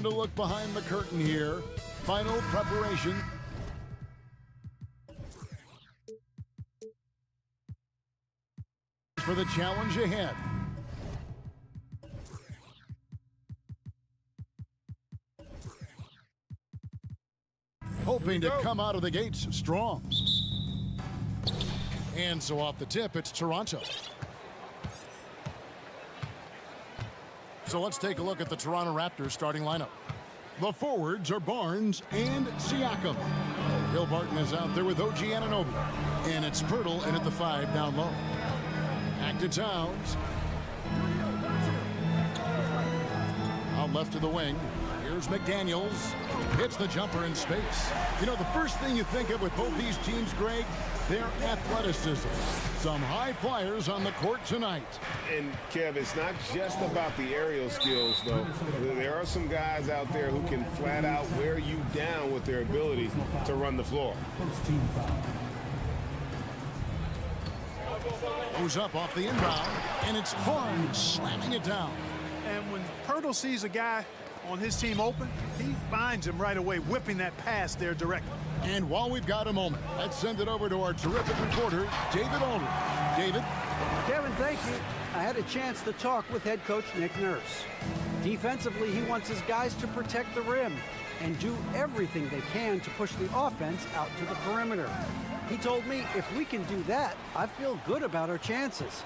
Time to look behind the curtain here. Final preparation. For the challenge ahead. Hoping to come out of the gates strong. And so off the tip, it's Toronto. So let's take a look at the Toronto Raptors starting lineup. The forwards are Barnes and Siakam. Will Barton is out there with OG Anunoby. And it's Pirtle in at the 5 down low. Back to Towns. Out left to the wing. Here's McDaniels. Hits the jumper in space. You know, the first thing you think of with both these teams, Greg, their athleticism. Some high flyers on the court tonight. And, Kev, it's not just about the aerial skills, though. There are some guys out there who can flat out wear you down with their ability to run the floor. Goes up off the inbound, and it's Barnes slamming it down. And when Pirtle sees a guy on his team open, he finds him right away, whipping that pass there directly. And while we've got a moment, let's send it over to our terrific reporter, David Aldridge. David? Kevin, thank you. I had a chance to talk with head coach Nick Nurse. Defensively, he wants his guys to protect the rim and do everything they can to push the offense out to the perimeter. He told me if we can do that, I feel good about our chances.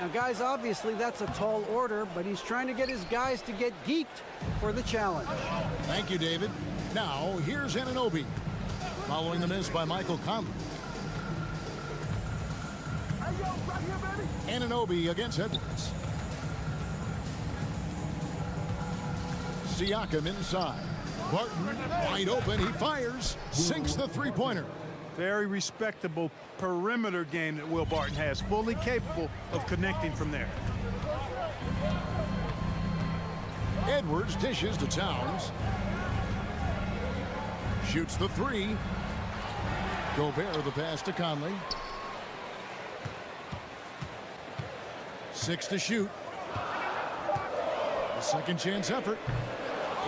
Now, guys, obviously that's a tall order, but he's trying to get his guys to get geeked for the challenge. Thank you, David. Now, here's Anunoby. Following the miss by Michael Conley. Anunoby against Edwards. Siakam inside. Barton wide open. He fires. Sinks the three-pointer. Very respectable perimeter game that Will Barton has. Fully capable of connecting from there. Edwards dishes to Towns. Shoots the three. Gobert the pass to Conley. 6 to shoot. A second chance effort.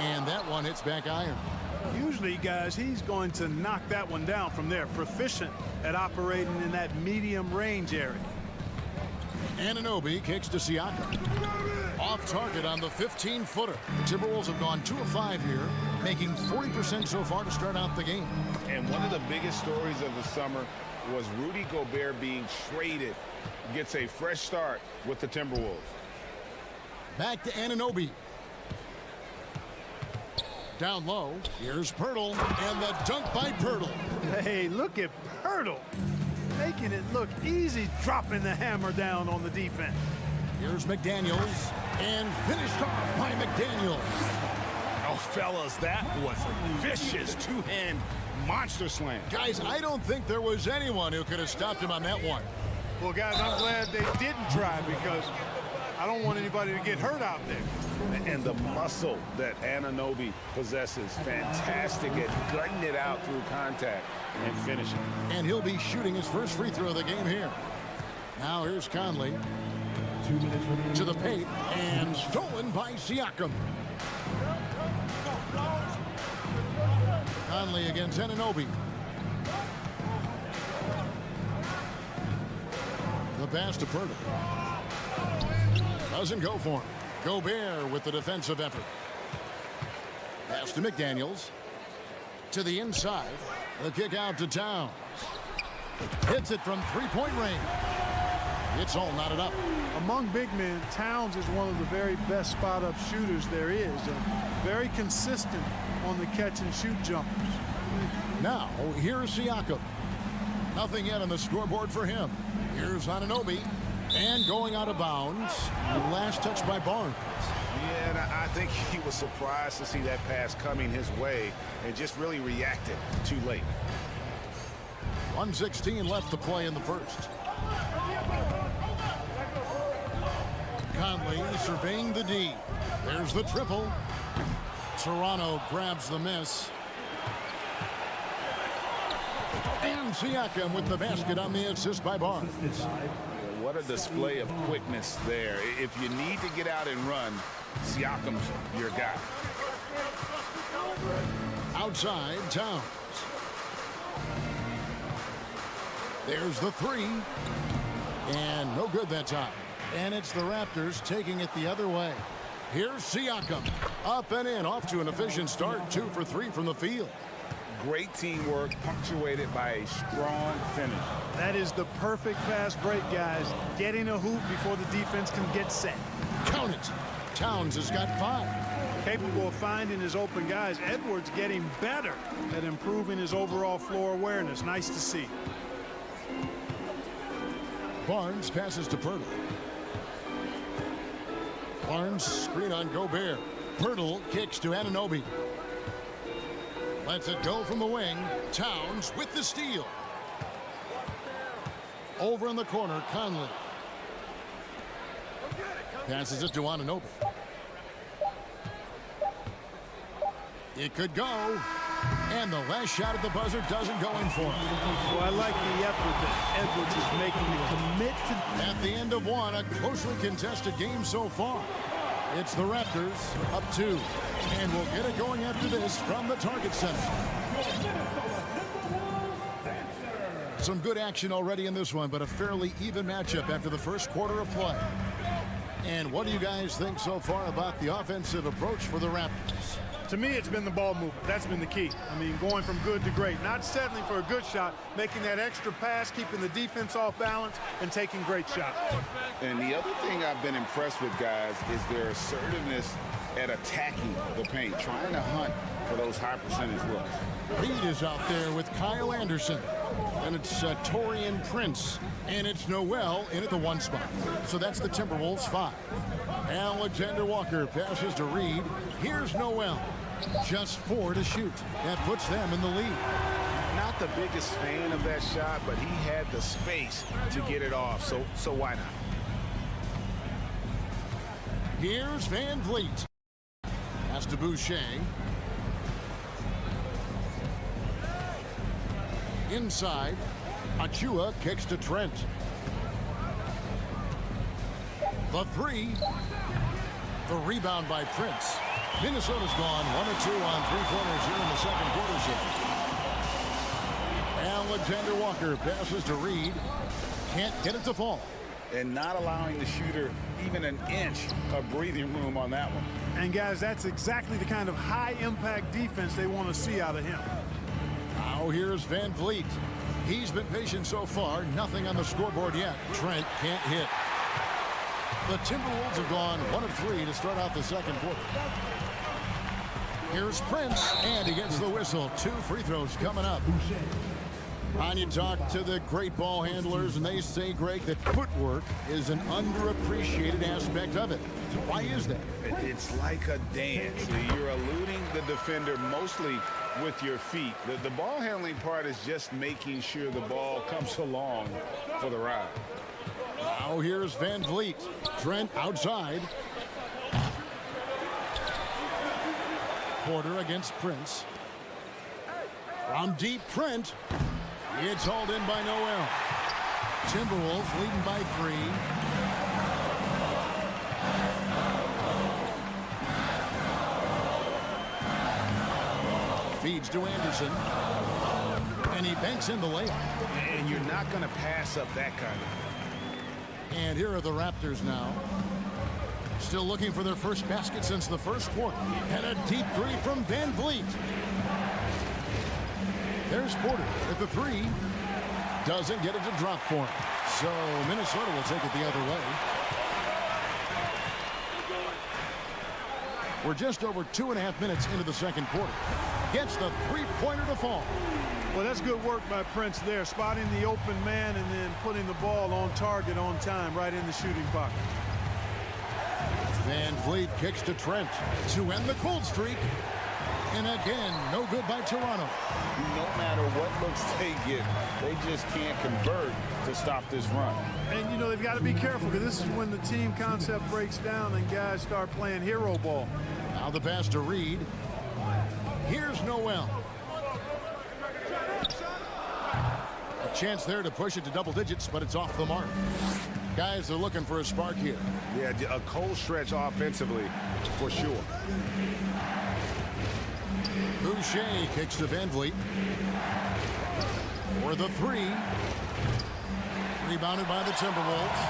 And that one hits back iron. Usually, guys, he's going to knock that one down from there. Proficient at operating in that medium range area. Anunoby kicks to Siakam. Off target on the 15-footer. The Timberwolves have gone 2 of 5 here, making 40% so far to start out the game. And one of the biggest stories of the summer was Rudy Gobert being traded. Gets a fresh start with the Timberwolves. Back to Anunoby. Down low, here's Pirtle, and the dunk by Pirtle. Hey, look at Pirtle. Making it look easy, dropping the hammer down on the defense. Here's McDaniels, and finished off by McDaniels. Oh, fellas, that was a vicious two-hand monster slam. Guys, I don't think there was anyone who could have stopped him on that one. Well, guys, I'm glad they didn't try because I don't want anybody to get hurt out there. And the muscle that Anunoby possesses, fantastic at gutting it out through contact and finishing. And he'll be shooting his first free throw of the game here. Now here's Conley. To the paint, and stolen by Siakam. Conley against Anunoby. The pass to Pirtle. Doesn't go for him. Gobert with the defensive effort. Pass to McDaniels. To the inside. The kick out to Towns. Hits it from three-point range. It's all knotted up. Among big men, Towns is one of the very best spot-up shooters there is, and very consistent on the catch-and-shoot jumpers. Now, here's Siakam. Nothing yet on the scoreboard for him. Here's Anunoby. And going out of bounds. Last touch by Barnes. Yeah, and I think he was surprised to see that pass coming his way and just really reacted too late. 1:16 left to play in the first. Conley surveying the D. There's the triple. Toronto grabs the miss. And Siakam with the basket on the assist by Barnes. What a display of quickness there. If you need to get out and run, Siakam's your guy. Outside, Towns. There's the three. And no good that time. And it's the Raptors taking it the other way. Here's Siakam. Up and in, off to an efficient start. 2 for 3 from the field. Great teamwork, punctuated by a strong finish. That is the perfect fast break, guys. Getting a hoop before the defense can get set. Count it. Towns has got 5. Capable of finding his open guys. Edwards getting better at improving his overall floor awareness. Nice to see. Barnes passes to Pirtle. Barnes screen on Gobert. Pirtle kicks to Anunoby. Lets it go from the wing. Towns with the steal. Over in the corner, Conley. Passes it to Anunoby. It could go. And the last shot at the buzzer doesn't go in for him. Well, I like the effort that Edwards is making to commit to. At the end of one, a closely contested game so far. It's the Raptors up 2. And we'll get it going after this from the Target Center. Some good action already in this one, but a fairly even matchup after the first quarter of play. And what do you guys think so far about the offensive approach for the Raptors? To me, it's been the ball movement. That's been the key. I mean, going from good to great. Not settling for a good shot, making that extra pass, keeping the defense off balance, and taking great shots. And the other thing I've been impressed with, guys, is their assertiveness at attacking the paint, trying to hunt for those high percentage looks. Reed is out there with Kyle Anderson. And it's Taurean Prince. And it's Noel in at the 1 spot. So that's the Timberwolves 5. Alexander Walker passes to Reed. Here's Noel. Just 4 to shoot. That puts them in the lead. Not the biggest fan of that shot, but he had the space to get it off, so why not? Here's Van Vliet. Pass to Boucher. Inside, Achua kicks to Trent. The 3. The rebound by Prince. Minnesota's gone 1 of 2 on 3-pointers here in the second quarter shift. Alexander Walker passes to Reed. Can't get it to fall. And not allowing the shooter even an inch of breathing room on that one. And, guys, that's exactly the kind of high-impact defense they want to see out of him. Now here's Van Vliet. He's been patient so far. Nothing on the scoreboard yet. Trent can't hit. The Timberwolves have gone 1 of 3 to start out the second quarter. Here's Prince, and he gets the whistle. 2 free throws coming up. Ron, you talk to the great ball handlers, and they say, Greg, that footwork is an underappreciated aspect of it. So why is that? It's like a dance. You're eluding the defender mostly with your feet. The ball handling part is just making sure the ball comes along for the ride. Now here's Van Vliet. Trent outside. Porter against Prince. From deep, Trent. It's hauled in by Noel. Timberwolves leading by 3. Feeds to Anderson. And he banks in the layup. And you're not going to pass up that kind of. And here are the Raptors now. Still looking for their first basket since the first quarter. And a deep 3 from Van Vliet. There's Porter at the 3. Doesn't get it to drop for him. So Minnesota will take it the other way. We're just over 2.5 minutes into the second quarter. Gets the 3-pointer to fall. Well, that's good work by Prince there, spotting the open man and then putting the ball on target on time right in the shooting pocket. Van Vliet kicks to Trent to end the cold streak. And again, no good by Toronto. No matter what looks they get, they just can't convert to stop this run. And, you know, they've got to be careful because this is when the team concept breaks down and guys start playing hero ball. Now the pass to Reed. Here's Noel. A chance there to push it to double digits, but it's off the mark. Guys are looking for a spark here. Yeah, a cold stretch offensively for sure. Boucher kicks to Van Vliet. For the three. Rebounded by the Timberwolves.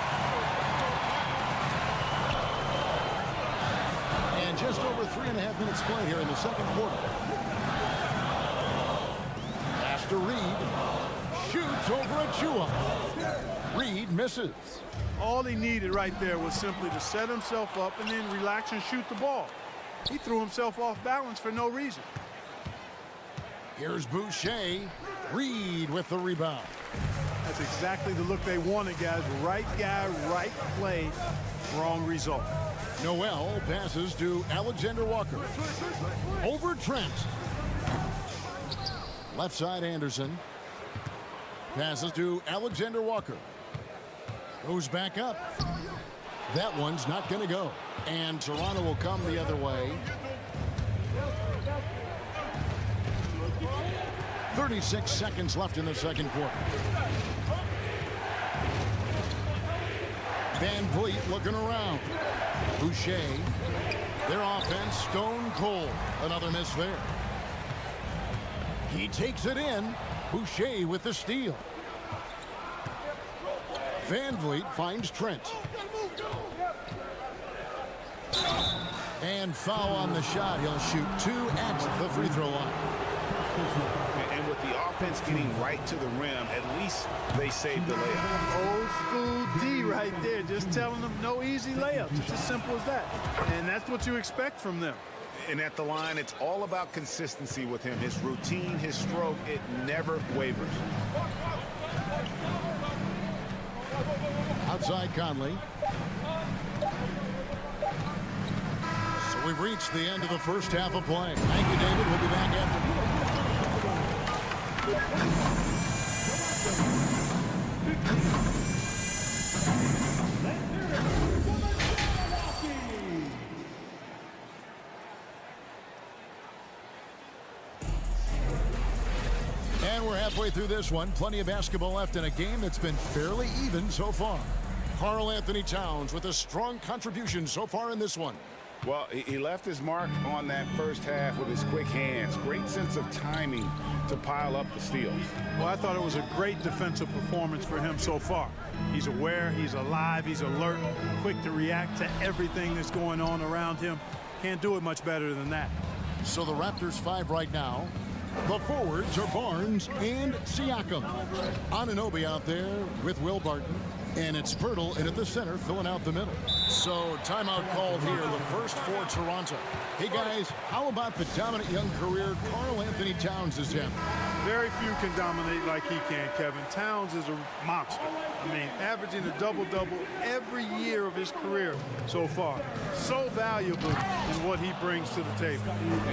And just over 3.5 minutes played here in the second quarter. Pass to Reed. Shoots over Achua. Reed misses. All he needed right there was simply to set himself up and then relax and shoot the ball. He threw himself off balance for no reason. Here's Boucher. Reed with the rebound. That's exactly the look they wanted, guys. Right guy, right play, wrong result. Noel passes to Alexander Walker. Over Trent. Left side Anderson. Passes to Alexander Walker. Goes back up. That one's not going to go. And Toronto will come the other way. 36 seconds left in the second quarter. Van Vliet looking around. Boucher. Their offense stone cold. Another miss there. He takes it in. Boucher with the steal. Van Vliet finds Trent. And foul on the shot. He'll shoot 2 at the free throw line. And with the offense getting right to the rim, at least they saved the layup. Old school D right there, just telling them no easy layups. It's as simple as that. And that's what you expect from them. And at the line, it's all about consistency with him. His routine, his stroke, it never wavers. Outside Conley. So we've reached the end of the first half of play. Thank you, David. We'll be back after. And we're halfway through this one. Plenty of basketball left in a game that's been fairly even so far. Karl Anthony Towns with a strong contribution so far in this one. Well, he left his mark on that first half with his quick hands. Great sense of timing to pile up the steals. Well, I thought it was a great defensive performance for him so far. He's aware, he's alive, he's alert, quick to react to everything that's going on around him. Can't do it much better than that. So the Raptors 5 right now. The forwards are Barnes and Siakam. Anunoby out there with Will Barton. And it's Pirtle in at the center, filling out the middle. So timeout called here, the first for Toronto. Hey guys, how about the dominant young career Karl Anthony Towns has had? Very few can dominate like he can, Kevin. Towns is a monster. I mean, averaging a double-double every year of his career so far. So valuable in what he brings to the table.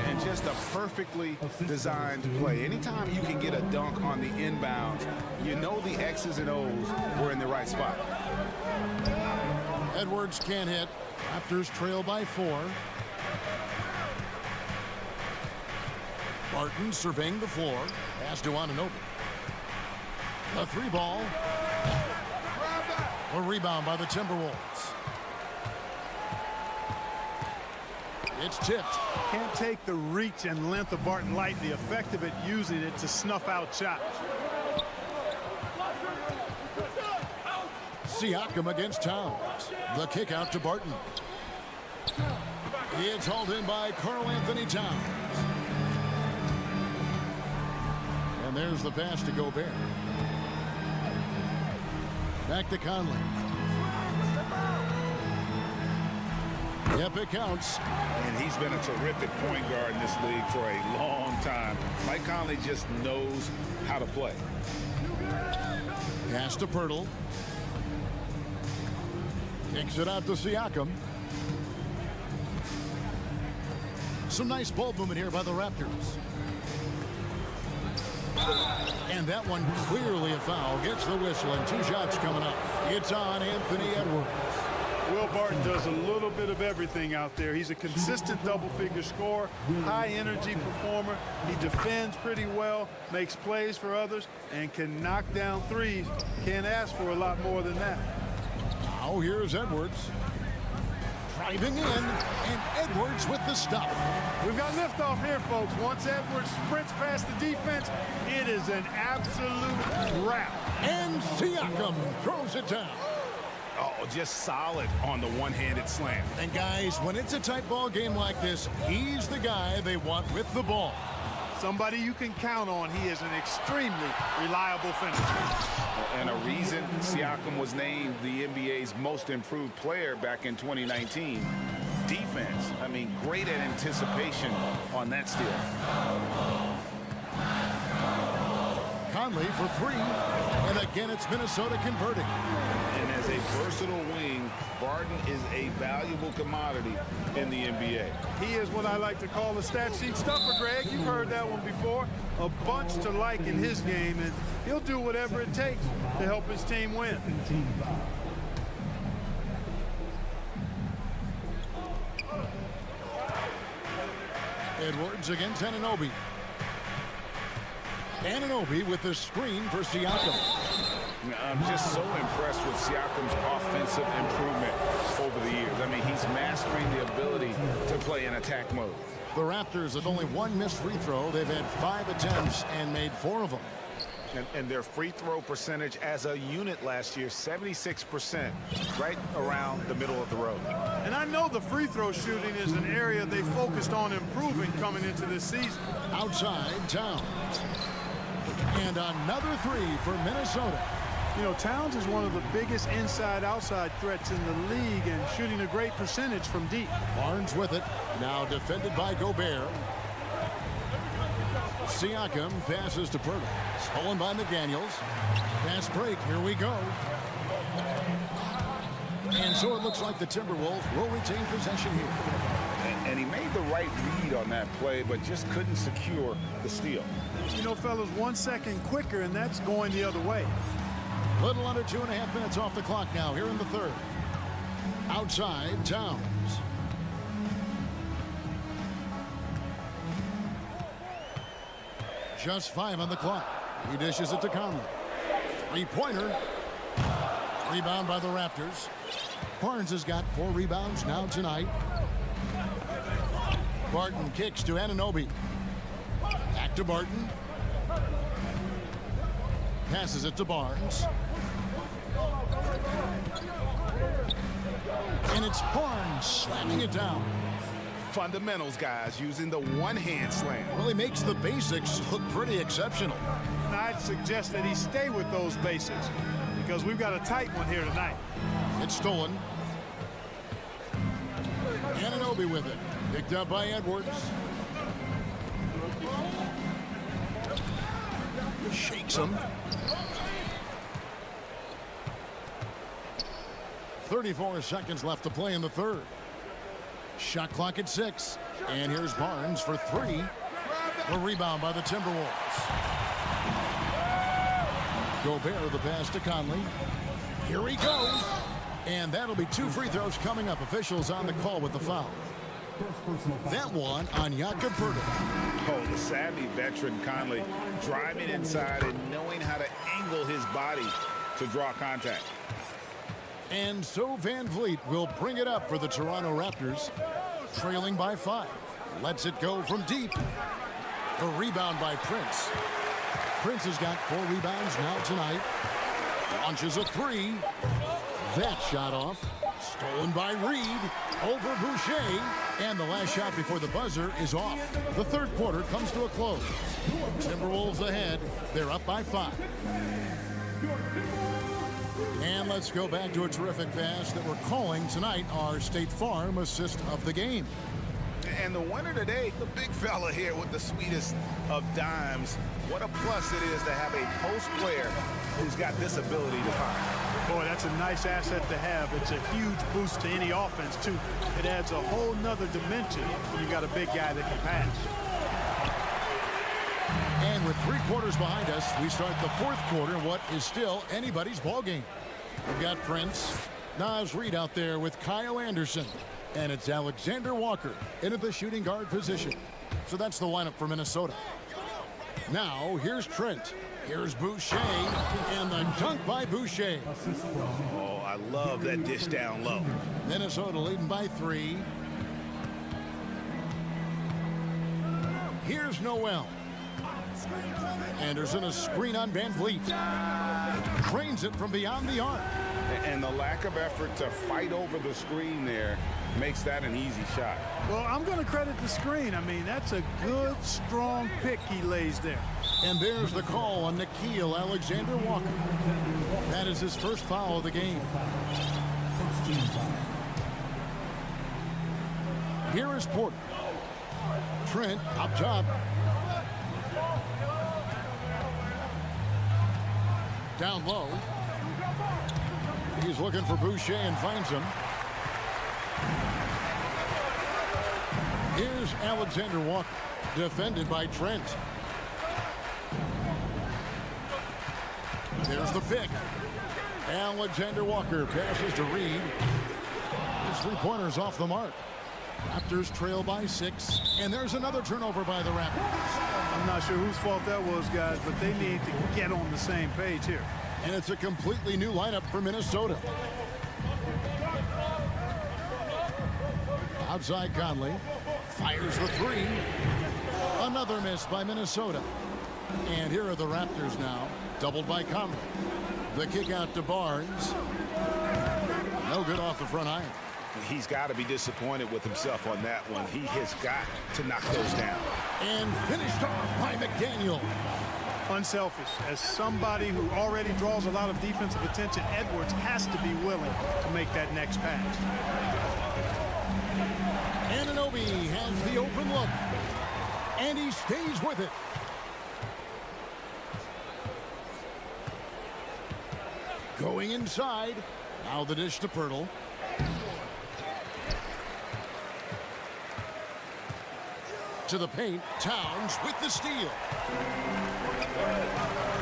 And just a perfectly designed play. Anytime you can get a dunk on the inbounds, you know the X's and O's were in the right spot. Edwards can't hit. Raptors trail by 4. Barton surveying the floor. Pass to Anunoby. The 3 ball. A rebound by the Timberwolves. It's tipped. Can't take the reach and length of Barton lightly. Effective at using it to snuff out shots. Siakam against Towns. The kick out to Barton. It's hauled in by Karl Anthony Towns. And there's the pass to Gobert. Back to Conley. Yep, it counts. And he's been a terrific point guard in this league for a long time. Mike Conley just knows how to play. Pass to Pirtle. Kicks it out to Siakam. Some nice ball movement here by the Raptors. And that one clearly a foul. Gets the whistle and 2 shots coming up. It's on Anthony Edwards. Will Barton does a little bit of everything out there. He's a consistent double-figure scorer, high-energy performer. He defends pretty well, makes plays for others, and can knock down threes. Can't ask for a lot more than that. Now here's Edwards. driving in, and Edwards with the stop. We've got liftoff here, folks. Once Edwards sprints past the defense, it is an absolute wrap. And Siakam throws it down. Oh, just solid on the one-handed slam. And guys, when it's a tight ball game like this, he's the guy they want with the ball. Somebody you can count on. He is an extremely reliable finisher. And a reason Siakam was named the NBA's most improved player back in 2019. Defense, I mean, great at anticipation on that steal. Conley for three, and again it's Minnesota converting. And as a versatile wing, Barton is a valuable commodity in the NBA. He is what I like to call a stat sheet stuffer, Greg. You've heard that one before. A bunch to like in his game, and he'll do whatever it takes to help his team win. Edwards against Anunoby. Anunoby with the screen for Siakam. I'm just so impressed with Siakam's offensive improvement over the years. I mean, he's mastering the ability to play in attack mode. The Raptors with only one missed free throw. They've had 5 attempts and made 4 of them. And their free throw percentage as a unit last year, 76%, right around the middle of the road. And I know the free throw shooting is an area they focused on improving coming into this season. Outside, Towns. And another 3 for Minnesota. You know, Towns is one of the biggest inside-outside threats in the league and shooting a great percentage from deep. Barnes with it. Now defended by Gobert. Siakam passes to Pirtle. Stolen by McDaniels. Fast break. Here we go. And so it looks like the Timberwolves will retain possession here. And he made the right read on that play, but just couldn't secure the steal. You know, fellas, 1 second quicker, and that's going the other way. Little under 2.5 minutes off the clock now here in the third. Outside, Towns. Just 5 on the clock. He dishes it to Conley. Three-pointer. Rebound by the Raptors. Barnes has got 4 rebounds now tonight. Barton kicks to Anunoby. Back to Barton. Passes it to Barnes. And it's Barnes slamming it down. Fundamentals, guys, using the one-hand slam. Well, he makes the basics look pretty exceptional. And I'd suggest that he stay with those basics because we've got a tight one here tonight. It's stolen. Anunoby with it. Picked up by Edwards. Shakes him. 34 seconds left to play in the third. Shot clock at 6. And here's Barnes for 3. The rebound by the Timberwolves. Gobert the pass to Conley. Here he goes. And that'll be 2 free throws coming up. Officials on the call with the foul. That one on Jakob Poeltl. Oh, the savvy veteran Conley driving inside and knowing how to angle his body to draw contact. And so Van Vliet will bring it up for the Toronto Raptors, trailing by 5. Lets it go from deep. A rebound by Prince. Prince has got 4 rebounds now tonight. Launches a 3. That shot off. Stolen by Reed. Over Boucher. And the last shot before the buzzer is off. The third quarter comes to a close. Timberwolves ahead. They're up by 5. And let's go back to a terrific pass that we're calling tonight our State Farm assist of the game. And the winner today, the big fella here with the sweetest of dimes. What a plus it is to have a post player who's got this ability to find. Boy, that's a nice asset to have. It's a huge boost to any offense, too. It adds a whole nother dimension when you got a big guy that can pass. And with 3 quarters behind us, we start the fourth quarter in what is still anybody's ball game. We've got Prince, Naz Reid out there with Kyle Anderson, and it's Alexander Walker into the shooting guard position. So that's the lineup for Minnesota. Now, here's Trent. Here's Boucher, and the dunk by Boucher. Oh, I love that dish down low. Minnesota leading by 3. Here's Noel. Anderson, a screen on Van Vliet. Drains it from beyond the arc. And the lack of effort to fight over the screen there makes that an easy shot. Well, I'm going to credit the screen. I mean, that's a good, strong pick he lays there. And there's the call on CLA-Alexander Walker. That is his first foul of the game. Here is Porter. Trent up top. Down low. He's looking for Boucher and finds him. Here's Alexander Walker, defended by Trent. There's the pick. Alexander Walker passes to Reed. His three-pointer's off the mark. Raptors trail by 6, and there's another turnover by the Raptors. I'm not sure whose fault that was, guys, but they need to get on the same page here. And it's a completely new lineup for Minnesota. Outside Conley. Fires the 3. Another miss by Minnesota. And here are the Raptors now. Doubled by Conley. The kick out to Barnes. No good off the front iron. He's got to be disappointed with himself on that one. He has got to knock those down. And finished off by McDaniel. Unselfish. As somebody who already draws a lot of defensive attention, Edwards has to be willing to make that next pass. Anunoby has the open look. And he stays with it. Going inside. Now the dish to Pirtle. To the paint. Towns with the steal.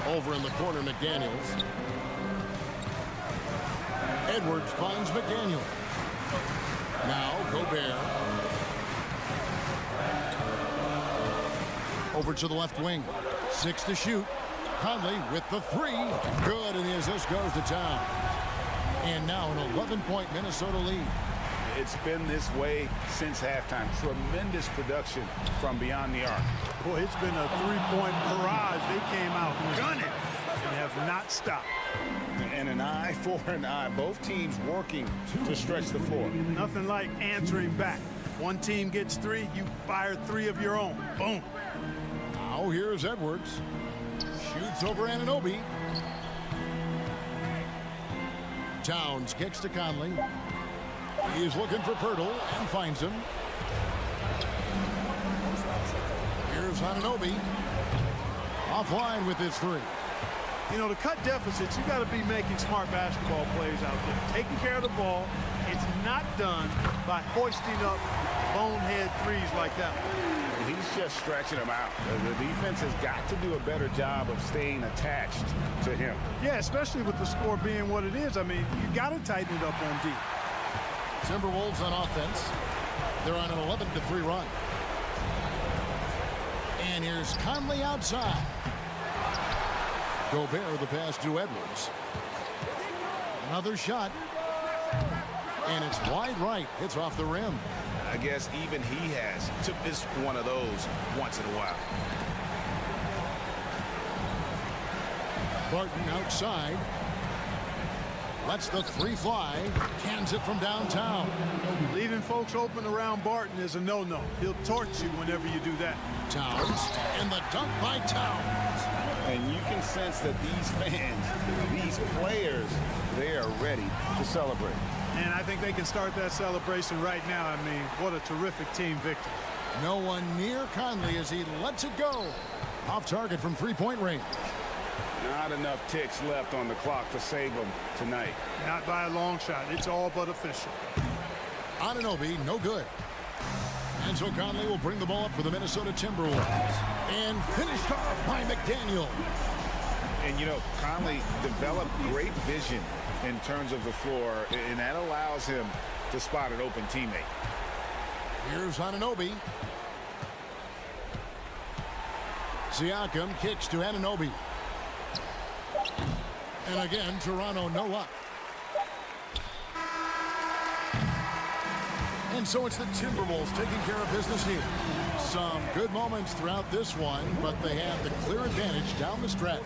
Over in the corner, McDaniels. Edwards finds McDaniel. Now Gobert. Over to the left wing. 6 to shoot. Conley with the 3. Good, and the assist goes to Town. And now an 11-point Minnesota lead. It's been this way since halftime. Tremendous production from beyond the arc. Boy, it's been a three-point barrage. They came out gunning and have not stopped. And an eye for an eye. Both teams working to stretch the floor. Nothing like answering back. One team gets 3, you fire 3 of your own. Boom. Now here's Edwards. Shoots over Anunoby. Towns kicks to Conley. He is looking for Pirtle and finds him. Here's Anunoby. Offline with his 3. You know, to cut deficits, you got to be making smart basketball plays out there. Taking care of the ball. It's not done by hoisting up bonehead threes like that. He's just stretching them out. The defense has got to do a better job of staying attached to him. Yeah, especially with the score being what it is. I mean, you got to tighten it up on D. Timberwolves on offense. They're on an 11-3 run. And here's Conley outside. Gobert the pass to Edwards. Another shot. And it's wide right. Hits off the rim. I guess even he has to miss one of those once in a while. Barton outside. Lets the 3 fly. Cans it from downtown. Leaving folks open around Barton is a no-no. He'll torch you whenever you do that. Towns. And the dunk by Towns. And you can sense that these fans, these players, they are ready to celebrate. And I think they can start that celebration right now. I mean, what a terrific team victory. No one near Conley as he lets it go. Off target from 3-point range. Not enough ticks left on the clock to save them tonight. Not by a long shot. It's all but official. Anunoby, no good. And so Conley will bring the ball up for the Minnesota Timberwolves. And finished off by McDaniel. And, you know, Conley developed great vision in terms of the floor, and that allows him to spot an open teammate. Here's Anunoby. Siakam kicks to Anunoby. And again, Toronto no luck. And so it's the Timberwolves taking care of business here. Some good moments throughout this one, but they have the clear advantage down the stretch.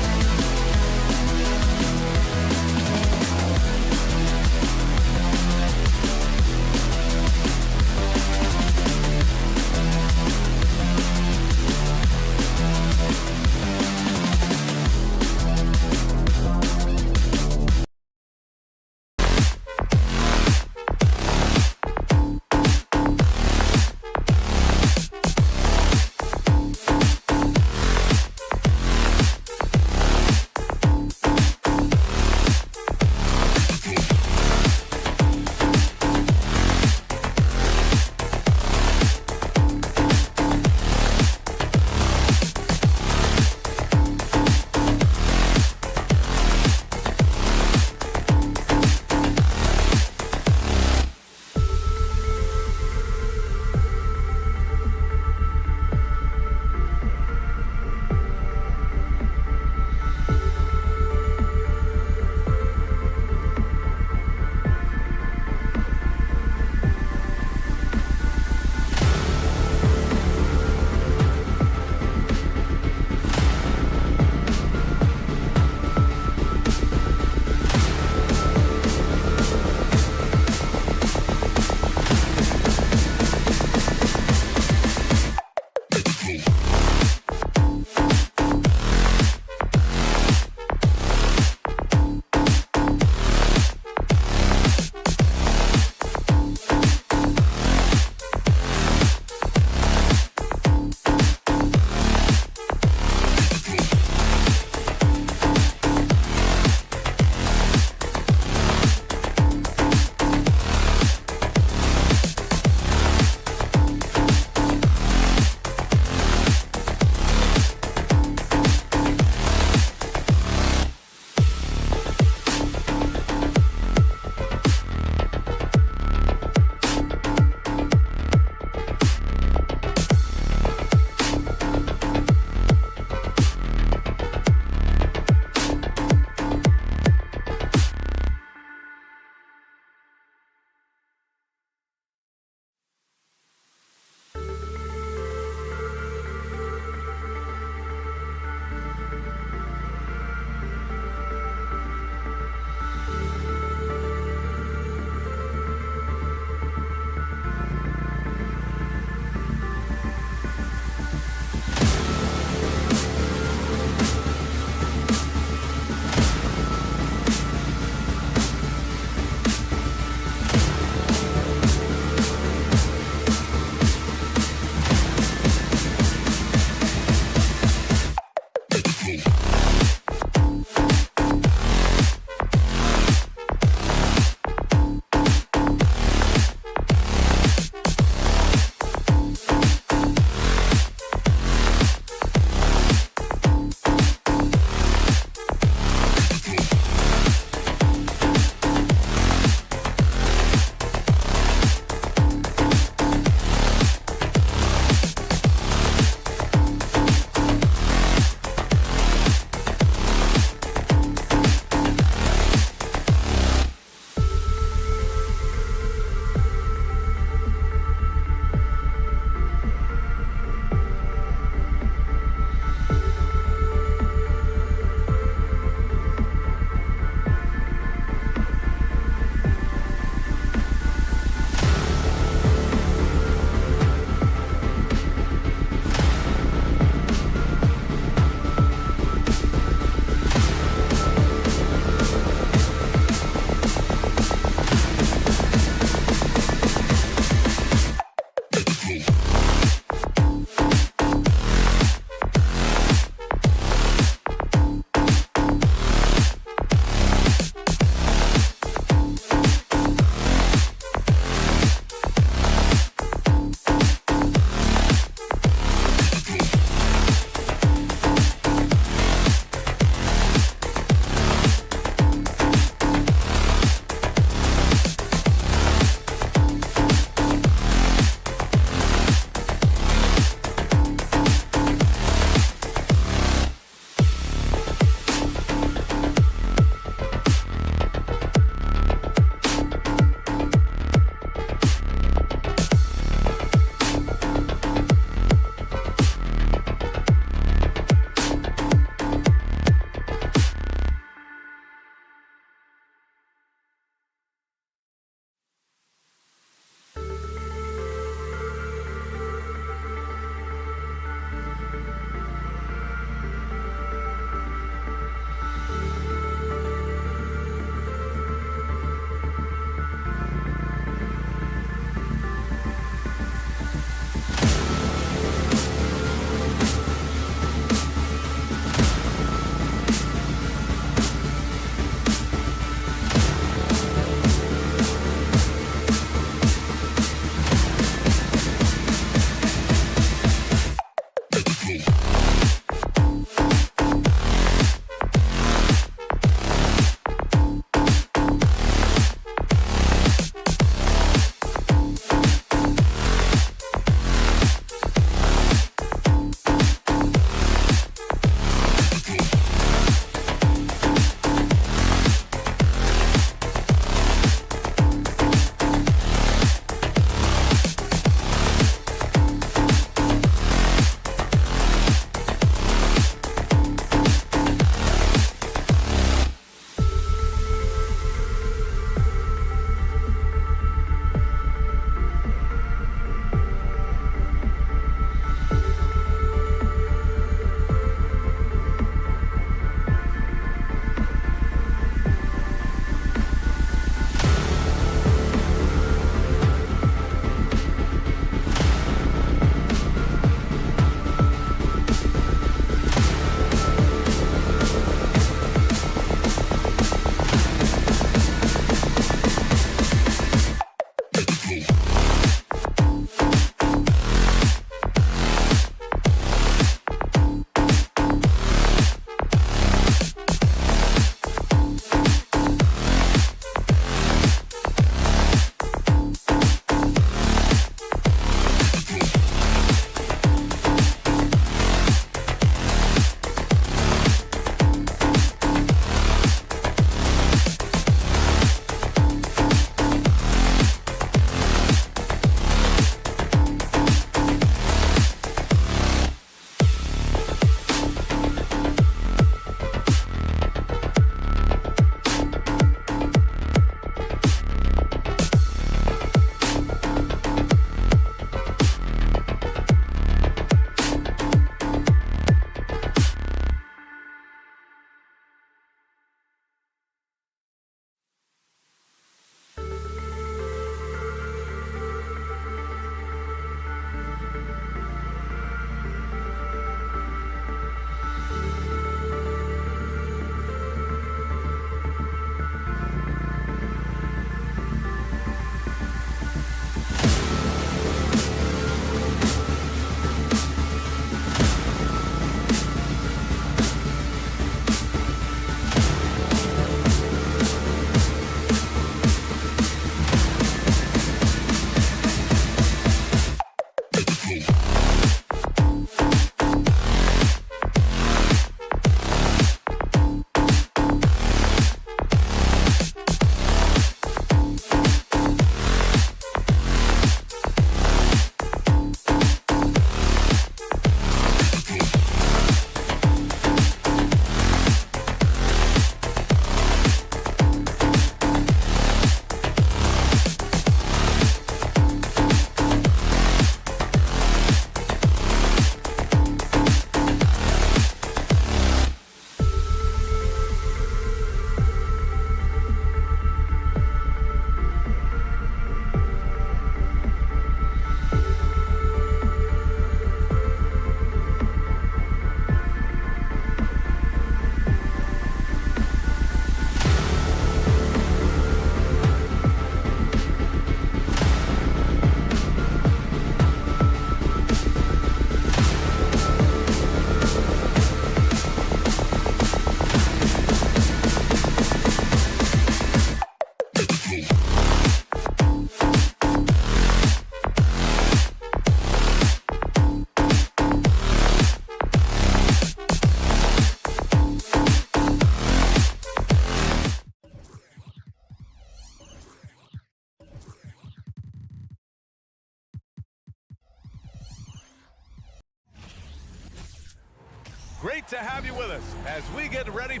Great to have you with us as we get ready.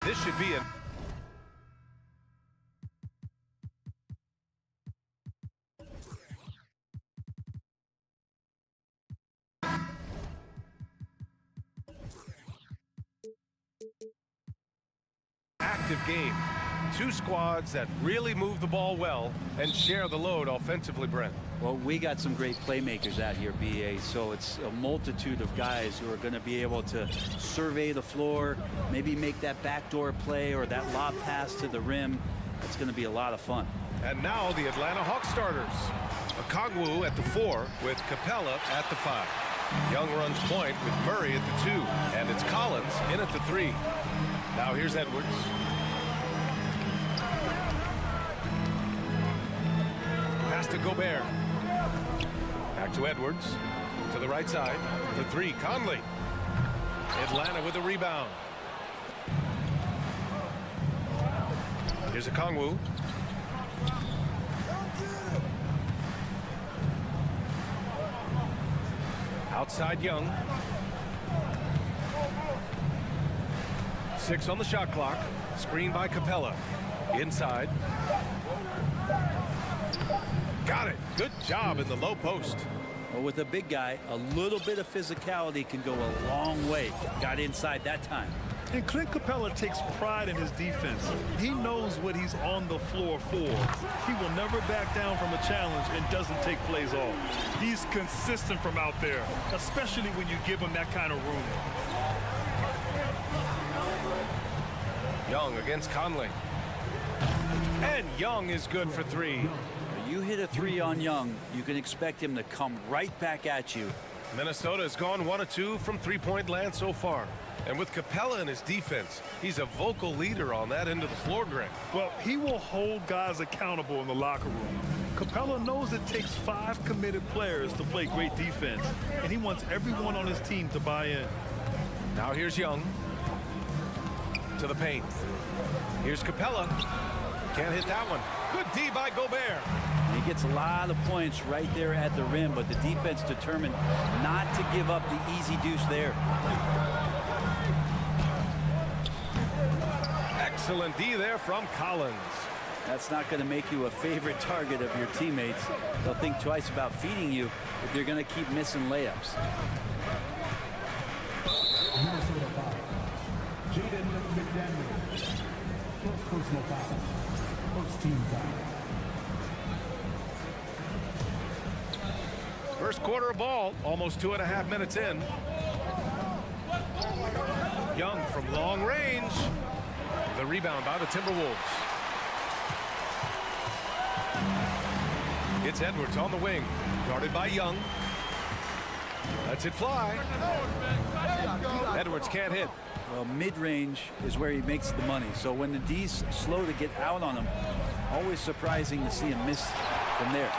This should be an active game. Two squads that really move the ball well and share the load offensively, Brent. Well, we got some great playmakers out here, BA, so it's a multitude of guys who are going to be able to survey the floor, maybe make that backdoor play or that lob pass to the rim. It's going to be a lot of fun. And now the Atlanta Hawks starters. Okongwu at the 4 with Capella at the 5. Young runs point with Murray at the 2, and it's Collins in at the 3. Now here's Edwards. Pass to Gobert. Back to Edwards. To the right side. The 3, Conley. Atlanta with a rebound. Here's Okongwu. Outside Young. 6 on the shot clock. Screen by Capella. Inside. Got it. Good job in the low post. Well, with a big guy, a little bit of physicality can go a long way. Got inside that time. And Clint Capella takes pride in his defense. He knows what he's on the floor for. He will never back down from a challenge and doesn't take plays off. He's consistent from out there, especially when you give him that kind of room. Young against Conley. And Young is good for 3. You hit a 3 on Young, you can expect him to come right back at you. Minnesota has gone 1 of 2 from three-point land so far. And with Capella in his defense, he's a vocal leader on that end of the floor, Greg. Well, he will hold guys accountable in the locker room. Capella knows it takes 5 committed players to play great defense, and he wants everyone on his team to buy in. Now here's Young. To the paint. Here's Capella. Can't hit that one. Good D by Gobert. He gets a lot of points right there at the rim, but the defense determined not to give up the easy deuce there. Excellent D there from Collins. That's not going to make you a favorite target of your teammates. They'll think twice about feeding you if you're going to keep missing layups. First quarter of ball, almost 2.5 minutes in. Young from long range. The rebound by the Timberwolves. It's Edwards on the wing, guarded by Young. Lets it fly. Edwards can't hit. Well, mid-range is where he makes the money. So when the D's slow to get out on him, always surprising to see him miss from there.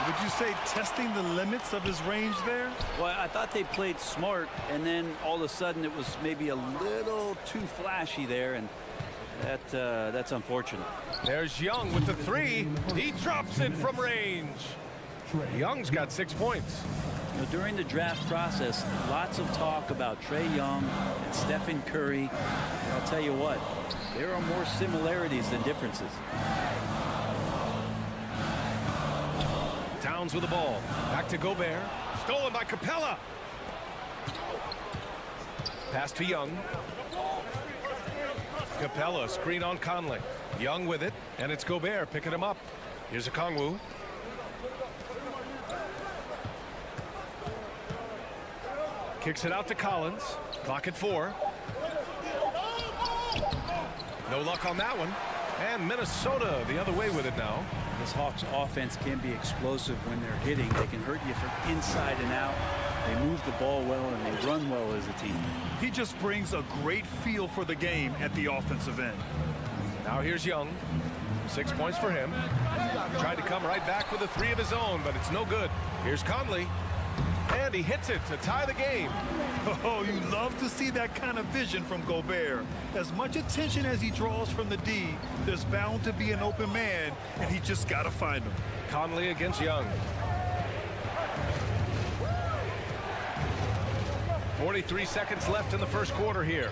Would you say testing the limits of his range there? Well, I thought they played smart, and then all of a sudden it was maybe a little too flashy there, and that's unfortunate. There's Young with the 3. He drops it from range. Young's got 6 points. You know, during the draft process, lots of talk about Trae Young and Stephen Curry. I'll tell you what, there are more similarities than differences. Towns with the ball. Back to Gobert. Stolen by Capella. Pass to Young. Capella, screen on Conley. Young with it, and it's Gobert picking him up. Here's Okongwu. Kicks it out to Collins. Clock at 4. No luck on that one. And Minnesota the other way with it now. This Hawks offense can be explosive when they're hitting. They can hurt you from inside and out. They move the ball well, and they run well as a team. He just brings a great feel for the game at the offensive end. Now here's Young. 6 points for him. Tried to come right back with a 3 of his own, but it's no good. Here's Conley. And he hits it to tie the game. Oh, you love to see that kind of vision from Gobert. As much attention as he draws from the D, there's bound to be an open man, and he just got to find him. Conley against Young. 43 seconds left in the first quarter here.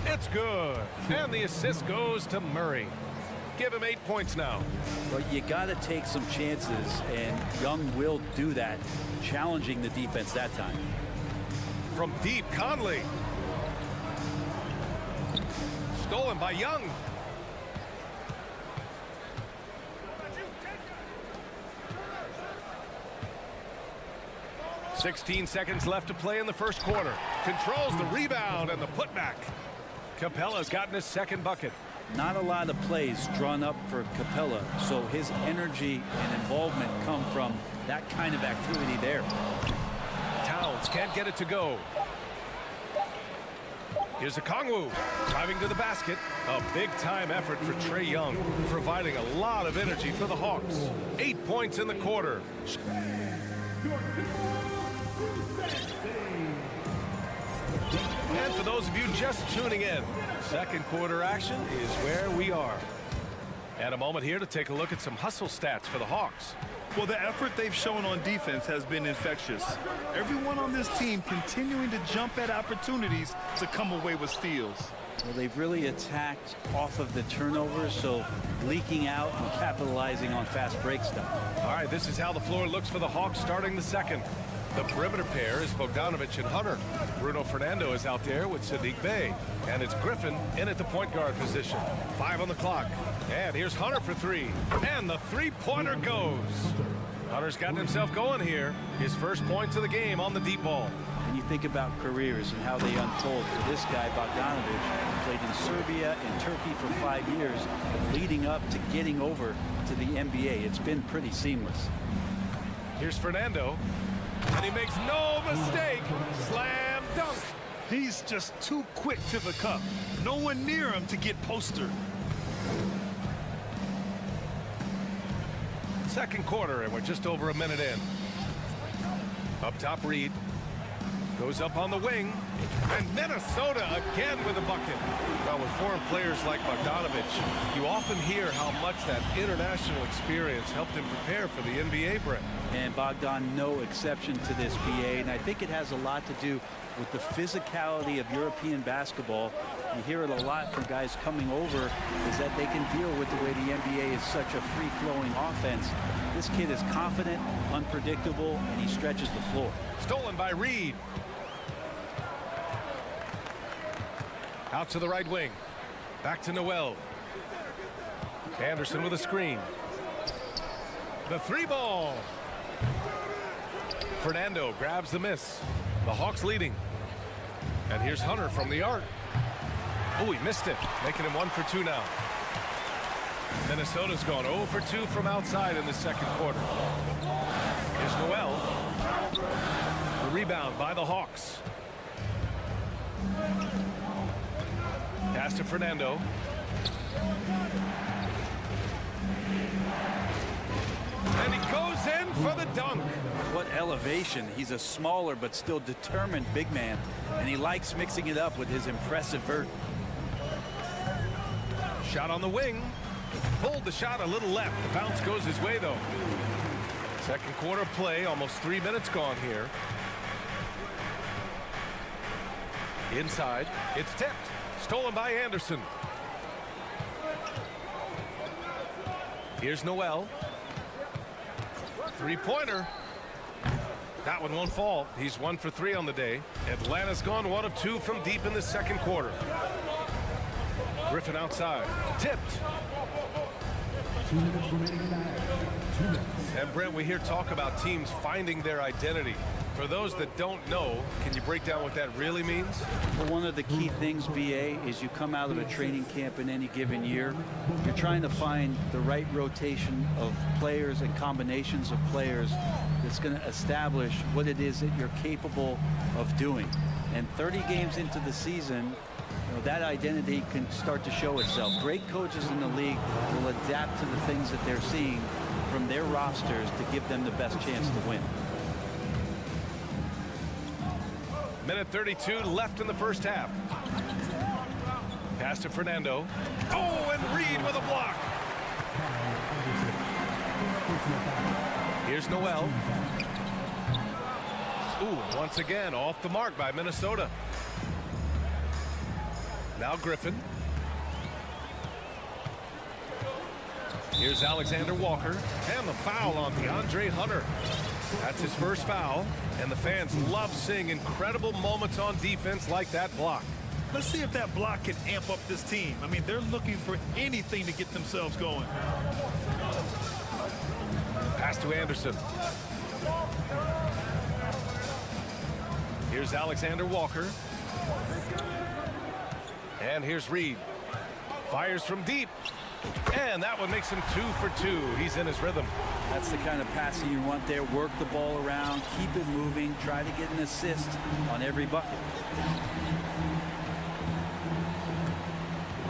It's good. And the assist goes to Murray. Give him 8 points now. But you got to take some chances, and Young will do that, challenging the defense that time. From deep, Conley. Stolen by Young. "16 seconds left to play in the first quarter. Controls the rebound and the putback. Capella's gotten his second bucket. Not a lot of plays drawn up for Capella, so his energy and involvement come from that kind of activity there. Towns can't get it to go. Here's Okongwu driving to the basket. A big-time effort for Trae Young, providing a lot of energy for the Hawks. 8 points in the quarter. And for those of you just tuning in, second quarter action is where we are. And a moment here to take a look at some hustle stats for the Hawks. Well, the effort they've shown on defense has been infectious. Everyone on this team continuing to jump at opportunities to come away with steals. Well, they've really attacked off of the turnovers, so leaking out and capitalizing on fast break stuff. All right, this is how the floor looks for the Hawks starting the second. The perimeter pair is Bogdanovic and Hunter. Bruno Fernando is out there with Sadiq Bey. And it's Griffin in at the point guard position. 5 on the clock. And here's Hunter for 3. And the three-pointer goes. Hunter's gotten himself going here. His first points of the game on the deep ball. When you think about careers and how they unfold for this guy, Bogdanovic, played in Serbia and Turkey for 5 years, leading up to getting over to the NBA. It's been pretty seamless. Here's Fernando. And he makes no mistake. Slam dunk. He's just too quick to the cup. No one near him to get postered. Second quarter, and we're just over a minute in. Up top, Reed. Goes up on the wing. And Minnesota again with a bucket. Well, with foreign players like Bogdanovic, you often hear how much that international experience helped him prepare for the NBA, Brett. And Bogdan, no exception to this, BA. And I think it has a lot to do with the physicality of European basketball. You hear it a lot from guys coming over, is that they can deal with the way the NBA is such a free-flowing offense. This kid is confident, unpredictable, and he stretches the floor. Stolen by Reed. Out to the right wing. Back to Noel. Anderson with a screen. The 3-ball. Fernando grabs the miss. The Hawks leading. And here's Hunter from the arc. Oh, he missed it, making him 1 for 2 now. Minnesota's gone 0 for 2 from outside in the second quarter. Here's Noel. The rebound by the Hawks. Pass to Fernando. And he goes in for the dunk. What elevation. He's a smaller but still determined big man, and he likes mixing it up with his impressive vert. Shot on the wing. Pulled the shot a little left. The bounce goes his way, though. Second quarter play, almost 3 minutes gone here. Inside, it's tipped. Stolen by Anderson. Here's Noel. Three-pointer. That one won't fall. He's 1 for 3 on the day. Atlanta's gone 1 of 2 from deep in the second quarter. Griffin outside. Tipped. And Brent, we hear talk about teams finding their identity. For those that don't know, can you break down what that really means? Well, one of the key things, BA, is you come out of a training camp in any given year. You're trying to find the right rotation of players and combinations of players that's going to establish what it is that you're capable of doing. And 30 games into the season, that identity can start to show itself. Great coaches in the league will adapt to the things that they're seeing from their rosters to give them the best chance to win. Minute 32 left in the first half. Pass to Fernando. Oh, and Reed with a block. Here's Noel. Ooh, once again off the mark by Minnesota. Now Griffin. Here's Alexander Walker, and the foul on DeAndre Hunter. That's his first foul, and the fans love seeing incredible moments on defense like that block. Let's see if that block can amp up this team. I mean, they're looking for anything to get themselves going. Pass to Anderson. Here's Alexander Walker. And here's Reed. Fires from deep. And that one makes him 2 for 2. He's in his rhythm. That's the kind of passing you want there. Work the ball around, keep it moving, try to get an assist on every bucket.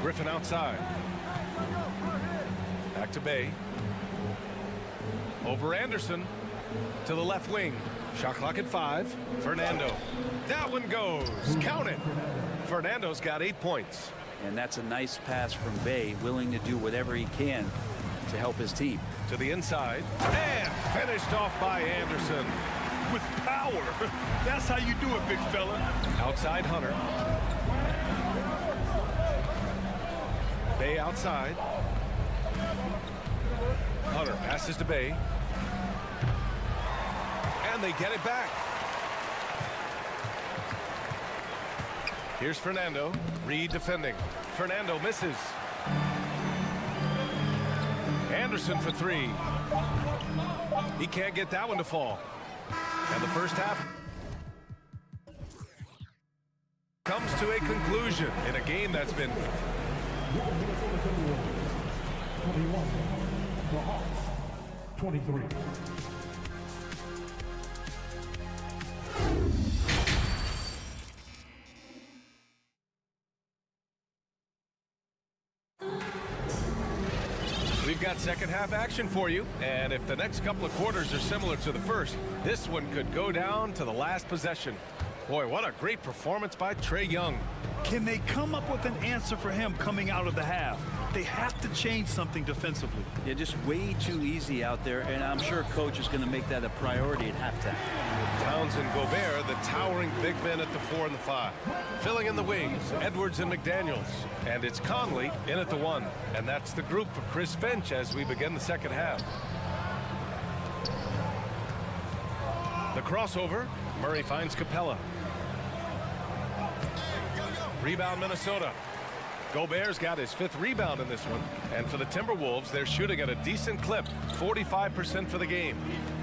Griffin outside. Back to Bay. Over Anderson to the left wing. Shot clock at 5. Fernando. That one goes. Count it. Fernando's got 8 points. And that's a nice pass from Bay, willing to do whatever he can to help his team. To the inside. And finished off by Anderson. With power. That's how you do it, big fella. Outside Hunter. Bay outside. Hunter passes to Bay. And they get it back. Here's Fernando. Reed defending. Fernando misses. Anderson for 3. He can't get that one to fall. And the first half comes to a conclusion in a game that's been 21. The Hawks, 23. We've got second half action for you, and if the next couple of quarters are similar to the first, this one could go down to the last possession. Boy, what a great performance by Trae Young. Can they come up with an answer for him coming out of the half? They have to change something defensively. Yeah, just way too easy out there, and I'm sure coach is going to make that a priority at halftime. Towns and Gobert, the towering big men at the 4 and the 5. Filling in the wings, Edwards and McDaniels. And it's Conley in at the 1. And that's the group for Chris Finch as we begin the second half. The crossover, Murray finds Capella. Rebound Minnesota. Gobert's got his 5th rebound in this one. And for the Timberwolves, they're shooting at a decent clip, 45% for the game.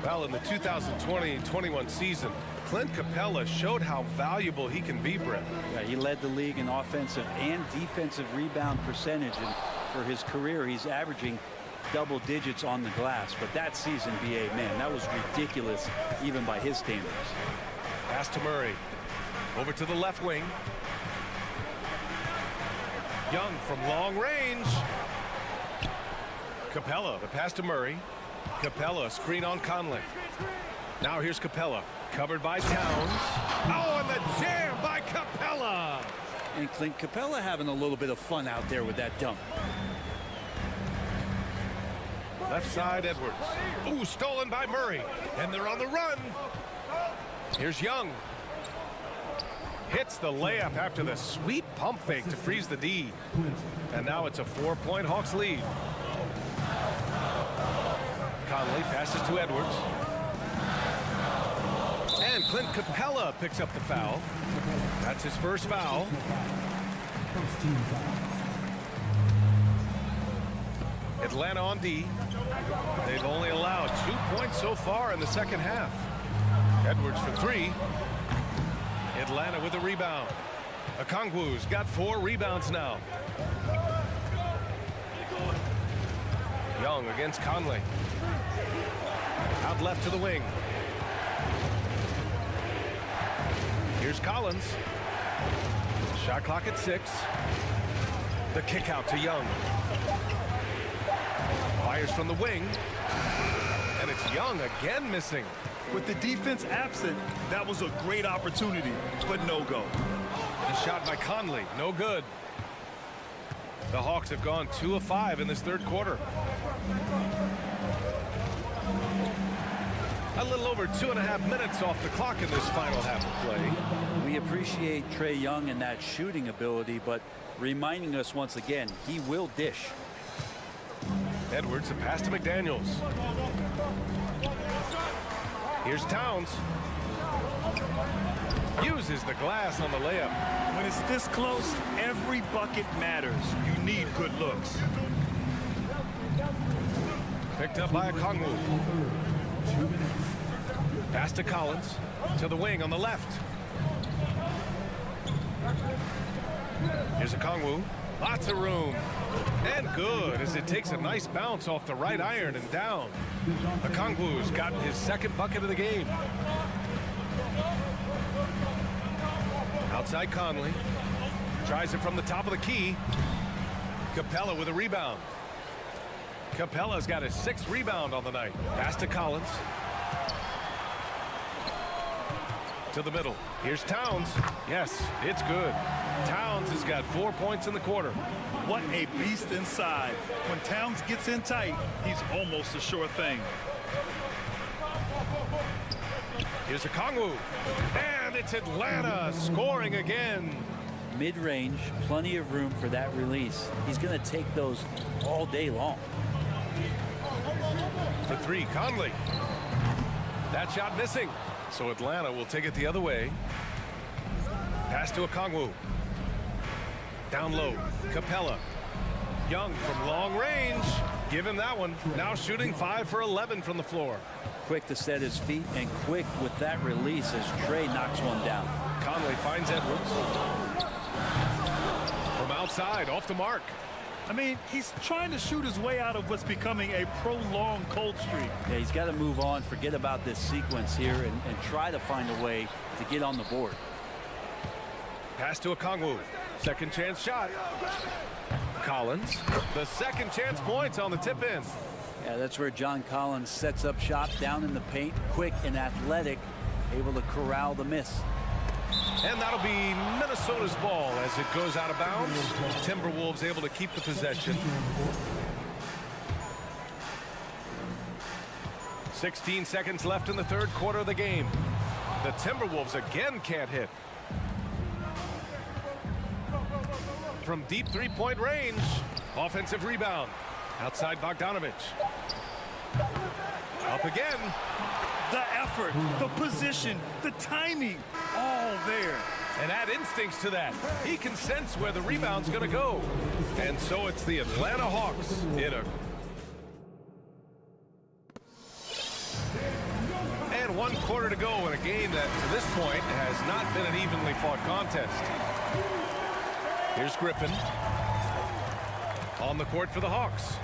Well, in the 2020-21 season, Clint Capella showed how valuable he can be, Brett. Yeah, he led the league in offensive and defensive rebound percentage. And for his career, he's averaging double digits on the glass. But that season, B.A., man, that was ridiculous, even by his standards. Pass to Murray. Over to the left wing. Young from long range. Capella, the pass to Murray. Capella, screen on Conley. Now here's Capella, covered by Towns. Oh, and the jam by Capella. And Clint Capella having a little bit of fun out there with that dunk. Left side, Edwards. Ooh, stolen by Murray. And they're on the run. Here's Young. Hits the layup after the sweet pump fake to freeze the D. And now it's a 4-point Hawks lead. Conley passes to Edwards. And Clint Capella picks up the foul. That's his first foul. Atlanta on D. They've only allowed 2 points so far in the second half. Edwards for 3. Atlanta with a rebound. Okongwu's got 4 rebounds now. Young against Conley. Out left to the wing. Here's Collins. Shot clock at 6. The kick out to Young. Fires from the wing. And it's Young again missing. With the defense absent, that was a great opportunity, but no go. The shot by Conley, no good. The Hawks have gone 2 of 5 in this third quarter. A little over 2.5 minutes off the clock in this final half of play. We appreciate Trae Young and that shooting ability, but reminding us once again, he will dish. Edwards, a pass to McDaniels. Here's Towns. Uses the glass on the layup. When it's this close, every bucket matters. You need good looks. Picked up by Okongwu. Pass to Collins. To the wing on the left. Here's Okongwu. Lots of room. And good as it takes a nice bounce off the right iron and down. Okongwu's gotten his second bucket of the game. Outside Conley. Tries it from the top of the key. Capella with a rebound. Capella's got his 6th rebound on the night. Pass to Collins. To the middle. Here's Towns. Yes, it's good. Towns has got 4 points in the quarter. What a beast inside. When Towns gets in tight, he's almost a sure thing. Here's Okongwu. And it's Atlanta scoring again. Mid-range, plenty of room for that release. He's going to take those all day long. For 3, Conley. That shot missing. So Atlanta will take it the other way. Pass to Okongwu. Down low, Capella. Young from long range. Give him that one. Now shooting 5 for 11 from the floor. Quick to set his feet and quick with that release as Trae knocks one down. Conley finds Edwards. From outside, off the mark. I mean, he's trying to shoot his way out of what's becoming a prolonged cold streak. Yeah, he's got to move on, forget about this sequence here, and try to find a way to get on the board. Pass to Okongwu. Second chance shot. Collins. The second chance points on the tip in. Yeah, that's where John Collins sets up shop down in the paint, quick and athletic, able to corral the miss. And that'll be Minnesota's ball as it goes out of bounds. Timberwolves able to keep the possession. 16 seconds left in the third quarter of the game. The Timberwolves again can't hit. From deep three-point range. Offensive rebound. Outside Bogdanovich. Up again. The effort, the position, the timing, all there. And add instincts to that. He can sense where the rebound's going to go. And so it's the Atlanta Hawks in a... And 1 quarter to go in a game that, to this point, has not been an evenly fought contest. Here's Griffin. On the court for the Hawks.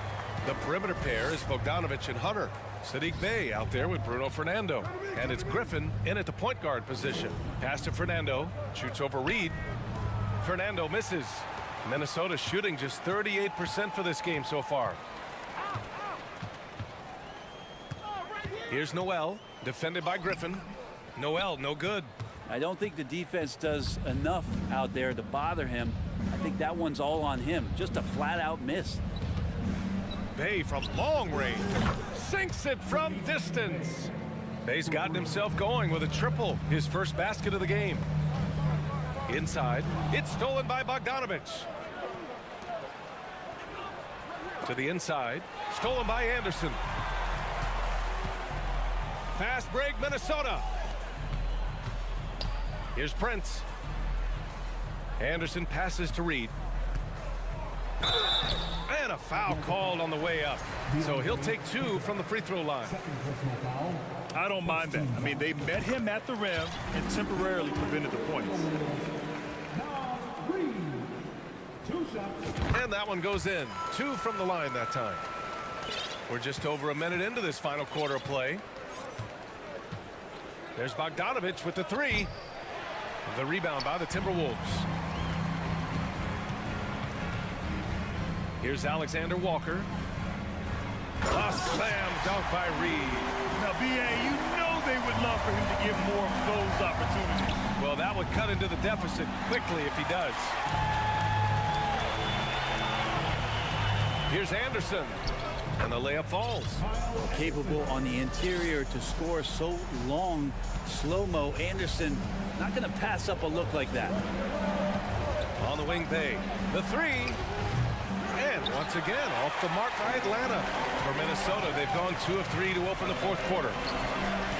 The perimeter pair is Bogdanovich and Hunter. Sadiq Bey out there with Bruno Fernando. And it's Griffin in at the point guard position. Pass to Fernando. Shoots over Reed. Fernando misses. Minnesota shooting just 38% for this game so far. Here's Noel. Defended by Griffin. Noel, no good. I don't think the defense does enough out there to bother him. I think that one's all on him. Just a flat-out miss. Bey from long range. Sinks it from distance. Bey's gotten himself going with a triple. His first basket of the game. Inside. It's stolen by Bogdanovich. To the inside. Stolen by Anderson. Fast break, Minnesota. Here's Prince. Anderson passes to Reed. And a foul called on the way up. So he'll take 2 from the free throw line. I don't mind that. I mean, they met him at the rim and temporarily prevented the points. And that one goes in. 2 from the line that time. We're just over a minute into this final quarter of play. There's Bogdanovich with the 3. The rebound by the Timberwolves. Here's Alexander Walker. A slam dunk by Reed. Now, B.A., you know they would love for him to get more of those opportunities. Well, that would cut into the deficit quickly if he does. Here's Anderson. And the layup falls. Capable on the interior to score so long. Slow-mo. Anderson not going to pass up a look like that. On the wing pay. The three. And once again, off the mark by Atlanta. For Minnesota, they've gone 2 of 3 to open the fourth quarter.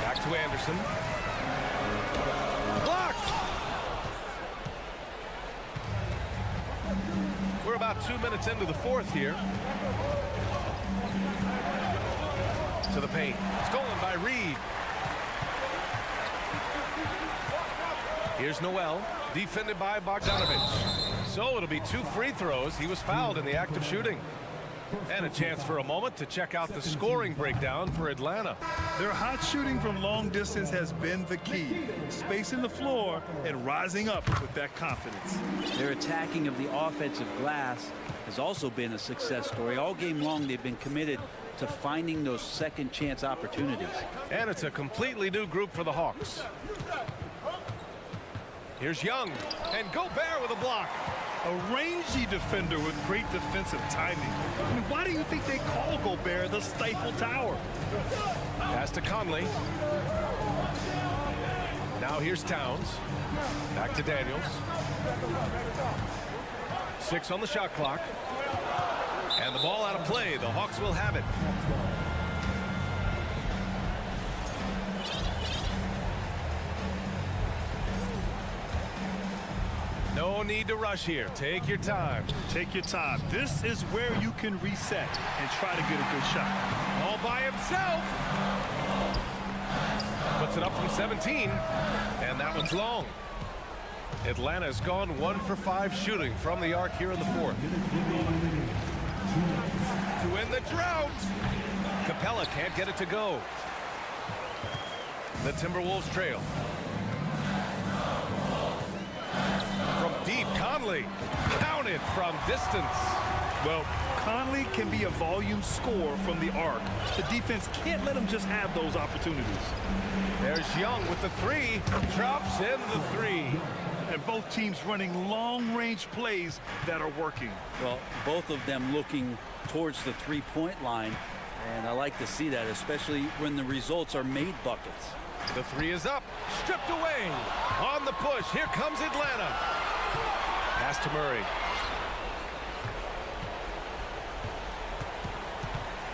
Back to Anderson. Blocked! We're about 2 minutes into the fourth here. To the paint. Stolen by Reed. Here's Noel. Defended by Bogdanovich. So it'll be 2 free throws. He was fouled in the act of shooting. And a chance for a moment to check out the scoring breakdown for Atlanta. Their hot shooting from long distance has been the key. Spacing the floor and rising up with that confidence. Their attacking of the offensive glass has also been a success story. All game long, they've been committed to finding those second chance opportunities. And it's a completely new group for the Hawks. Here's Young. And Gobert with a block. A rangy defender with great defensive timing. I mean, why do you think they call Gobert the Stifle Tower? Pass to Conley. Now here's Towns. Back to Daniels. 6 on the shot clock. And the ball out of play. The Hawks will have it. No need to rush here. Take your time. Take your time. This is where you can reset and try to get a good shot. All by himself. Puts it up from 17. And that one's long. Atlanta's gone 1 for 5 shooting from the arc here in the fourth. To win the drought. Capella can't get it to go. The Timberwolves trail. From deep, Conley. Counted from distance. Well, Conley can be a volume scorer from the arc. The defense can't let him just have those opportunities. There's Young with the three. Drops in the three. And both teams running long-range plays that are working. Well, both of them looking towards the three-point line. And I like to see that, especially when the results are made buckets. The three is up. Stripped away. On the push. Here comes Atlanta. Pass to Murray.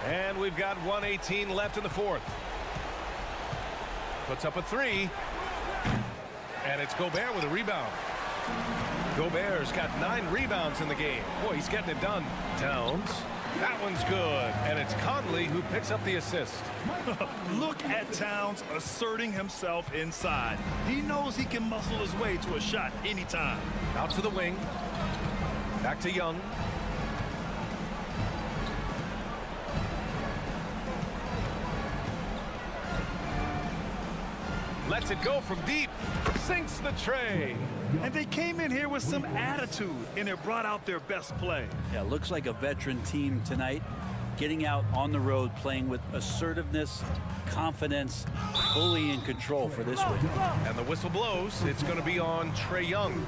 And we've got 1:18 left in the fourth. Puts up a three. And it's Gobert with a rebound. Gobert's got 9 rebounds in the game. Boy, he's getting it done. Towns. That one's good. And it's Conley who picks up the assist. Look at Towns asserting himself inside. He knows he can muscle his way to a shot anytime. Out to the wing. Back to Young. Lets it go from deep. Sinks the tray. And they came in here with some attitude, and it brought out their best play. Yeah, looks like a veteran team tonight, getting out on the road, playing with assertiveness, confidence, fully in control for this win. And the whistle blows. It's going to be on Trae Young.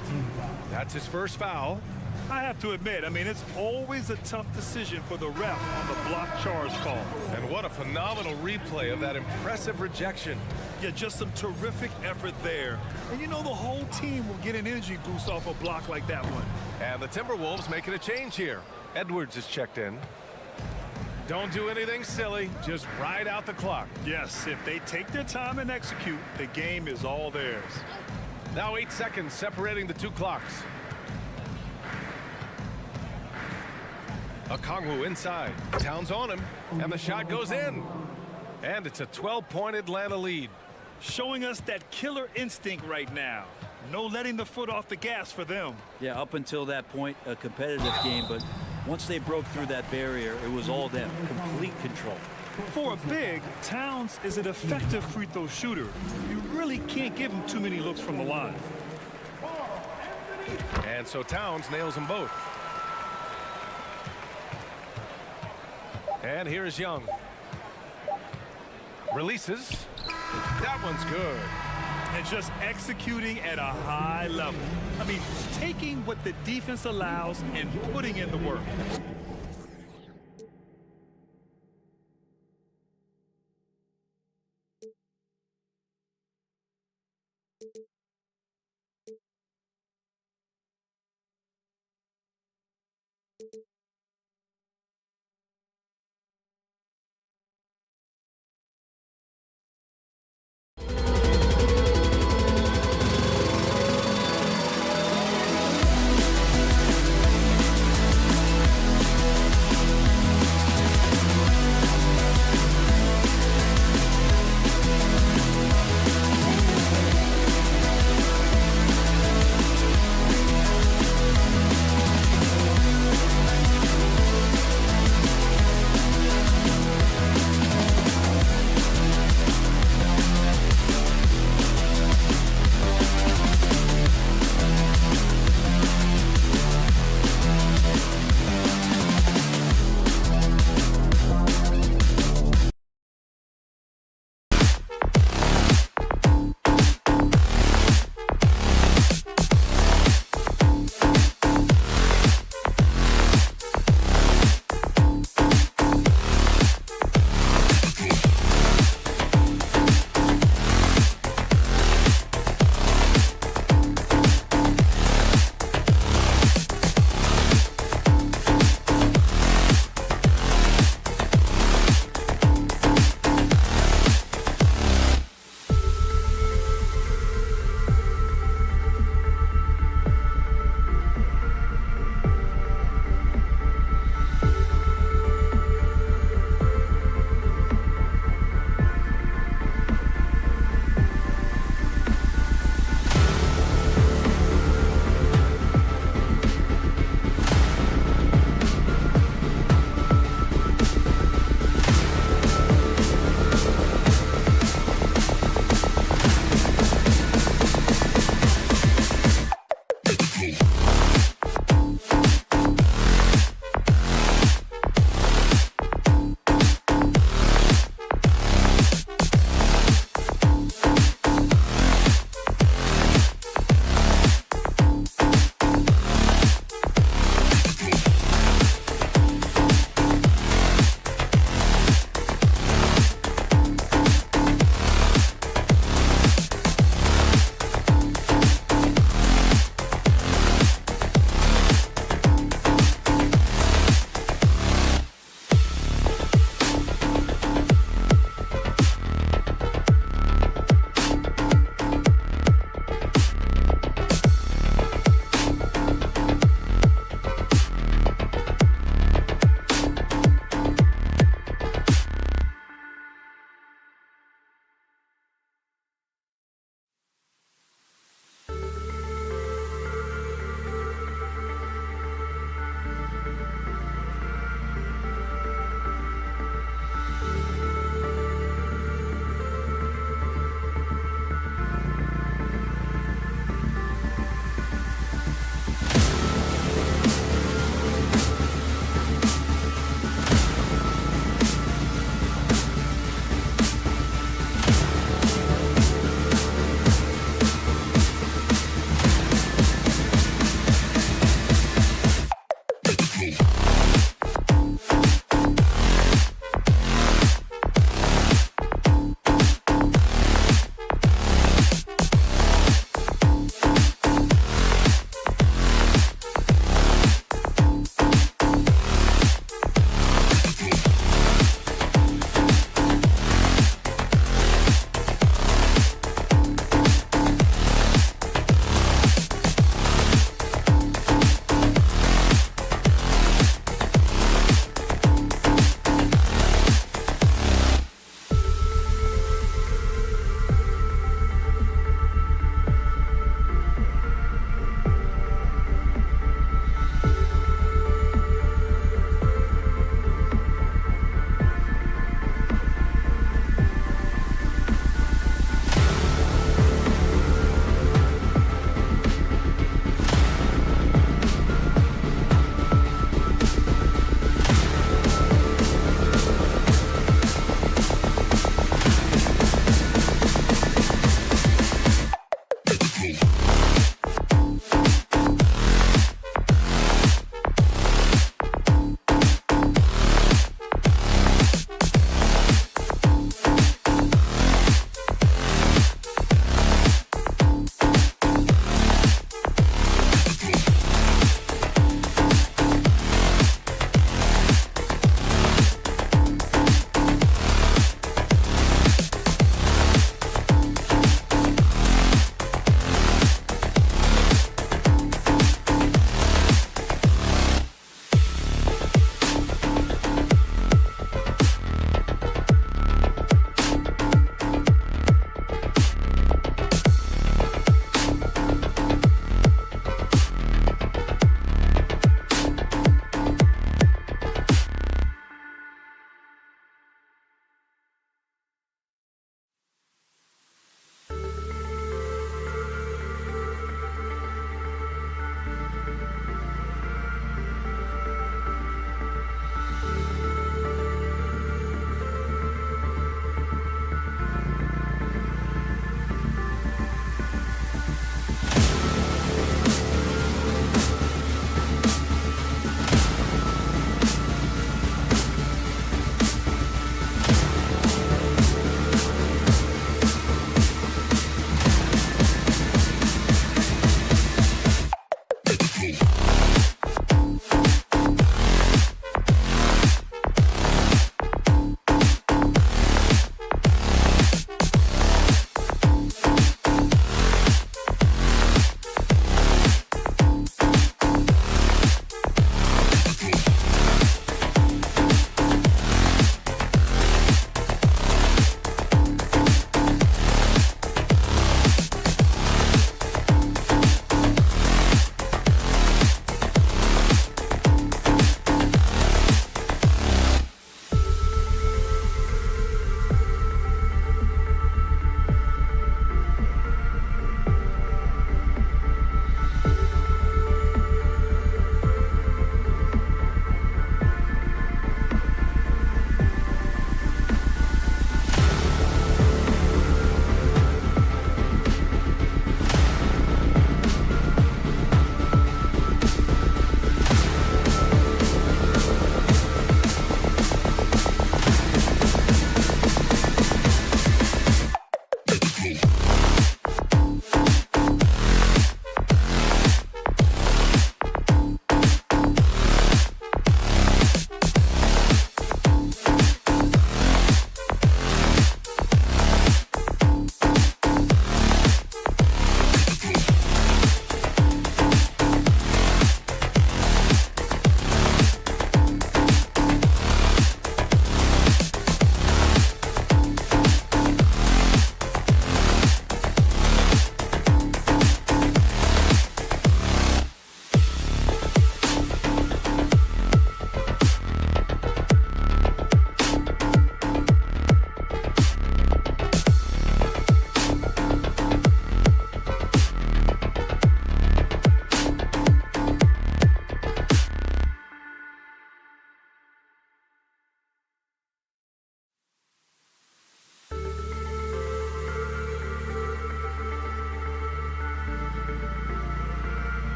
That's his first foul. I have to admit, I mean, it's always a tough decision for the ref on the block charge call. And what a phenomenal replay of that impressive rejection. Yeah, just some terrific effort there. And you know the whole team will get an energy boost off a block like that one. And the Timberwolves making a change here. Edwards is checked in. Don't do anything silly. Just ride out the clock. Yes, if they take their time and execute, the game is all theirs. Now 8 seconds separating the two clocks. Okongwu inside. Towns on him. And the shot goes in. And it's a 12-point Atlanta lead. Showing us that killer instinct right now. No letting the foot off the gas for them. Yeah, up until that point, a competitive game, but once they broke through that barrier, it was all them. Complete control. For a big, Towns is an effective free throw shooter. You really can't give him too many looks from the line. And so Towns nails them both. And here's Young. Releases. That one's good. And just executing at a high level. I mean, taking what the defense allows and putting in the work.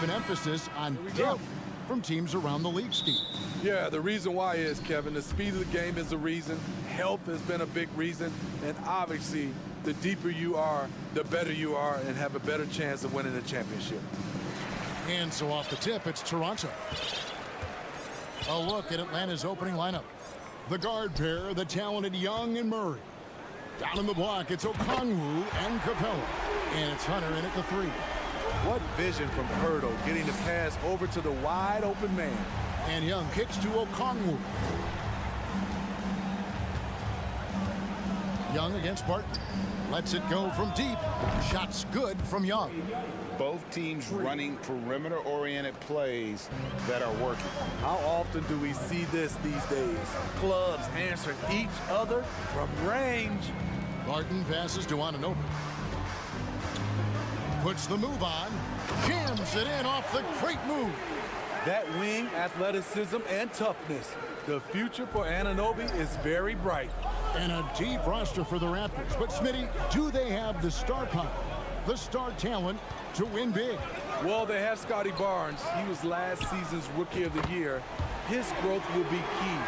An emphasis on depth from teams around the league, Steve. Yeah, the reason why is, Kevin, the speed of the game is the reason. Health has been a big reason. And obviously, the deeper you are, the better you are and have a better chance of winning the championship. And so off the tip, it's Toronto. A look at Atlanta's opening lineup. The guard pair, the talented Young and Murray. Down in the block, it's Okongwu and Capella. And it's Hunter in at the 3. What vision from Hurdle, getting the pass over to the wide open man. And Young kicks to Okongwu. Young against Barton. Lets it go from deep. Shots good from Young. Both teams running perimeter-oriented plays that are working. How often do we see this these days? Clubs answering each other from range. Barton passes to Anunoby. Puts the move on. Jams it in off the great move. That wing athleticism and toughness. The future for Anunoby is very bright. And a deep roster for the Raptors. But Smitty, do they have the star power, the star talent to win big? Well, they have Scotty Barnes. He was last season's Rookie of the Year. His growth will be key.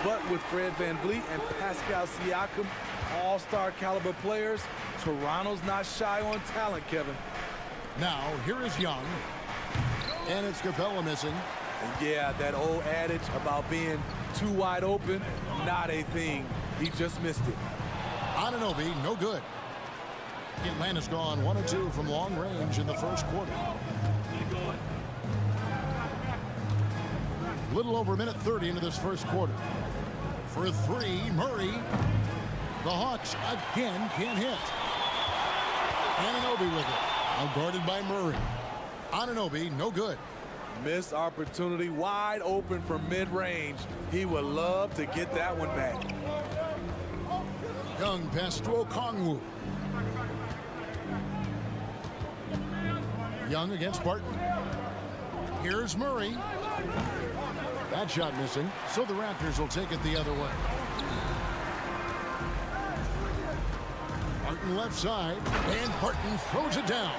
But with Fred VanVleet and Pascal Siakam, all-star caliber players, Toronto's not shy on talent, Kevin. Now, here is Young. And it's Capella missing. And yeah, that old adage about being too wide open, not a thing. He just missed it. Anunoby, no good. Atlanta's gone 1 of 2 from long range in the first quarter. Little over a minute 30 into this first quarter. For 3, Murray. The Hawks again can't hit. Anunoby with it. Now guarded by Murray. Anunoby, no good. Missed opportunity, wide open from mid-range. He would love to get that one back. Young pass to Okongwu. Young against Barton. Here's Murray. That shot missing, so the Raptors will take it the other way. Barton left side, and Barton throws it down.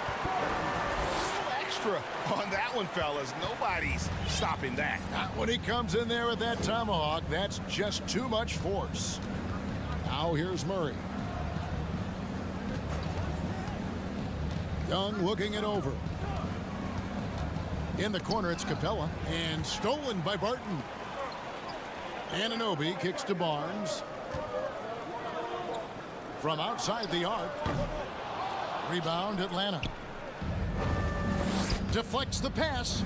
Extra on that one, fellas. Nobody's stopping that. Not when he comes in there with that tomahawk. That's just too much force. Now here's Murray. Young looking it over. In the corner, it's Capella. And stolen by Barton. Anunoby kicks to Barnes. From outside the arc. Rebound, Atlanta. Deflects the pass.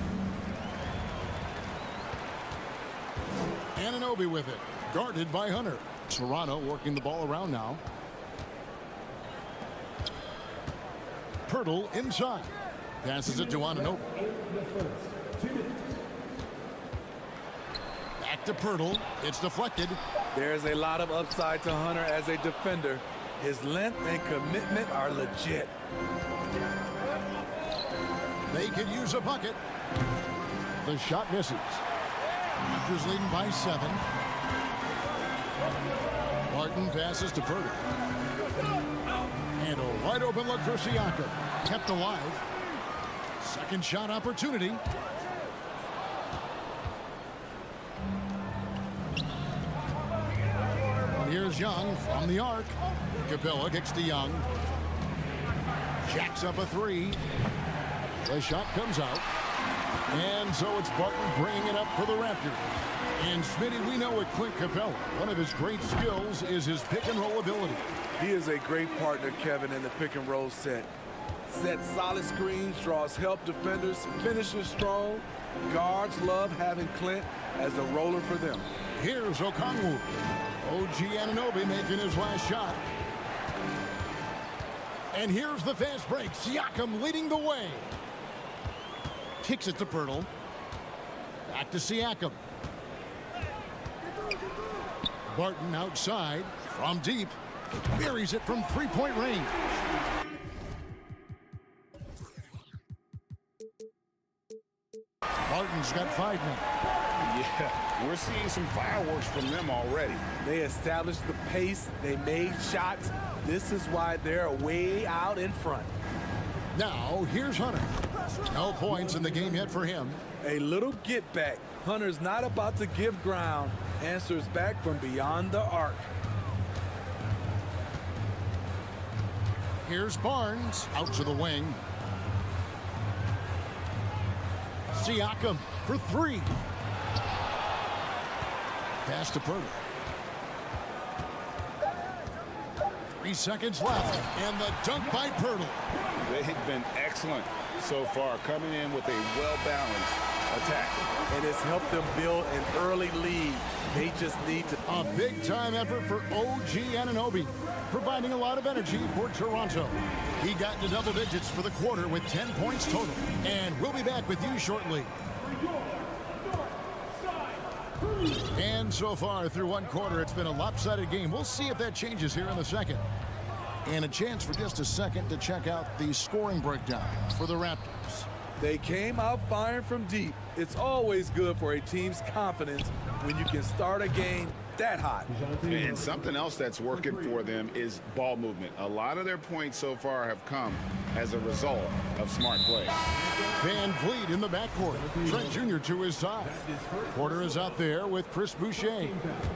Anunoby with it. Guarded by Hunter. Toronto working the ball around now. Pirtle inside. Passes it to Anunoby. Back to Pirtle. It's deflected. There's a lot of upside to Hunter as a defender. His length and commitment are legit. They could use a bucket. The shot misses. Raptors leading by 7. Barton passes to Pirtle. And a wide open look for Siakam. Kept alive. Second shot opportunity. And here's Young from the arc. Capella kicks to Young. Jacks up a 3. The shot comes out. And so it's Barton bringing it up for the Raptors. And Smitty, we know with Clint Capella, one of his great skills is his pick and roll ability. He is a great partner, Kevin, in the pick and roll set. Sets solid screens, draws help defenders, finishes strong. Guards love having Clint as a roller for them. Here's Okongwu. OG Anunoby making his last shot. And here's the fast break. Siakam leading the way. Kicks it to Pirtle. Back to Siakam. Barton outside from deep. Buries it from three-point range. Barton's got 5 men. Yeah, we're seeing some fireworks from them already. They established the pace. They made shots. This is why they're way out in front. Now, here's Hunter. No points in the game yet for him. A little get back. Hunter's not about to give ground. Answers back from beyond the arc. Here's Barnes out to the wing. Siakam for 3. Pass to Pirtle. 3 seconds left, and the dunk by Pirtle. They've been excellent so far, coming in with a well-balanced attack. And it's helped them build an early lead. They just need to. A big-time effort for OG Anunoby, providing a lot of energy for Toronto. He got into double digits for the quarter with 10 points total. And we'll be back with you shortly. And so far through one quarter, it's been a lopsided game. We'll see if that changes here in the second. And a chance for just a second to check out the scoring breakdown for the Raptors. They came out firing from deep. It's always good for a team's confidence when you can start a game that hot. And something else that's working for them is ball movement. A lot of their points so far have come as a result of smart play. Van Vliet in the backcourt. Trent Jr. to his side. Porter is out there with Chris Boucher.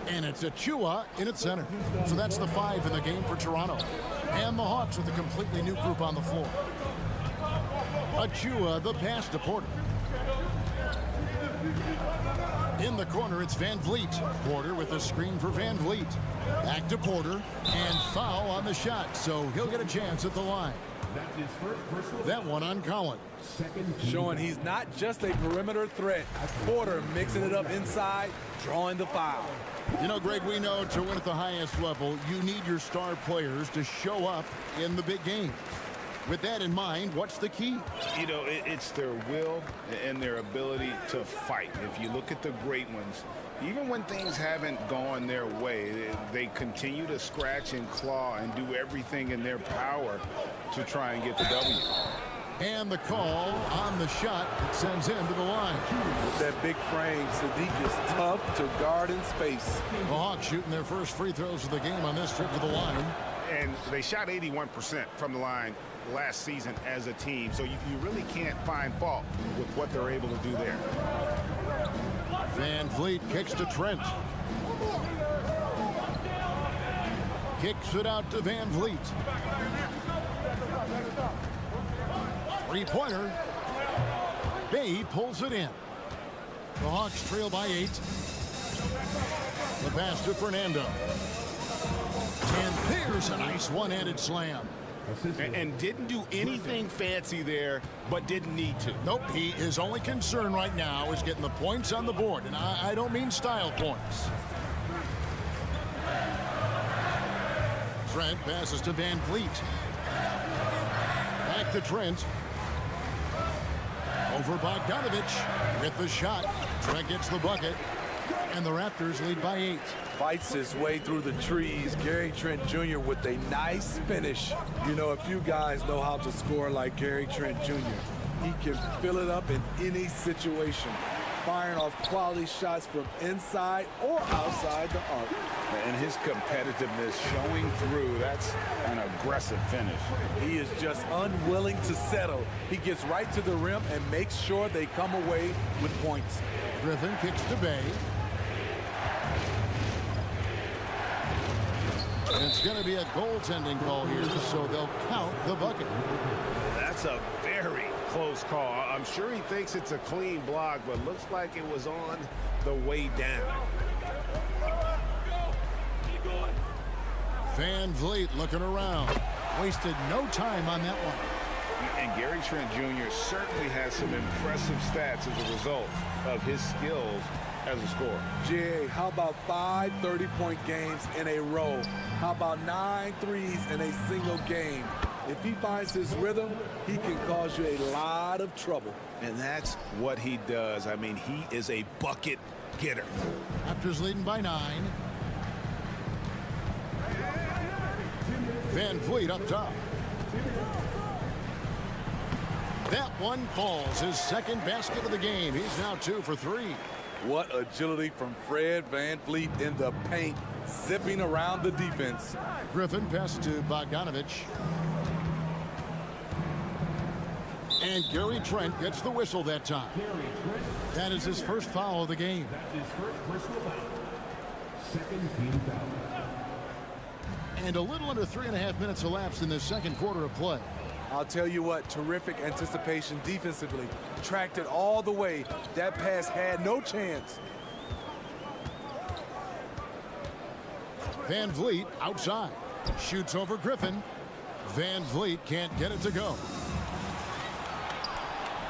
And it's Achua in its center. So that's the 5 in the game for Toronto. And the Hawks with a completely new group on the floor. Achua, the pass to Porter. In the corner, it's Van Vliet. Porter with a screen for Van Vliet. Back to Porter, and foul on the shot, so he'll get a chance at the line. That one on Collins. Showing he's not just a perimeter threat. Porter mixing it up inside, drawing the foul. You know, Greg, we know to win at the highest level, you need your star players to show up in the big game. With that in mind, what's the key? You know, it's their will and their ability to fight. If you look at the great ones, even when things haven't gone their way, they continue to scratch and claw and do everything in their power to try and get the W. And the call on the shot that sends him to the line. With that big frame, Sadiq is tough to guard in space. The Hawks shooting their first free throws of the game on this trip to the line. And they shot 81% from the line last season as a team, so you really can't find fault with what they're able to do there. Van Vliet kicks to Trent. Kicks it out to Van Vliet. Three-pointer. Bay pulls it in. The Hawks trail by 8. The pass to Fernando. And there's a nice one-handed slam. And didn't do anything fancy there, but didn't need to. Nope, his only concern right now is getting the points on the board, and I don't mean style points. Trent passes to Van Vliet. Back to Trent. Over Bogdanovich with the shot. Trent gets the bucket, and the Raptors lead by 8. Fights his way through the trees. Gary Trent Jr. with a nice finish. You know, a few guys know how to score like Gary Trent Jr. He can fill it up in any situation, firing off quality shots from inside or outside the arc. And his competitiveness showing through. That's an aggressive finish. He is just unwilling to settle. He gets right to the rim and makes sure they come away with points. Griffin kicks to Bay. It's going to be a goaltending call here, so they'll count the bucket. That's a very close call. I'm sure he thinks it's a clean block, but looks like it was on the way down. Van Vliet looking around. Wasted no time on that one. And Gary Trent Jr. certainly has some impressive stats as a result of his skills as a scorer. Jay, how about 5 30-point games in a row? How about 9 threes in a single game? If he finds his rhythm, he can cause you a lot of trouble. And that's what he does. I mean, he is a bucket getter. Raptors leading by 9. Van Vliet up top. That one falls, his second basket of the game. He's now 2 for 3. What agility from Fred Van Vliet in the paint, zipping around the defense. Griffin passes to Bogdanovich. And Gary Trent gets the whistle that time. That is his first foul of the game. That's his first personal foul. Second team foul. And a little under 3.5 minutes elapsed in this second quarter of play. I'll tell you what, terrific anticipation defensively. Tracked it all the way. That pass had no chance. Van Vliet outside. Shoots over Griffin. Van Vliet can't get it to go.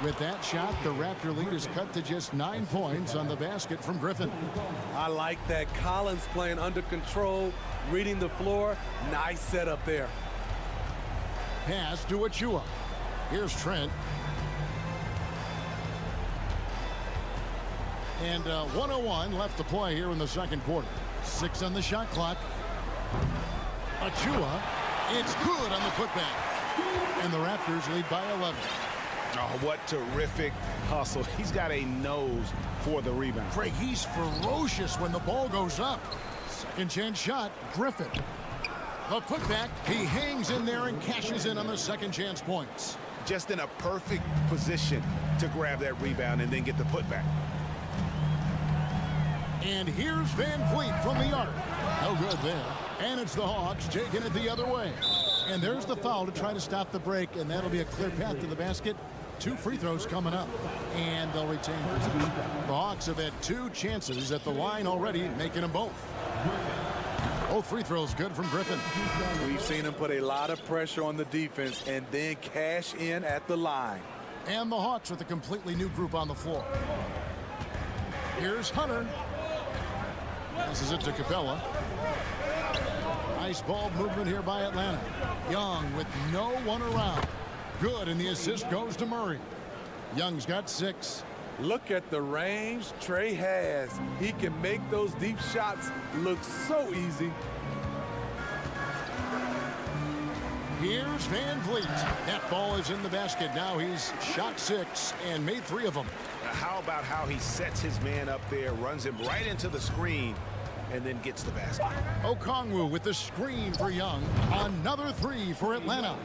With that shot, the Raptor lead is cut to just 9 points on the basket from Griffin. I like that. Collins playing under control, reading the floor. Nice setup there. Pass to Achua. Here's Trent. And 1:01 left to play here in the second quarter. 6 on the shot clock. Achua. It's good on the putback. And the Raptors lead by 11. Oh, what terrific hustle. He's got a nose for the rebound. Craig, he's ferocious when the ball goes up. Second chance shot, Griffin. The putback, he hangs in there and cashes in on the second chance points. Just in a perfect position to grab that rebound and then get the putback. And here's Van Vliet from the arc. No good there. And it's the Hawks taking it the other way. And there's the foul to try to stop the break, and that'll be a clear path to the basket. 2 free throws coming up, and they'll retain possession. The Hawks have had 2 chances at the line already, making them both. Both free throws good from Griffin. We've seen him put a lot of pressure on the defense and then cash in at the line. And the Hawks with a completely new group on the floor. Here's Hunter. Passes it to Capella. Nice ball movement here by Atlanta. Young with no one around. Good, and the assist goes to Murray. Young's got 6. Look at the range Trey has. He can make those deep shots look so easy. Here's Van Vliet. That ball is in the basket. Now he's shot 6 and made 3 of them. Now, how about how he sets his man up there, runs him right into the screen, and then gets the basket. Okongwu with the screen for Young. Another 3 for Atlanta.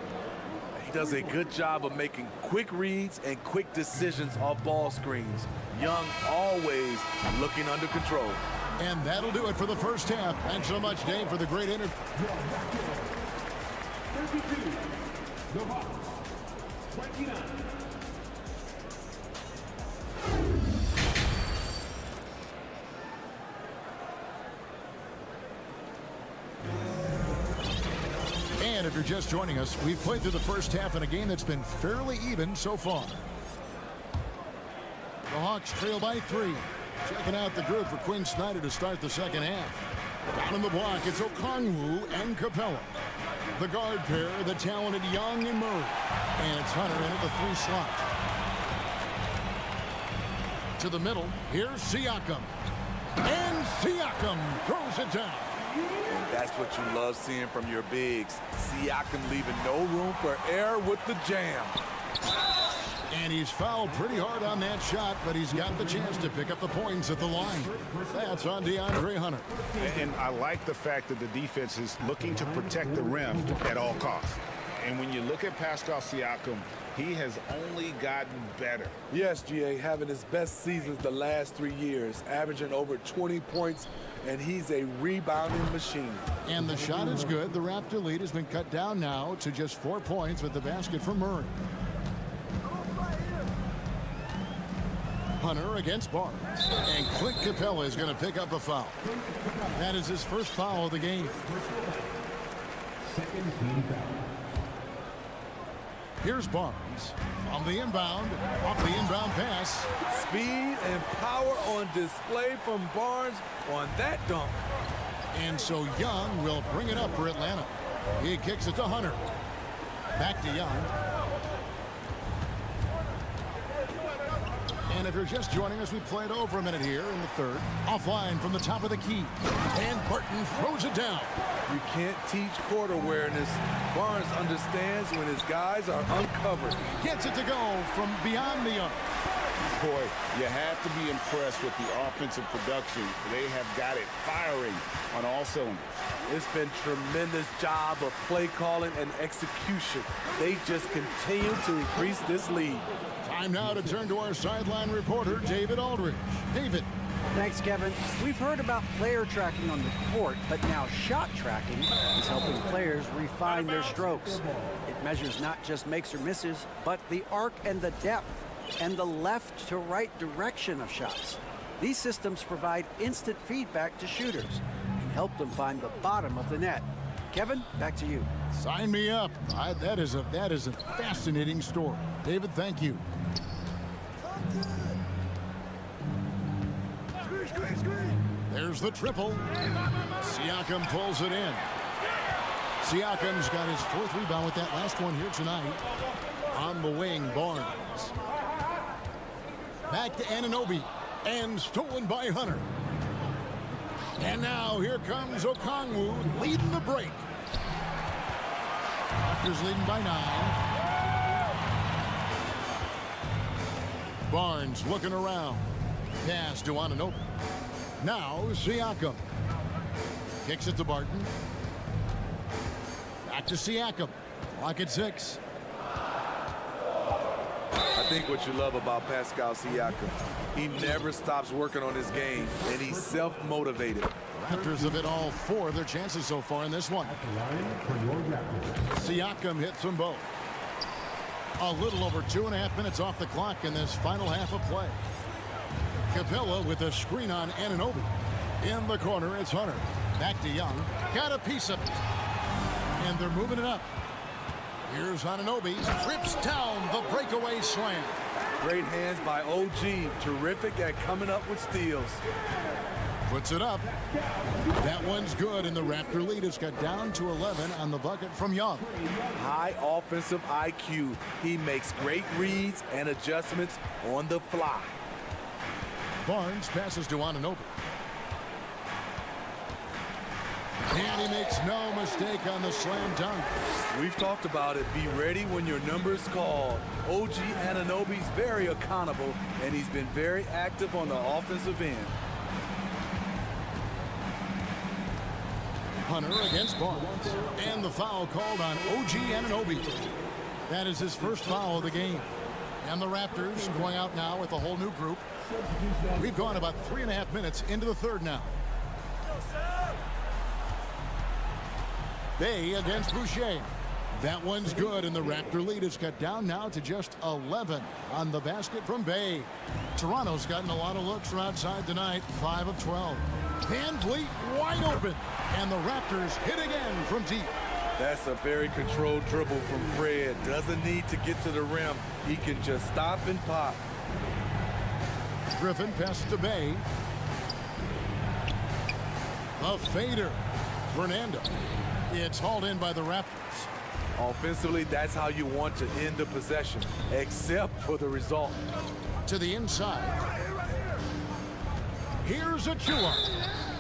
He does a good job of making quick reads and quick decisions off ball screens. Young always looking under control. And that'll do it for the first half. Thanks so much, Dave, for the great interview. 32, the Hawks, 29. And if you're just joining us, we've played through the first half in a game that's been fairly even so far. The Hawks trail by 3. Checking out the group for Quinn Snyder to start the second half. Down in the block, it's Okongwu and Capella. The guard pair, the talented Young and Murray. And it's Hunter in at the 3 slot. To the middle, here's Siakam. And Siakam throws it down. And that's what you love seeing from your bigs. Siakam leaving no room for error with the jam. And he's fouled pretty hard on that shot, but he's got the chance to pick up the points at the line. That's on DeAndre Hunter. And I like the fact that the defense is looking to protect the rim at all costs. And when you look at Pascal Siakam, he has only gotten better. Yes, GA, having his best seasons the last 3 years, averaging over 20 points, and he's a rebounding machine. And the shot is good. The Raptor lead has been cut down now to just 4 points with the basket from Murray. Hunter against Barnes. And Clint Capella is going to pick up a foul. That is his first foul of the game. Second team foul. Here's Barnes on the inbound, off the inbound pass. Speed and power on display from Barnes on that dunk. And so Young will bring it up for Atlanta. He kicks it to Hunter. Back to Young. And if you're just joining us, we played over a minute here in the third. Offline from the top of the key. And Burton throws it down. You can't teach court awareness. Barnes understands when his guys are uncovered. Gets it to go from beyond the arc. Boy, you have to be impressed with the offensive production. They have got it firing on all cylinders. It's been tremendous job of play calling and execution. They just continue to increase this lead. Time now to turn to our sideline reporter, David Aldridge. David. Thanks, Kevin. We've heard about player tracking on the court, but now shot tracking is helping players refine their strokes. It measures not just makes or misses, but the arc and the depth and the left to right direction of shots. These systems provide instant feedback to shooters and help them find the bottom of the net. Kevin, back to you. Sign me up. That is a fascinating story. David, thank you. There's the triple. Siakam pulls it in. Siakam's got his 4th rebound with that last one here tonight. On the wing, Barnes. Back to Anunoby. And stolen by Hunter. And now here comes Okongwu leading the break. Raptors leading by 9. Barnes looking around. Pass to Anunoby. Now Siakam. Kicks it to Barton. Back to Siakam. Clock at 6. I think what you love about Pascal Siakam, he never stops working on his game, and he's self-motivated. Raptors have hit all 4 of their chances so far in this one. Siakam hits them both. A little over 2.5 minutes off the clock in this final half of play. Capella with a screen on Anunoby. In the corner, it's Hunter. Back to Young. Got a piece of it. And they're moving it up. Here's Anunoby. Rips down the breakaway slam. Great hands by OG. Terrific at coming up with steals. Puts it up. That one's good, and the Raptor lead has got down to 11 on the bucket from Young. High offensive IQ. He makes great reads and adjustments on the fly. Barnes passes to Anunoby. And he makes no mistake on the slam dunk. We've talked about it. Be ready when your number is called. OG Anunoby's very accountable, and he's been very active on the offensive end. Hunter against Barnes. And the foul called on OG Anunoby. That is his first foul of the game. And the Raptors going out now with a whole new group. We've gone about 3.5 minutes into the third now. Bay against Boucher. That one's good, and the Raptor lead is cut down now to just 11 on the basket from Bay. Toronto's gotten a lot of looks from outside tonight, 5 of 12. Van Vliet wide open, and the Raptors hit again from deep. That's a very controlled dribble from Fred. Doesn't need to get to the rim. He can just stop and pop. Griffin passes to Bay. A fader. Fernando. It's hauled in by the Raptors. Offensively, that's how you want to end the possession, except for the result. To the inside. Here's Achua.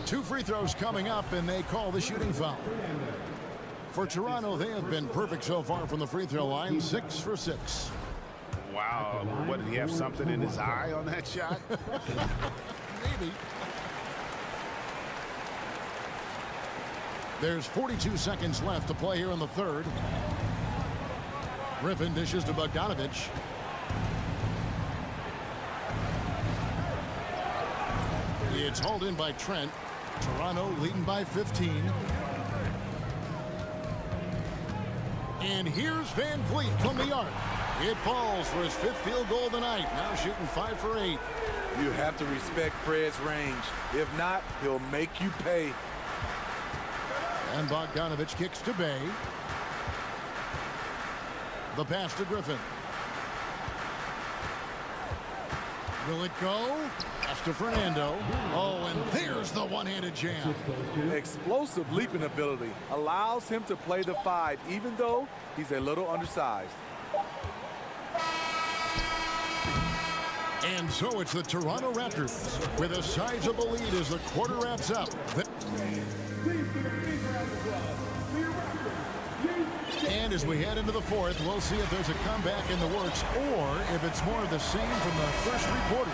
2 free throws coming up, and they call the shooting foul. For Toronto, they have been perfect so far from the free throw line, 6 for 6. Wow, what, did he have something in his eye on that shot? Maybe. There's 42 seconds left to play here in the third. Griffin dishes to Bogdanovich. It's hauled in by Trent. Toronto leading by 15. And here's Van Vliet from the arc. It falls for his 5th field goal of the night. Now shooting 5 for 8. You have to respect Fred's range. If not, he'll make you pay. And Bogdanovich kicks to Bay. The pass to Griffin. Will it go? Pass to Fernando. Oh, and there's the one-handed jam. Explosive leaping ability allows him to play the 5, even though he's a little undersized. And so it's the Toronto Raptors with a sizable lead as the quarter wraps up. And as we head into the fourth, we'll see if there's a comeback in the works or if it's more of the same from the first 3 quarters.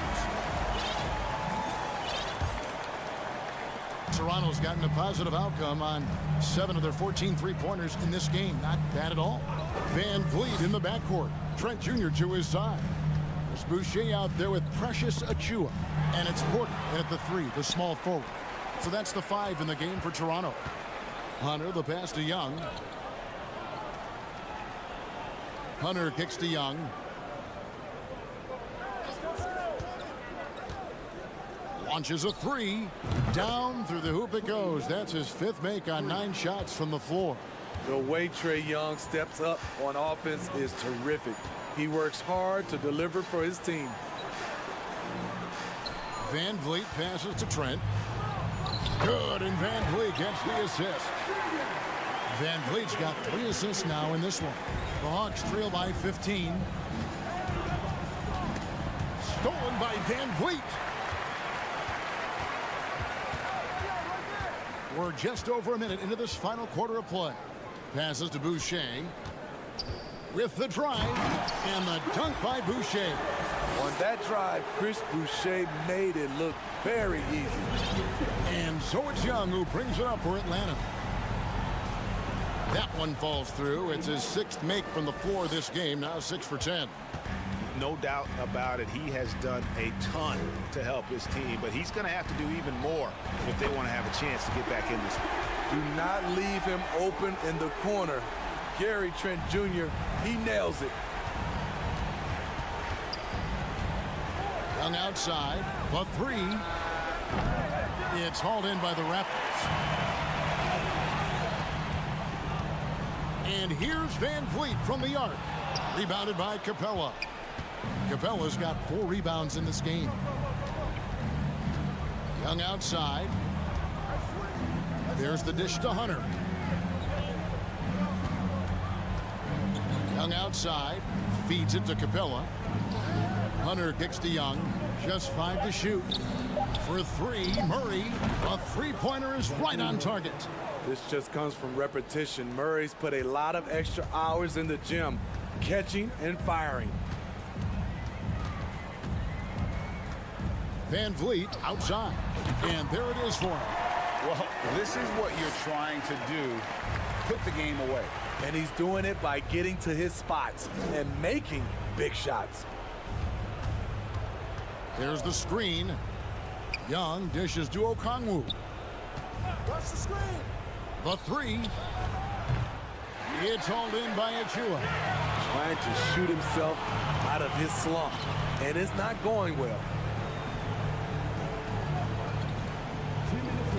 Toronto's gotten a positive outcome on 7 of their 14 three-pointers in this game. Not bad at all. Van Vliet in the backcourt. Trent Jr. to his side. There's Boucher out there with Precious Achua. And it's Porter at the 3, the small forward. So that's the 5 in the game for Toronto. Hunter, the pass to Young. Hunter kicks to Young. Launches a 3. Down through the hoop it goes. That's his 5th make on 9 shots from the floor. The way Trae Young steps up on offense is terrific. He works hard to deliver for his team. Van Vliet passes to Trent. Good, and Van Vliet gets the assist. Van Vliet's got 3 assists now in this one. The Hawks trail by 15. Stolen by Van Vliet. We're just over a minute into this final quarter of play. Passes to Boucher. With the drive, and the dunk by Boucher. On that drive, Chris Boucher made it look very easy. And so it's Young who brings it up for Atlanta. That one falls through. It's his 6th make from the floor this game, now 6 for 10. No doubt about it. He has done a ton to help his team, but he's going to have to do even more if they want to have a chance to get back in this. Do not leave him open in the corner. Gary Trent Jr., he nails it. Young outside, the 3. It's hauled in by the Raptors. And here's Van Vliet from the arc. Rebounded by Capella. Capella's got 4 rebounds in this game. Young outside. There's the dish to Hunter. Young outside. Feeds it to Capella. Hunter kicks to Young. Just 5 to shoot. For 3, Murray. A 3-pointer is right on target. This just comes from repetition. Murray's put a lot of extra hours in the gym, catching and firing. Van Vliet outside. And there it is for him. Well, this is what you're trying to do. Put the game away. And he's doing it by getting to his spots and making big shots. There's the screen. Young dishes to Okongwu. Watch the screen. The 3. It's hauled in by Achua. Trying to shoot himself out of his slump. And it's not going well.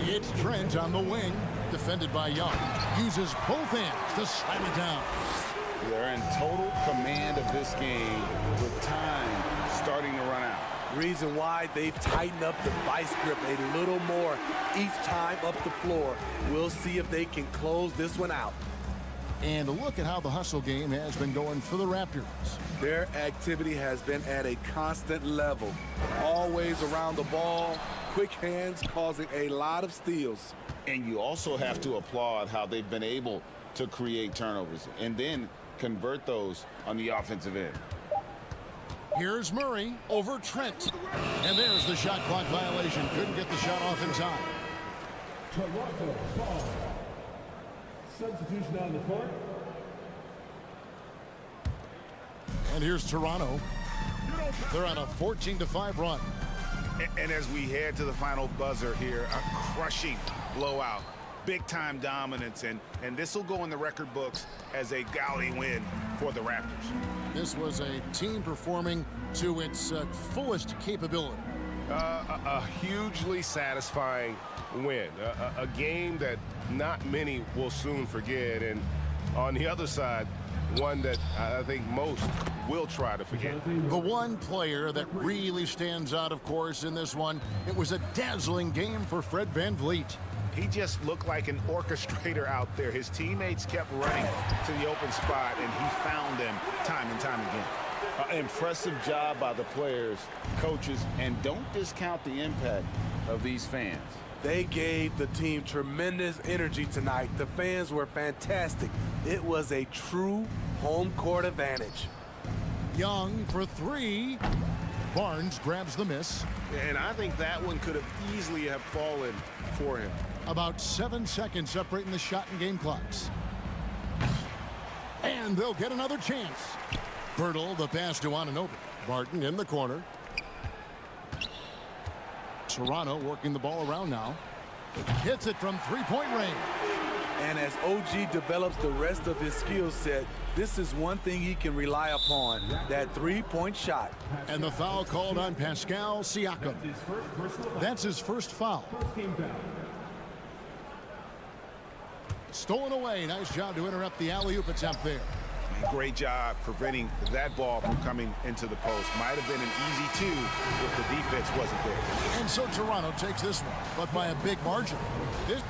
It's Trent on the wing. Defended by Young. Uses both hands to slam it down. They're in total command of this game with time starting to run out. Reason why they've tightened up the vice grip a little more each time up the floor. We'll see if they can close this one out. And look at how the hustle game has been going for the Raptors. Their activity has been at a constant level. Always around the ball, quick hands causing a lot of steals. And you also have to applaud how they've been able to create turnovers and then convert those on the offensive end. Here's Murray over Trent. And there's the shot clock violation. Couldn't get the shot off in time. Toronto ball. Substitution on the court. And here's Toronto. They're on a 14-5 run. And as we head to the final buzzer here, a crushing blowout, big-time dominance, and this will go in the record books as a gaudy win for the Raptors. This was a team performing to its fullest capability. A hugely satisfying win. A game that not many will soon forget. And on the other side, one that I think most will try to forget. The one player that really stands out, of course, in this one, it was a dazzling game for Fred VanVleet. He just looked like an orchestrator out there. His teammates kept running to the open spot, and he found them time and time again. Impressive job by the players, coaches, and don't discount the impact of these fans. They gave the team tremendous energy tonight. The fans were fantastic. It was a true home court advantage. Young for three. Barnes grabs the miss. And I think that one could have easily have fallen for him. About 7 seconds separating the shot and game clocks. And they'll get another chance. Bertle, the pass to Anunoby. Barton in the corner. Toronto working the ball around now. Hits it from three-point range. And as OG develops the rest of his skill set, this is one thing he can rely upon, that three-point shot. And the foul called on Pascal Siakam. That's his first foul. Stolen away. Nice job to interrupt the alley-oop attempt there. Great job preventing that ball from coming into the post. Might have been an easy two if the defense wasn't there. And so Toronto takes this one, but by a big margin. This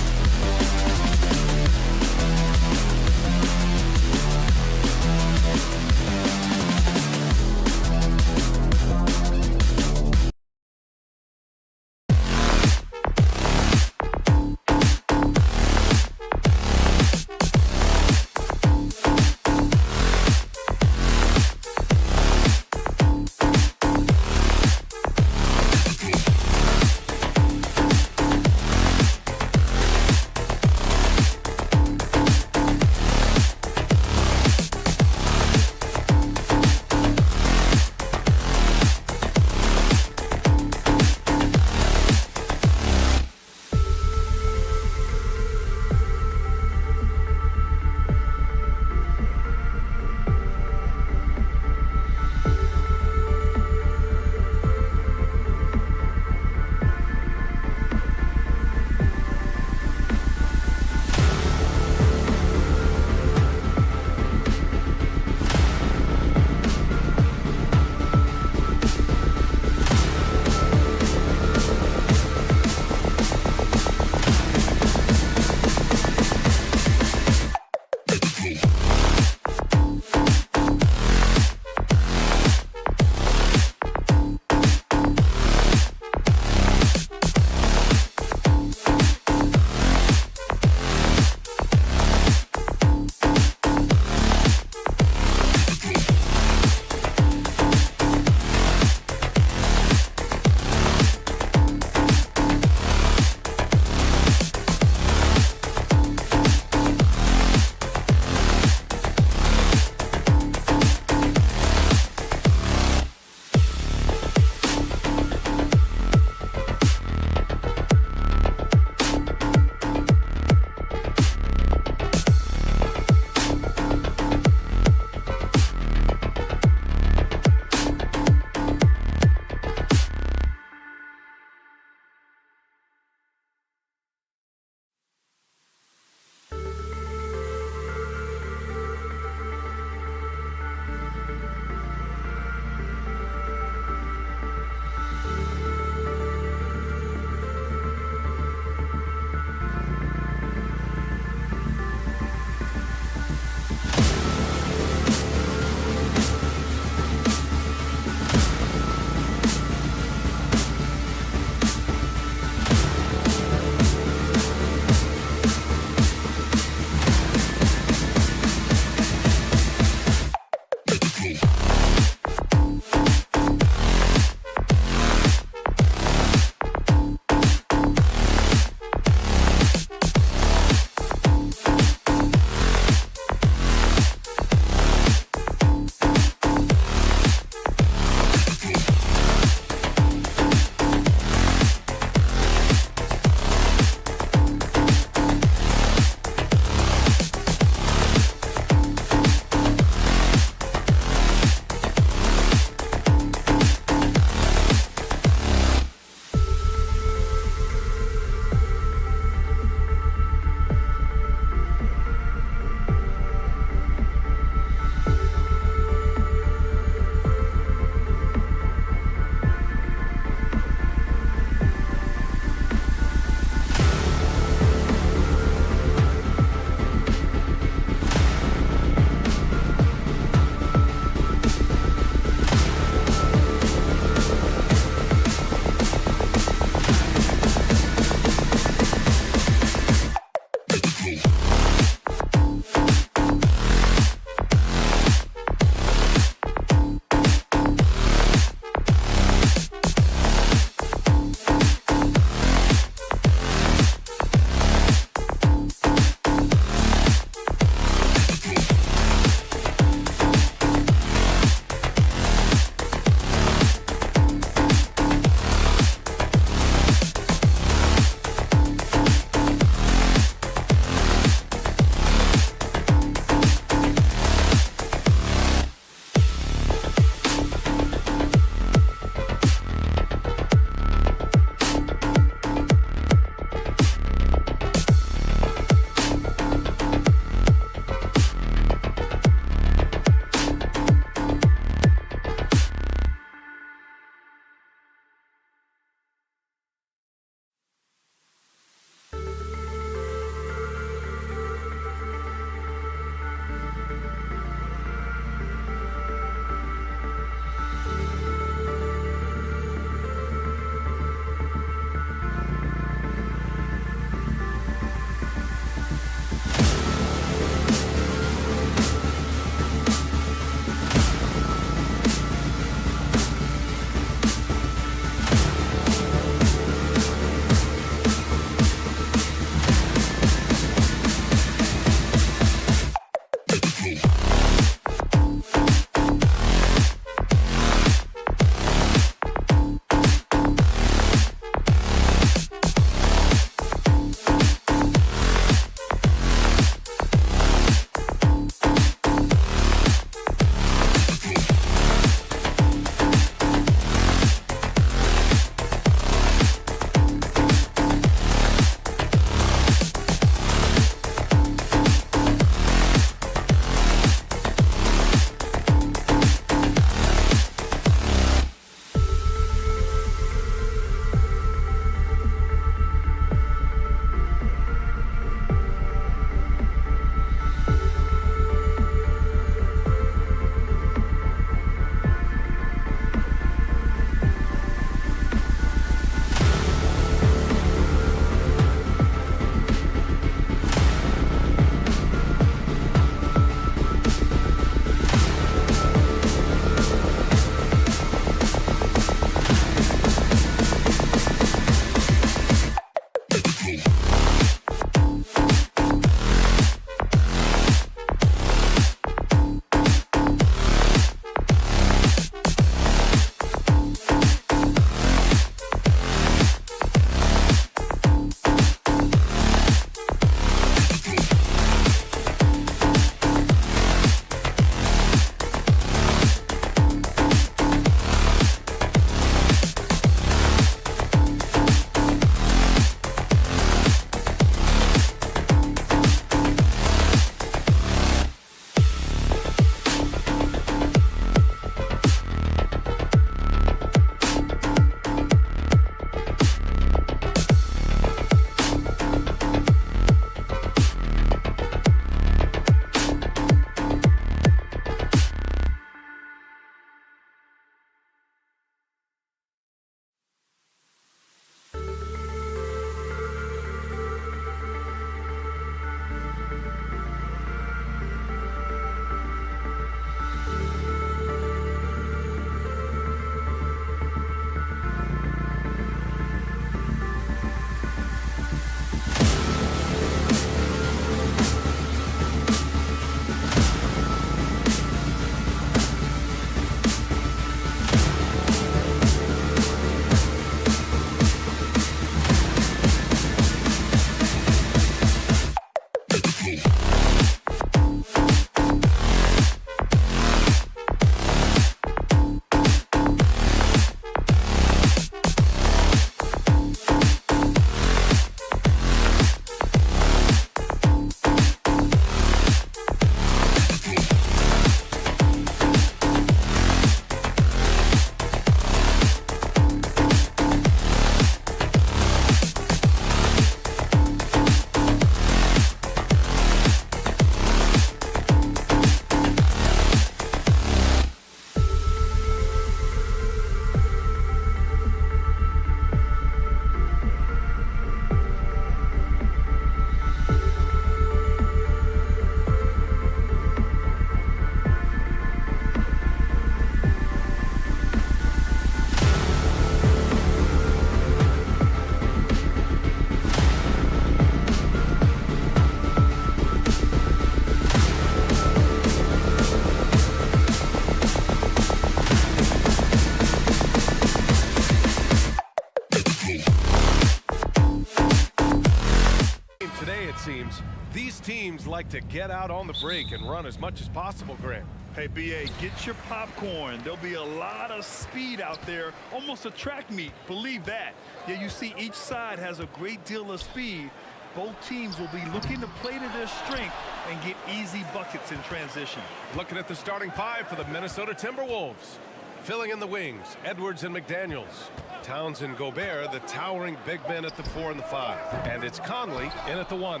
teams like to get out on the break and run as much as possible, Grant. Hey, BA, get your popcorn. There'll be a lot of speed out there, almost a track meet. Believe that. Yeah, you see each side has a great deal of speed. Both teams will be looking to play to their strength and get easy buckets in transition. Looking at the starting five for the Minnesota Timberwolves. Filling in the wings, Edwards and McDaniels. Towns and Gobert, the towering big men at the 4 and the 5. And it's Conley in at the 1.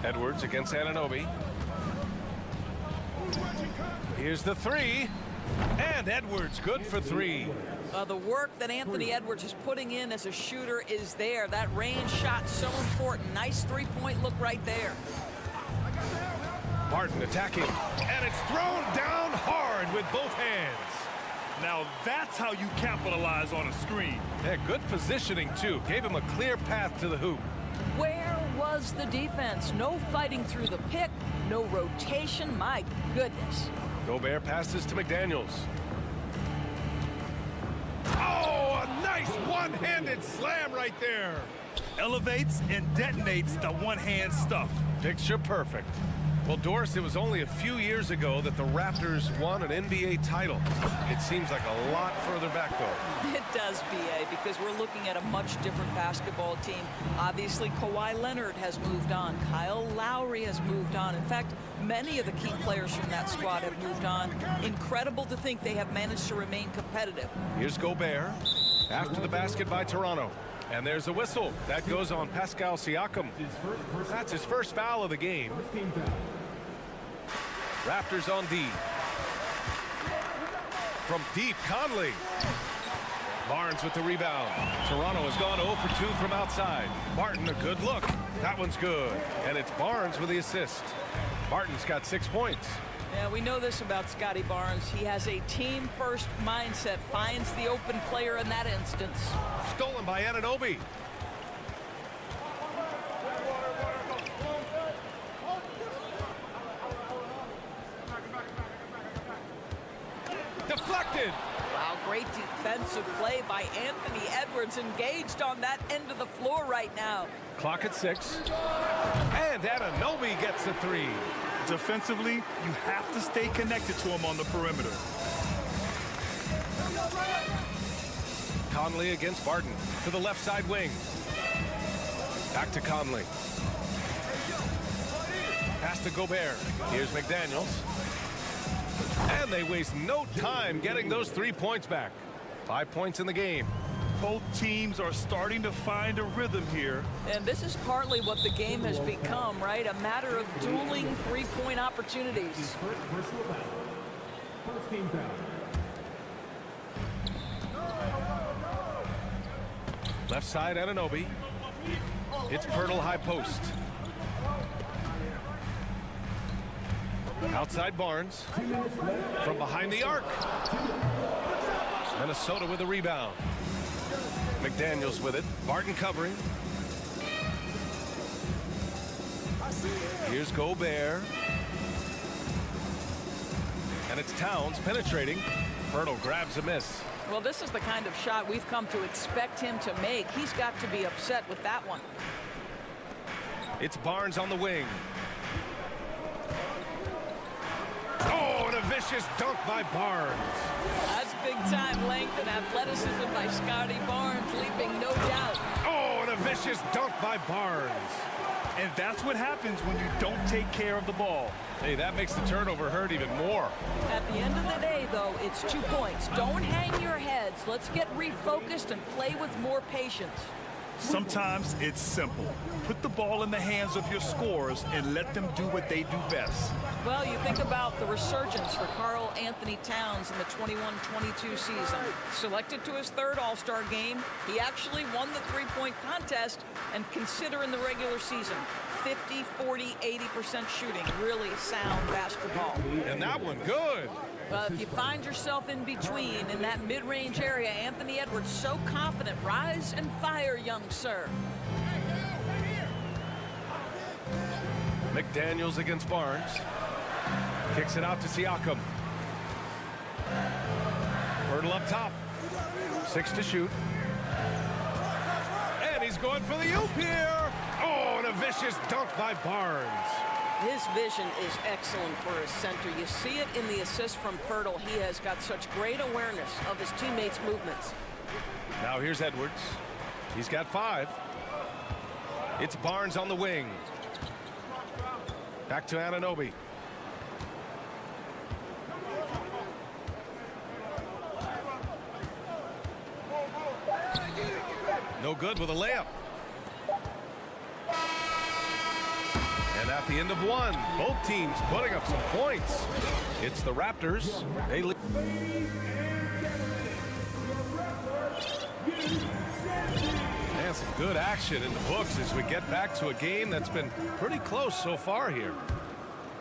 Edwards against Anunoby. Here's the 3. And Edwards good for 3. The work that Anthony Edwards is putting in as a shooter is there. That range shot so important. Nice three-point look right there. Barton attacking. And it's thrown down hard with both hands. Now that's how you capitalize on a screen. Yeah, good positioning, too. Gave him a clear path to the hoop. Where was the defense? No fighting through the pick, no rotation. My goodness. Gobert passes to McDaniels. Oh, a nice one-handed slam right there. Elevates and detonates the one-hand stuff. Picture perfect. Well, Doris, it was only a few years ago that the Raptors won an NBA title. It seems like a lot further back, though. It does, BA, because we're looking at a much different basketball team. Obviously, Kawhi Leonard has moved on. Kyle Lowry has moved on. In fact, many of the key players from that squad have moved on. Incredible to think they have managed to remain competitive. Here's Gobert after the basket by Toronto. And there's a whistle. That goes on Pascal Siakam. That's his first foul of the game. Raptors on D. From deep, Conley. Barnes with the rebound. Toronto has gone 0 for 2 from outside. Barton, a good look. That one's good. And it's Barnes with the assist. Barton's got 6 points. Yeah, we know this about Scotty Barnes. He has a team-first mindset, finds the open player in that instance. Stolen by Anunoby. Deflected. Wow, great defensive play by Anthony Edwards, engaged on that end of the floor right now. Clock at 6. And Anunoby gets the 3. Defensively, you have to stay connected to him on the perimeter. Conley against Barton to the left side wing. Back to Conley. Pass to Gobert. Here's McDaniels. And they waste no time getting those 3 points back. 5 points in the game. Both teams are starting to find a rhythm here. And this is partly what the game has become, right? A matter of dueling three-point opportunities. First team foul. Left side, Anunoby. It's Pirtle high post. Outside Barnes. From behind the arc. Minnesota with a rebound. McDaniels with it. Barton covering. Here's Gobert. And it's Towns penetrating. Pirtle grabs a miss. Well, this is the kind of shot we've come to expect him to make. He's got to be upset with that one. It's Barnes on the wing. Oh, and a vicious dunk by Barnes. That's big-time length and athleticism by Scotty Barnes, leaving no doubt. Oh, and a vicious dunk by Barnes. And that's what happens when you don't take care of the ball. Hey, that makes the turnover hurt even more. At the end of the day, though, it's 2 points. Don't hang your heads. Let's get refocused and play with more patience. Sometimes it's simple. Put the ball in the hands of your scorers and let them do what they do best. Well, you think about the resurgence for Karl Anthony Towns in the 21-22 season. Selected to his 3rd All-Star game, he actually won the three-point contest, and consider in the regular season, 50, 40, 80% shooting. Really sound basketball. And that one good. If you find yourself in between, in that mid-range area, Anthony Edwards so confident. Rise and fire, young sir. McDaniels against Barnes. Kicks it out to Siakam. Pirtle up top. 6 to shoot. And he's is going for the oop here. Oh, and a vicious dunk by Barnes. His vision is excellent for a center. You see it in the assist from Pirtle. He has got such great awareness of his teammates' movements. Now here's Edwards. He's got 5. It's Barnes on the wing. Back to Anunoby. No good with a layup. And at the end of one, both teams putting up some points. It's the Raptors. They lead. And some good action in the books as we get back to a game that's been pretty close so far here.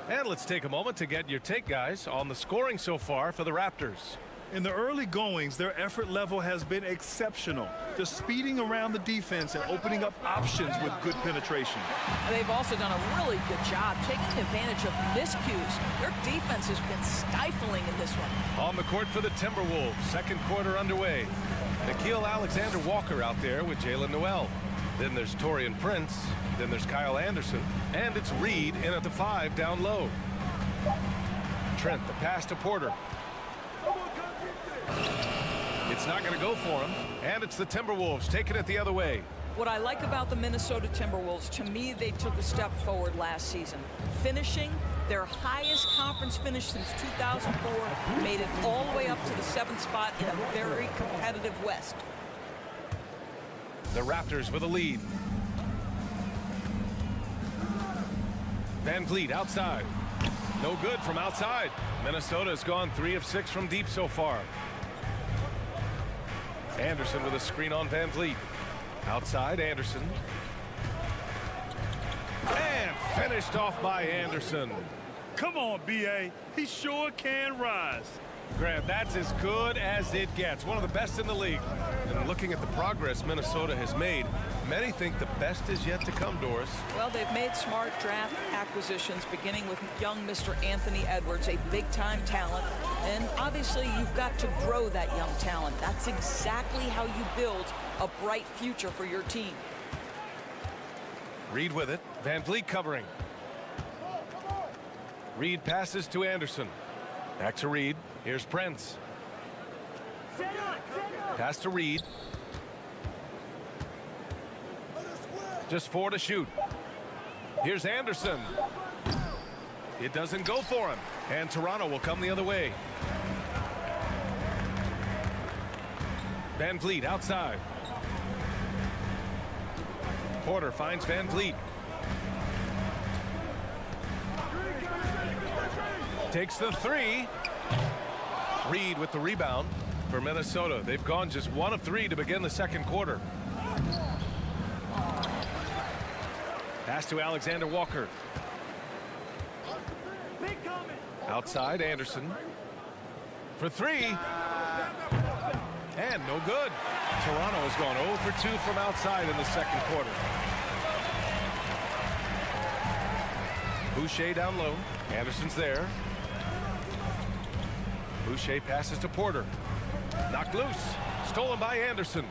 And let's take a moment to get your take, guys, on the scoring so far for the Raptors. In the early goings, their effort level has been exceptional. Just speeding around the defense and opening up options with good penetration. They've also done a really good job taking advantage of miscues. Their defense has been stifling in this one. On the court for the Timberwolves, second quarter underway. Nickeil Alexander-Walker out there with Jalen Noel. Then there's Taurean Prince. Then there's Kyle Anderson. And it's Reed in at the 5 down low. Trent, the pass to Porter. It's not going to go for him, and it's the Timberwolves taking it the other way. What I like about the Minnesota Timberwolves, to me, they took a step forward last season. Finishing their highest conference finish since 2004, made it all the way up to the 7th spot in a very competitive West. The Raptors with a lead. Van Vliet outside. No good from outside. Minnesota has gone 3 of 6 from deep so far. Anderson with a screen on Van Vliet. Outside, Anderson. And finished off by Anderson. Come on, B.A. He sure can rise. Grant, that's as good as it gets. One of the best in the league. And looking at the progress Minnesota has made, many think the best is yet to come, Doris. Well, they've made smart draft acquisitions, beginning with young Mr. Anthony Edwards, a big-time talent. And obviously, you've got to grow that young talent. That's exactly how you build a bright future for your team. Reed with it. Van Vliet covering. Reed passes to Anderson. Back to Reed. Here's Prince. Pass to Reed. Just 4 to shoot. Here's Anderson. It doesn't go for him. And Toronto will come the other way. Van Vliet outside. Porter finds Van Vliet. Takes the 3. Reed with the rebound for Minnesota. They've gone just 1 of 3 to begin the second quarter. Pass to Alexander Walker. Outside, Anderson. For 3. And no good. Toronto has gone 0 for 2 from outside in the second quarter. Boucher down low. Anderson's there. Boucher passes to Porter. Knocked loose. Stolen by Anderson.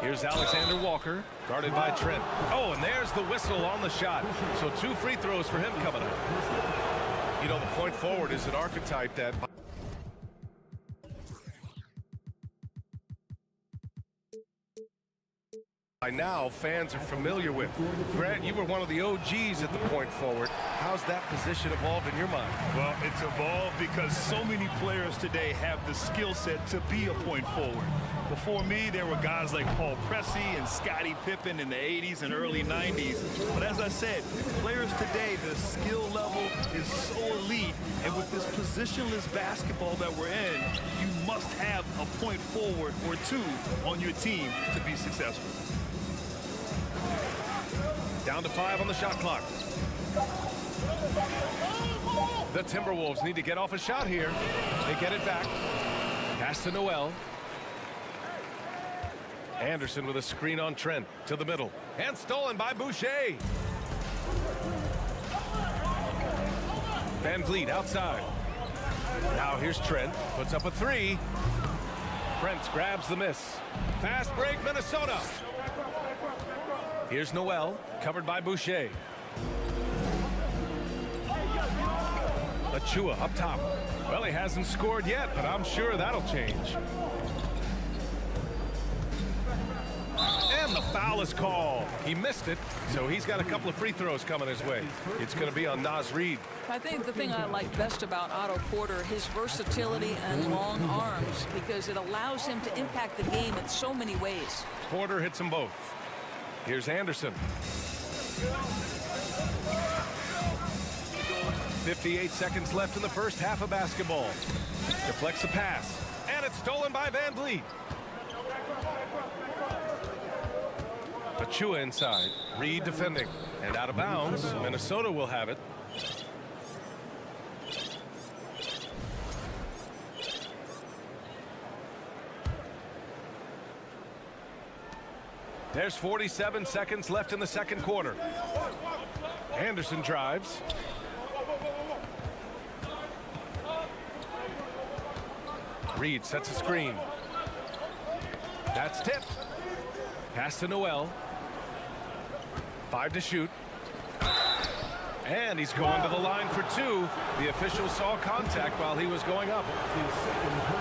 Here's Alexander Walker, guarded by Trent. Oh, and there's the whistle on the shot. So 2 free throws for him coming up. You know, the point forward is an archetype that by now fans are familiar with. Grant, you were one of the OGs at the point forward. How's that position evolved in your mind? Well, it's evolved because so many players today have the skill set to be a point forward. Before me, there were guys like Paul Pressey and Scottie Pippen in the 80s and early 90s. But as I said, players today, the skill level is so elite. And with this positionless basketball that we're in, you must have a point forward or 2 on your team to be successful. Down to 5 on the shot clock. The Timberwolves need to get off a shot here. They get it back. Pass to Noel. Anderson with a screen on Trent to the middle. And stolen by Boucher. Van Vliet outside. Now here's Trent. Puts up a 3. Prince grabs the miss. Fast break, Minnesota. Here's Noel, covered by Boucher. Achua up top. Well, he hasn't scored yet, but I'm sure that'll change. And the foul is called. He missed it, so he's got a couple of free throws coming his way. It's going to be on Naz Reid. I think the thing I like best about Otto Porter, his versatility and long arms, because it allows him to impact the game in so many ways. Porter hits them both. Here's Anderson. 58 seconds left in the first half of basketball. Deflects the pass, and it's stolen by Van Vliet. Achua inside. Reid defending. And out of bounds. Minnesota will have it. There's 47 seconds left in the second quarter. Anderson drives. Reid sets a screen. That's tipped. Pass to Noel. 5 to shoot. And he's going to the line for 2. The official saw contact while he was going up.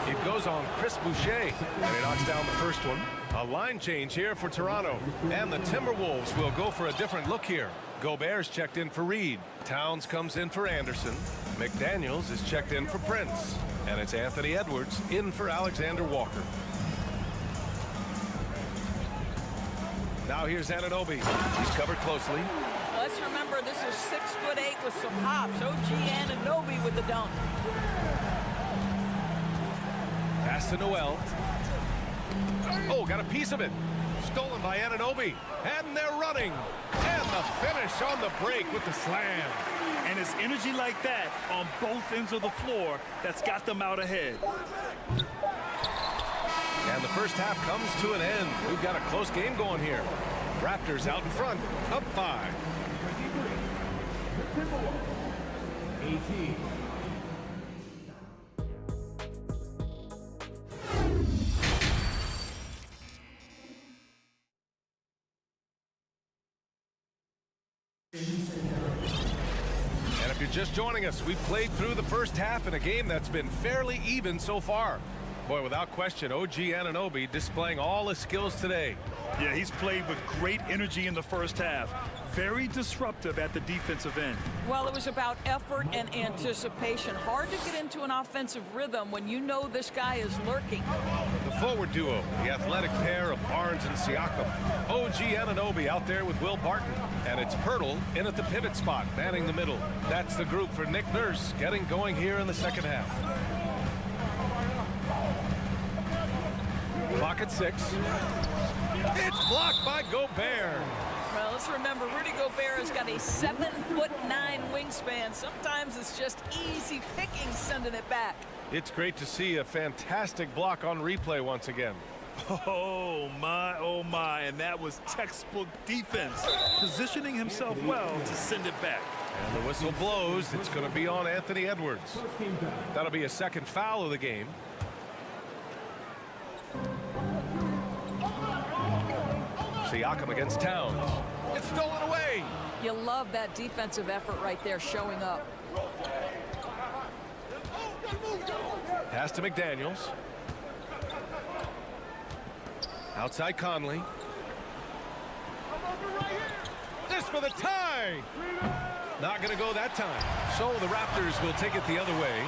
It goes on Chris Boucher, and he knocks down the first one. A line change here for Toronto. And the Timberwolves will go for a different look here. Gobert's checked in for Reid. Towns comes in for Anderson. McDaniels is checked in for Prince. And it's Anthony Edwards in for Alexander Walker. Now here's Anunoby. He's covered closely. Let's remember this is 6'8" with some hops. OG Anunoby with the dunk. Pass to Noel. Oh, got a piece of it. Stolen by Anunoby. And they're running. And the finish on the break with the slam. And it's energy like that on both ends of the floor that's got them out ahead. And the first half comes to an end. We've got a close game going here. Raptors out in front, up 5. 18. And if you're just joining us, we've played through the first half in a game that's been fairly even so far. Boy, without question, OG Anunoby displaying all his skills today. Yeah, he's played with great energy in the first half. Very disruptive at the defensive end. Well, it was about effort and anticipation. Hard to get into an offensive rhythm when you know this guy is lurking. The forward duo, the athletic pair of Barnes and Siakam. OG Anunoby out there with Will Barton. And it's Pirtle in at the pivot spot, manning the middle. That's the group for Nick Nurse getting going here in the second half. Clock at 6. It's blocked by Gobert. Well, let's remember, Rudy Gobert has got a 7'9" wingspan. Sometimes it's just easy picking sending it back. It's great to see a fantastic block on replay once again. Oh my, and that was textbook defense. Positioning himself well to send it back. And the whistle blows. It's going to be on Anthony Edwards. That'll be a second foul of the game. Siakam against Towns. It's stolen away. You love that defensive effort right there showing up. Pass to McDaniels. Outside Conley. This for the tie. Not going to go that time. So the Raptors will take it the other way.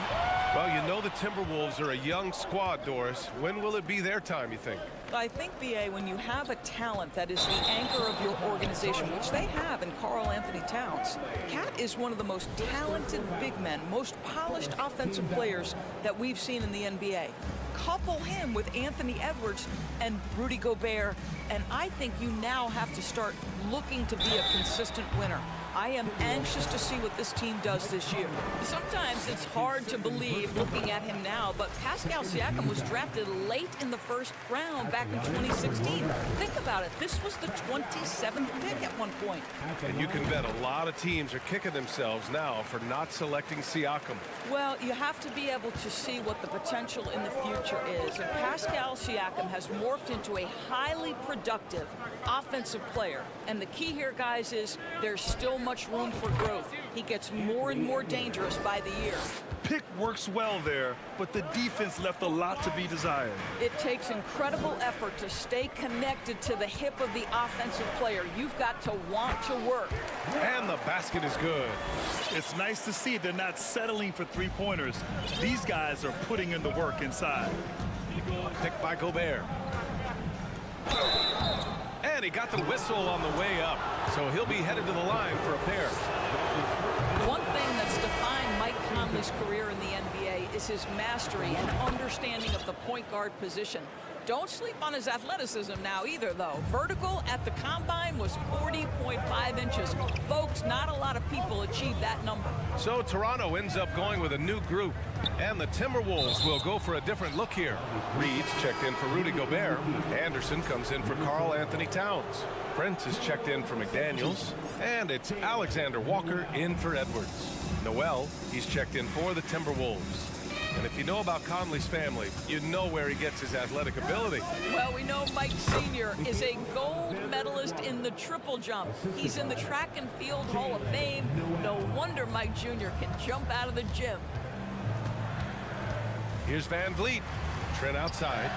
Well, you know the Timberwolves are a young squad, Doris. When will it be their time, you think? I think, B.A., when you have a talent that is the anchor of your organization, which they have in Karl Anthony Towns, Cat is one of the most talented big men, most polished offensive players that we've seen in the NBA. Couple him with Anthony Edwards and Rudy Gobert, and I think you now have to start looking to be a consistent winner. I am anxious to see what this team does this year. Sometimes it's hard to believe looking at him now, but Pascal Siakam was drafted late in the first round back in 2016. Think about it. This was the 27th pick at one point. And you can bet a lot of teams are kicking themselves now for not selecting Siakam. Well, you have to be able to see what the potential in the future picture is, and Pascal Siakam has morphed into a highly productive offensive player. And the key here, guys, is there's still much room for growth. He gets more and more dangerous by the year. Pick works well there, but the defense left a lot to be desired. It takes incredible effort to stay connected to the hip of the offensive player. You've got to want to work. And the basket is good. It's nice to see they're not settling for three-pointers. These guys are putting in the work inside. Picked by Gobert. And he got the whistle on the way up, so he'll be headed to the line for a pair. One thing that's defined Mike Conley's career in the NBA is his mastery and understanding of the point guard position. Don't sleep on his athleticism now either, though. Vertical at the combine was 40.5 inches. Folks, not a lot of people achieve that number. So Toronto ends up going with a new group, and the Timberwolves will go for a different look here. Reed's checked in for Rudy Gobert. Anderson comes in for Karl Anthony Towns. Prince is checked in for McDaniels, and it's Alexander Walker in for Edwards. Noel, he's checked in for the Timberwolves. And if you know about Conley's family, you know where he gets his athletic ability. Well, we know Mike Sr. is a gold medalist in the triple jump. He's in the Track and Field Hall of Fame. No wonder Mike Jr. can jump out of the gym. Here's Van Vliet. Trent outside.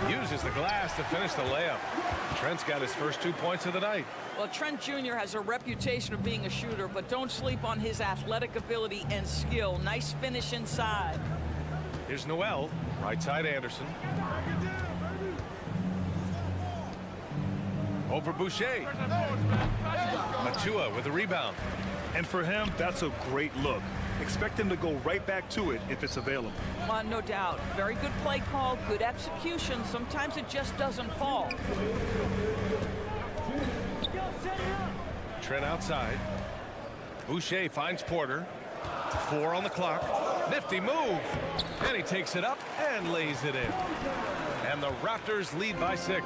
Uses the glass to finish the layup. Trent's got his first 2 points of the night. Well, Trent Jr. has a reputation of being a shooter, but don't sleep on his athletic ability and skill. Nice finish inside. Here's Noel. Right side Anderson. Over Boucher. Machua with the rebound. And for him, that's a great look. Expect him to go right back to it if it's available. No doubt. Very good play call, good execution. Sometimes it just doesn't fall. Trent outside. Boucher finds Porter. 4 on the clock. Nifty move. And he takes it up and lays it in. And the Raptors lead by 6.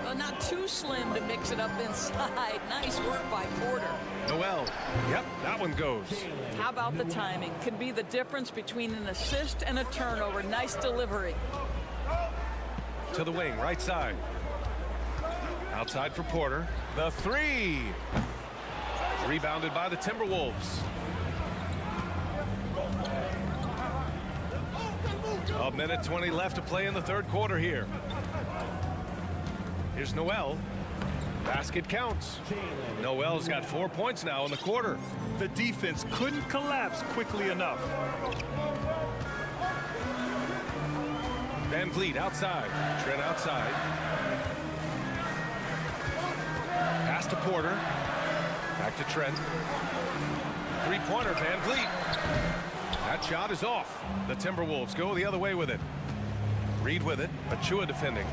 Well, not too slim to mix it up inside. Nice work by Porter. Noel. Yep, that one goes. How about the timing? Can be the difference between an assist and a turnover. Nice delivery. To the wing, right side. Outside for Porter. The 3. Rebounded by the Timberwolves. A minute 20 left to play in the third quarter here. Here's Noel. Basket counts. Noel's got 4 points now in the quarter. The defense couldn't collapse quickly enough. Van Vliet outside. Trent outside. Pass to Porter. Back to Trent. Three-pointer, Van Vliet. That shot is off. The Timberwolves go the other way with it. Reed with it. Machua defending.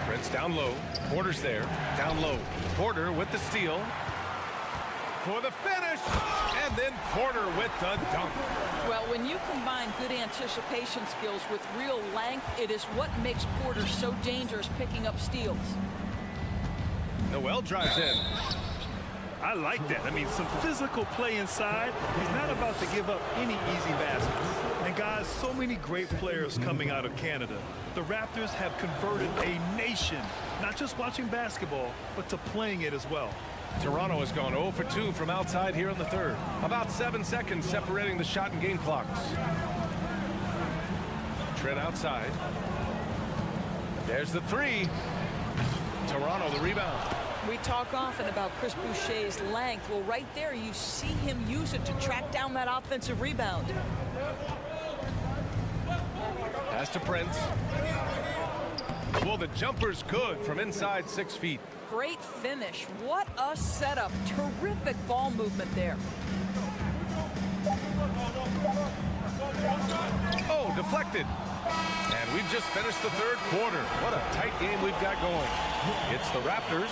Trent's down low. Porter's there. Down low. Porter with the steal. For the finish. And then Porter with the dunk. Well, when you combine good anticipation skills with real length, it is what makes Porter so dangerous picking up steals. Noel drives in. I like that. I mean, some physical play inside. He's not about to give up any easy baskets. And guys, so many great players coming out of Canada. The Raptors have converted a nation, not just watching basketball, but to playing it as well. Toronto has gone 0 for 2 from outside here in the third. About 7 seconds separating the shot and game clocks. Trent outside. There's the 3. Toronto the rebound. We talk often about Chris Boucher's length. Well, right there, you see him use it to track down that offensive rebound. Pass to Prince. Well, the jumper's good from inside 6 feet. Great finish. What a setup. Terrific ball movement there. Oh, deflected. And we've just finished the third quarter. What a tight game we've got going. It's the Raptors.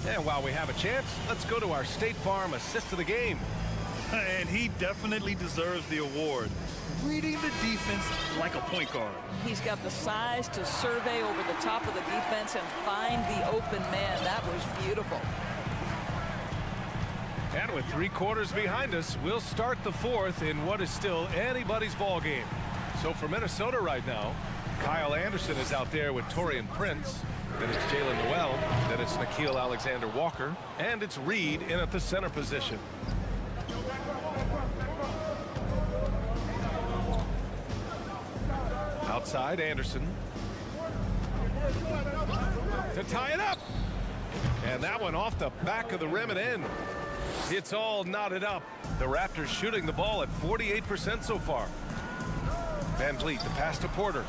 And while we have a chance, let's go to our State Farm assist of the game. And he definitely deserves the award. Reading the defense like a point guard. He's got the size to survey over the top of the defense and find the open man. That was beautiful. And with 3 quarters behind us, we'll start the 4th in what is still anybody's ball game. So for Minnesota right now, Kyle Anderson is out there with Taurean Prince. Then it's Jalen Noel. Then it's Nickeil Alexander-Walker. And it's Reed in at the center position. Outside, Anderson. To tie it up. And that one off the back of the rim and in. It's all knotted up. The Raptors shooting the ball at 48% so far. Van Vliet, the pass to Porter.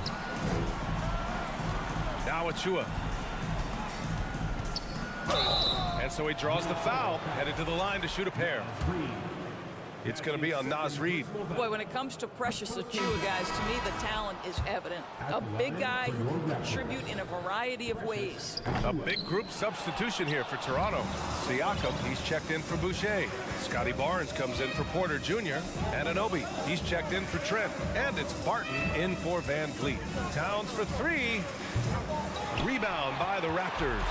Now Achua. And so he draws the foul, headed to the line to shoot a pair. It's going to be on Naz Reid. Boy, when it comes to Precious Achua, guys, to me the talent is evident. A big guy who can contribute in a variety of ways. A big group substitution here for Toronto. Siakam, he's checked in for Boucher. Scotty Barnes comes in for Porter Jr. Anunoby, he's checked in for Trent. And it's Barton in for Van Vliet. Towns for 3. Rebound by the Raptors.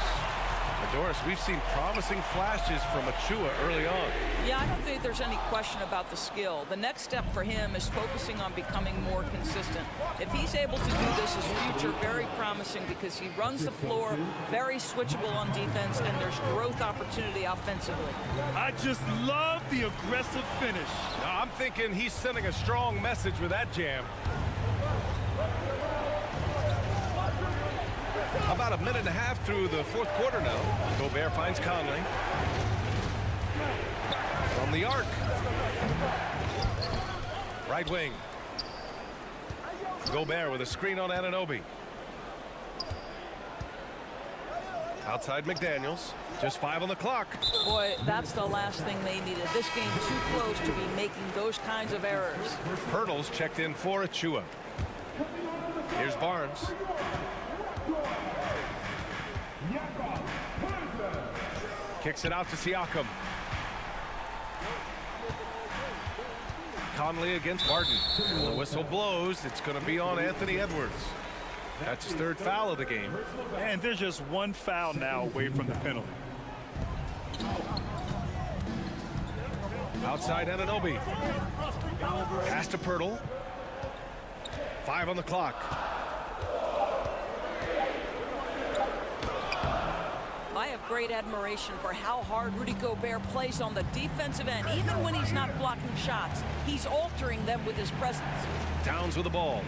Doris, we've seen promising flashes from Achua early on. Yeah, I don't think there's any question about the skill. The next step for him is focusing on becoming more consistent. If he's able to do this, his future very promising because he runs the floor, very switchable on defense, and there's growth opportunity offensively. I just love the aggressive finish. I'm thinking he's sending a strong message with that jam. About a minute and a half through the 4th quarter now. Gobert finds Conley. From the arc. Right wing. Gobert with a screen on Anunoby. Outside McDaniels. Just 5 on the clock. Boy, that's the last thing they needed. This game too close to be making those kinds of errors. Pirtle's checked in for Achua. Here's Barnes. Kicks it out to Siakam. Conley against Barton. And the whistle blows. It's going to be on Anthony Edwards. That's his 3rd foul of the game. And there's just 1 foul now away from the penalty. Outside Anunoby. Pass to Pirtle. 5 on the clock. I have great admiration for how hard Rudy Gobert plays on the defensive end. Even when he's not blocking shots, he's altering them with his presence. Towns with the ball.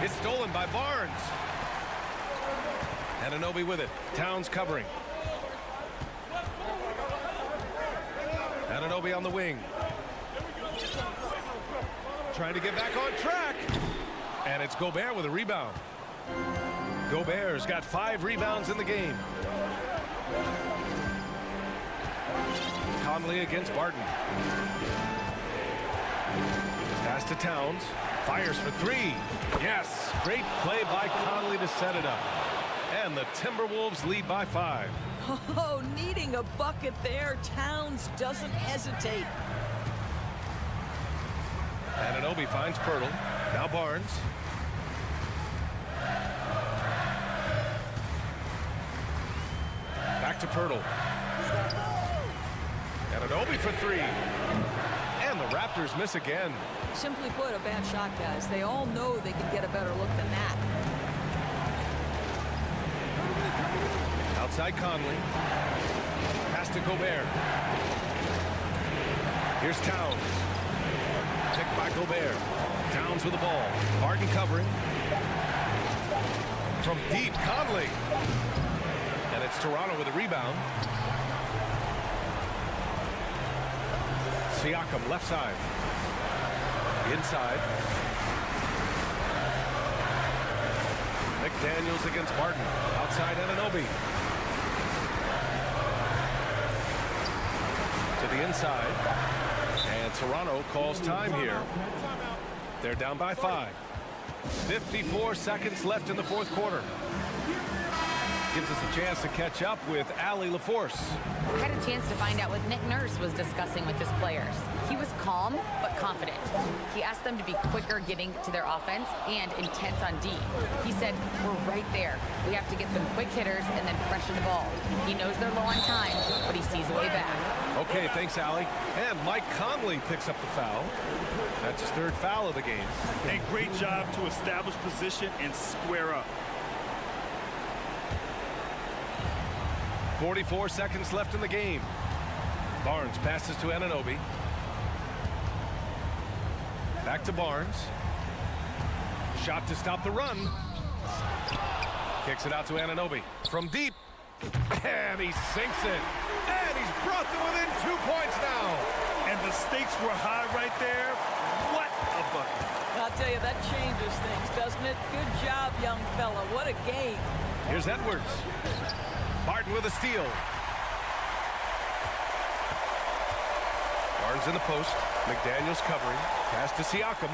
It's stolen by Barnes. Anunoby with it. Towns covering. Anunoby on the wing. Trying to get back on track. And it's Gobert with a rebound. Gobert's got 5 rebounds in the game. Conley against Barton. Pass to Towns. Fires for 3. Yes, great play by Conley to set it up. And the Timberwolves lead by 5. Oh, needing a bucket there. Towns doesn't hesitate. Anunoby finds Pirtle. Now Barnes. Back to Pirtle. Anunoby for 3. And the Raptors miss again. Simply put, a bad shot, guys. They all know they can get a better look than that. Outside Conley. Pass to Gobert. Here's Towns. Picked by Gobert. Towns with the ball. Barton covering. From deep, Conley. And it's Toronto with a rebound. Siakam left side. Inside. McDaniels against Barton. Outside Anunoby. To the inside. And Toronto calls time here. They're down by 5. 54 seconds left in the 4th quarter. gives us a chance to catch up with Allie LaForce. I had a chance to find out what Nick Nurse was discussing with his players. He was calm but confident. He asked them to be quicker getting to their offense and intense on D. He said, we're right there. We have to get some quick hitters and then pressure the ball. He knows they're low on time, but he sees a way back. Okay, thanks, Allie. And Mike Conley picks up the foul. That's his third foul of the game. A great job to establish position and square up. 44 seconds left in the game. Barnes passes to Anunoby. Back to Barnes. Shot to stop the run. Kicks it out to Anunoby. From deep. And he sinks it. And he's brought them within 2 points now. And the stakes were high right there. What a bucket. I'll tell you, that changes things, doesn't it? Good job, young fella. What a game. Here's Edwards. Barton with a steal. Barnes in the post. McDaniels covering. Pass to Siakam.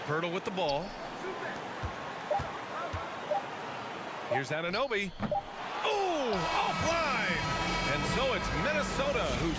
Pirtle with the ball. Here's Anunoby. Oh, offline. And so it's Minnesota who's...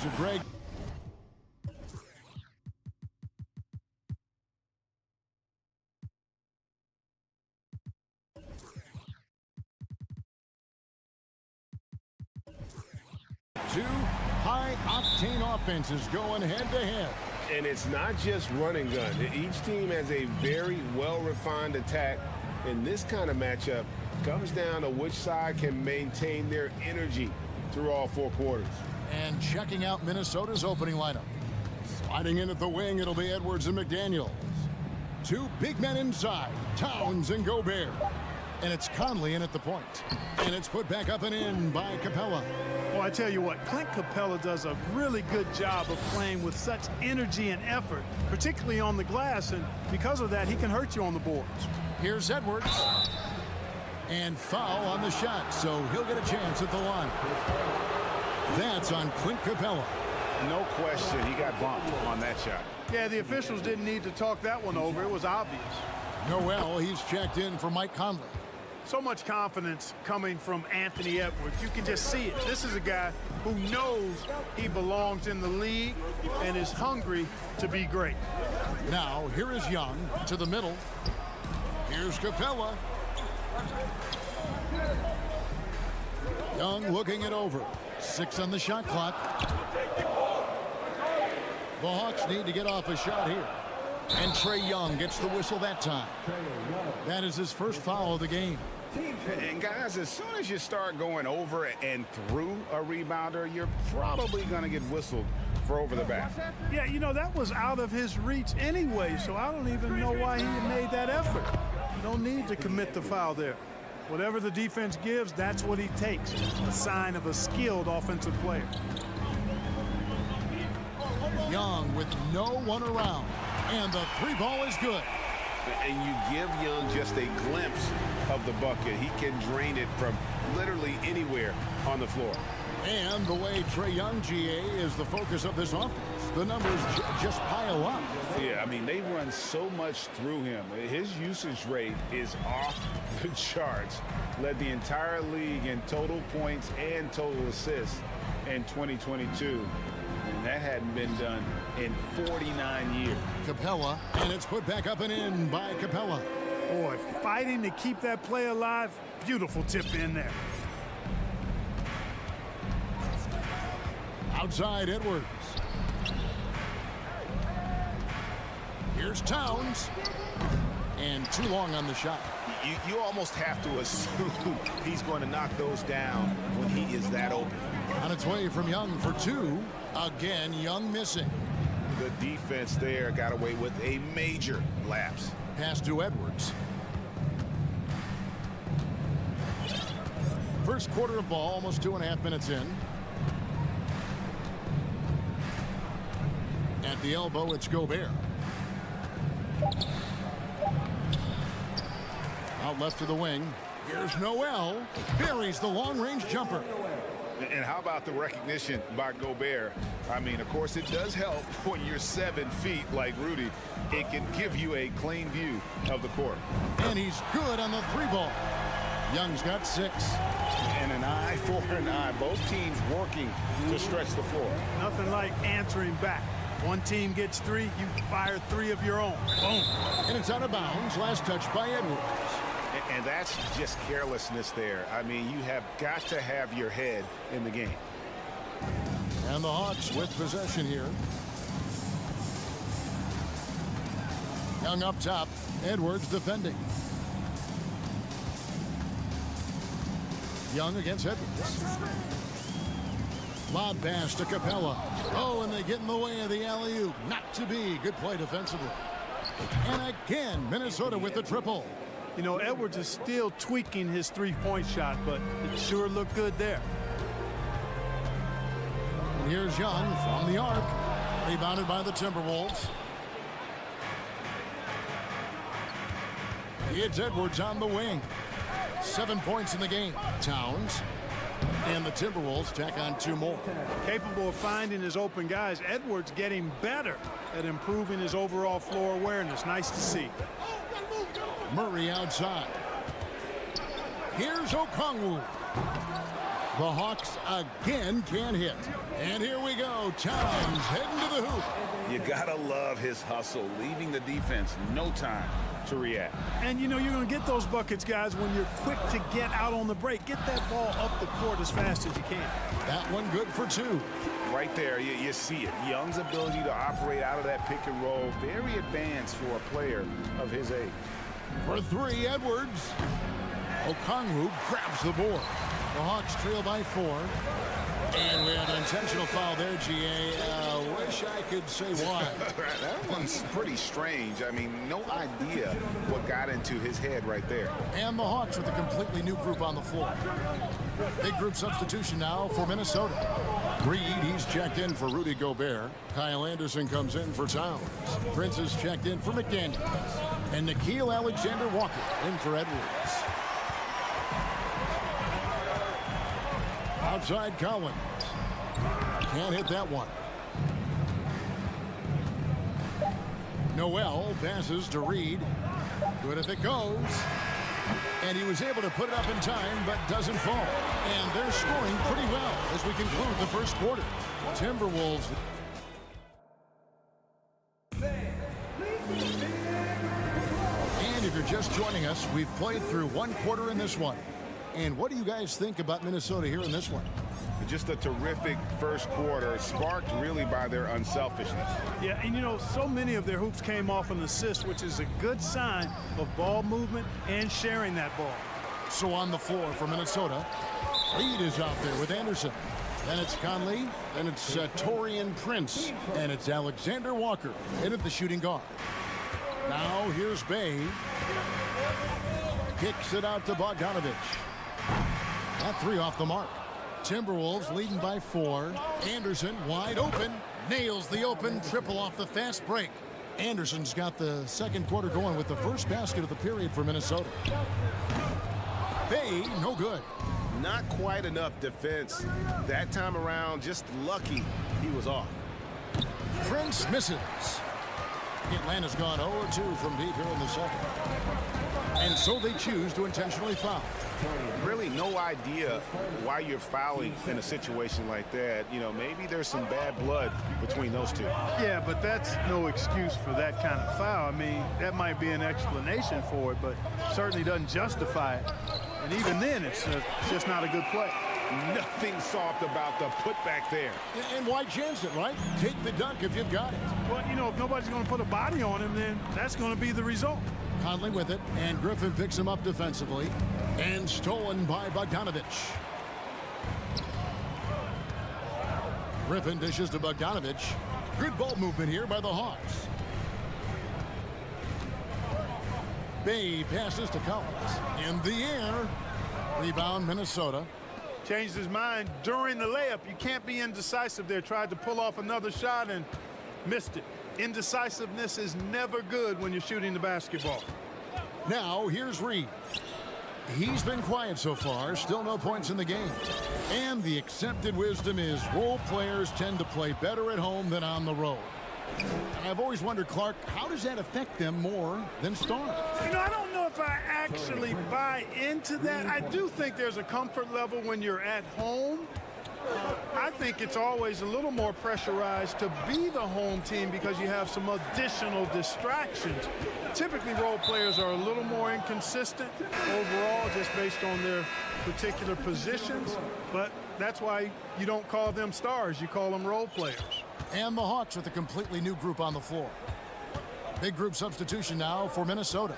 series of Greg. Two high-octane offenses going head-to-head. And it's not just run and gun. Each team has a very well-refined attack. And this kind of matchup comes down to which side can maintain their energy through all 4 quarters. And checking out Minnesota's opening lineup. Sliding in at the wing, it'll be Edwards and McDaniels. 2 big men inside, Towns and Gobert. And it's Conley in at the point. And it's put back up and in by Capella. Well, I tell you what, Clint Capella does a really good job of playing with such energy and effort, particularly on the glass, and because of that, he can hurt you on the boards. Here's Edwards. And foul on the shot, so he'll get a chance at the line. That's on Clint Capella. No question, he got bumped on that shot. Yeah, the officials didn't need to talk that one over. It was obvious. Noel, he's checked in for Mike Conley. So much confidence coming from Anthony Edwards. You can just see it. This is a guy who knows he belongs in the league and is hungry to be great. Now, here is Young to the middle. Here's Capella. Young looking it over. 6 on the shot clock. The Hawks need to get off a shot here. And Trae Young gets the whistle that time. That is his first foul of the game. And guys, as soon as you start going over and through a rebounder, you're probably going to get whistled for over the back. Yeah, you know, that was out of his reach anyway, so I don't even know why he made that effort. No need to commit the foul there. Whatever the defense gives, that's what he takes. A sign of a skilled offensive player. Young with no one around. And the 3 ball is good. And you give Young just a glimpse of the bucket. He can drain it from literally anywhere on the floor. And the way Trae Young, GA, is the focus of this offense. The numbers just pile up. Yeah, I mean, they run so much through him. His usage rate is off the charts. Led the entire league in total points and total assists in 2022. And that hadn't been done in 49 years. Capella, and it's put back up and in by Capella. Boy, fighting to keep that play alive. Beautiful tip in there. Outside Edwards. Here's Towns. And too long on the shot. You almost have to assume he's going to knock those down when he is that open. On its way from Young for 2. Again, Young missing. The defense there got away with a major lapse. Pass to Edwards. First quarter of ball, almost 2.5 minutes in. At the elbow, it's Gobert. Out left to the wing. Here's Noel. Buries the long-range jumper. And how about the recognition by Gobert? I mean, of course, it does help when you're 7 feet like Rudy. It can give you a clean view of the court. And he's good on the 3 ball. Young's got 6. And an eye for an eye. Both teams working to stretch the floor. Nothing like answering back. One team gets 3, you fire 3 of your own. Boom. And it's out of bounds. Last touch by Edwards. And that's just carelessness there. I mean, you have got to have your head in the game. And the Hawks with possession here. Young up top. Edwards defending. Young against Edwards. Lob pass to Capella. Oh, and they get in the way of the alley-oop. Not to be. Good play defensively. And again, Minnesota with the triple. You know, Edwards is still tweaking his 3-point shot, but it sure looked good there. And here's Young from the arc. Rebounded by the Timberwolves. It's Edwards on the wing. 7 points in the game. Towns. And the Timberwolves tack on 2 more. Capable of finding his open guys. Edwards getting better at improving his overall floor awareness. Nice to see. Murray outside. Here's Okongwu. The Hawks again can't hit. And here we go. Towns heading to the hoop. You gotta love his hustle, leaving the defense no time to react. And, you know, you're going to get those buckets, guys, when you're quick to get out on the break. Get that ball up the court as fast as you can. That one good for two. Right there, you see it. Young's ability to operate out of that pick and roll, very advanced for a player of his age. For three, Edwards. Okongwu grabs the board. The Hawks trail by 4. And we have an intentional foul there, GA. Wish I could say why. That one's pretty strange. I mean, no idea what got into his head right there. And the Hawks with a completely new group on the floor. Big group substitution now for Minnesota. Reed, he's checked in for Rudy Gobert. Kyle Anderson comes in for Towns. Prince is checked in for McDaniels. And Nickeil Alexander-Walker in for Edwards. Outside Collins. Can't hit that one. Noel passes to Reed. Good if it goes. And he was able to put it up in time, but doesn't fall. And they're scoring pretty well as we conclude the first quarter. Timberwolves. And if you're just joining us, we've played through one quarter in this one. And what do you guys think about Minnesota here in this one? Just a terrific first quarter, sparked really by their unselfishness. Yeah, and you know, so many of their hoops came off an assist, which is a good sign of ball movement and sharing that ball. So on the floor for Minnesota, Reed is out there with Anderson. Then it's Conley, then it's Taurean Prince, and it's Alexander Walker in at the shooting guard. Now here's Bay. Kicks it out to Bogdanovich. That three off the mark. Timberwolves leading by 4. Anderson wide open. Nails the open triple off the fast break. Anderson's got the second quarter going with the first basket of the period for Minnesota. Bay, no good. Not quite enough defense. That time around, just lucky he was off. Prince misses. Atlanta's gone 0-2 from deep here in the second. And so they choose to intentionally foul. Really no idea why you're fouling in a situation like that. You know, maybe there's some bad blood between those two. Yeah, but that's no excuse for that kind of foul. I mean, that might be an explanation for it, but certainly doesn't justify it. And even then, it's just not a good play. Nothing soft about the putback there. And why chance it, right? Take the dunk if you've got it. Well, you know, if nobody's going to put a body on him, then that's going to be the result. Conley with it, and Griffin picks him up defensively. And stolen by Bogdanovich. Griffin dishes to Bogdanovich. Good ball movement here by the Hawks. Bay passes to Collins. In the air. Rebound Minnesota. Changed his mind during the layup. You can't be indecisive there. Tried to pull off another shot and missed it. Indecisiveness is never good when you're shooting the basketball. Now here's Reed. He's been quiet so far. Still no points in the game. And the accepted wisdom is role players tend to play better at home than on the road. And I've always wondered, Clark, how does that affect them more than stars? You know, I don't know if I actually buy into that. I do think there's a comfort level when you're at home. I think it's always a little more pressurized to be the home team because you have some additional distractions. Typically, role players are a little more inconsistent overall just based on their particular positions, but that's why you don't call them stars. You call them role players. And the Hawks with a completely new group on the floor. Big group substitution now for Minnesota.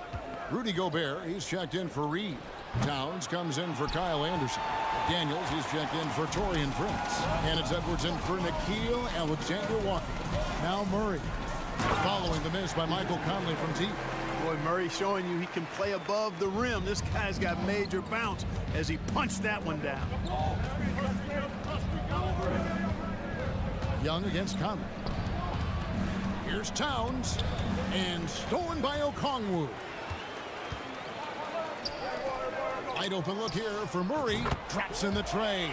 Rudy Gobert, he's checked in for Reed. Towns comes in for Kyle Anderson. Daniels, he's checked in for Taurean Prince. And it's Edwards in for Nickeil Alexander-Walker. Now Murray. Following the miss by Michael Conley from deep. Boy, Murray showing you he can play above the rim. This guy's got major bounce as he punched that one down. Young against Conley. Here's Towns. And stolen by Okongwu. Wide open look here for Murray. Drops in the tray.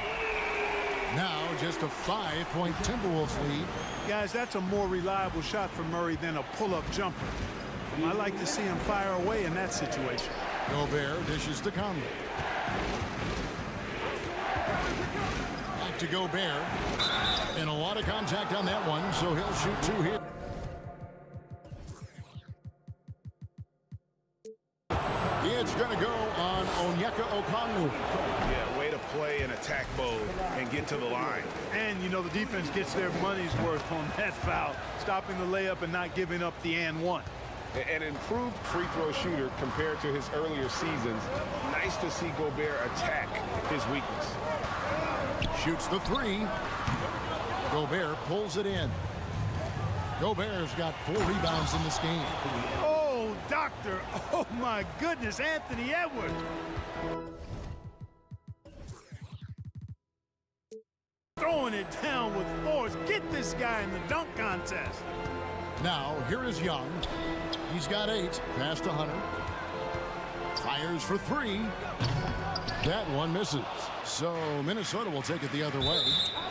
Now just a 5-point Timberwolves lead. Guys, that's a more reliable shot for Murray than a pull-up jumper. I like to see him fire away in that situation. Gobert dishes to Conley. to Gobert. And a lot of contact on that one, so he'll shoot 2 here. It's going to go on Onyeka Okongwu. Yeah, way to play in attack mode and get to the line. And, you know, the defense gets their money's worth on that foul, stopping the layup and not giving up the and one. An improved free throw shooter compared to his earlier seasons. Nice to see Gobert attack his weakness. Shoots the 3. Gobert pulls it in. Gobert's got 4 rebounds in this game. Oh, doctor. Oh, my goodness, Anthony Edwards. Throwing it down with force. Get this guy in the dunk contest. Now, here is Young. He's got 8, past 100. Fires for 3. That one misses. So Minnesota will take it the other way.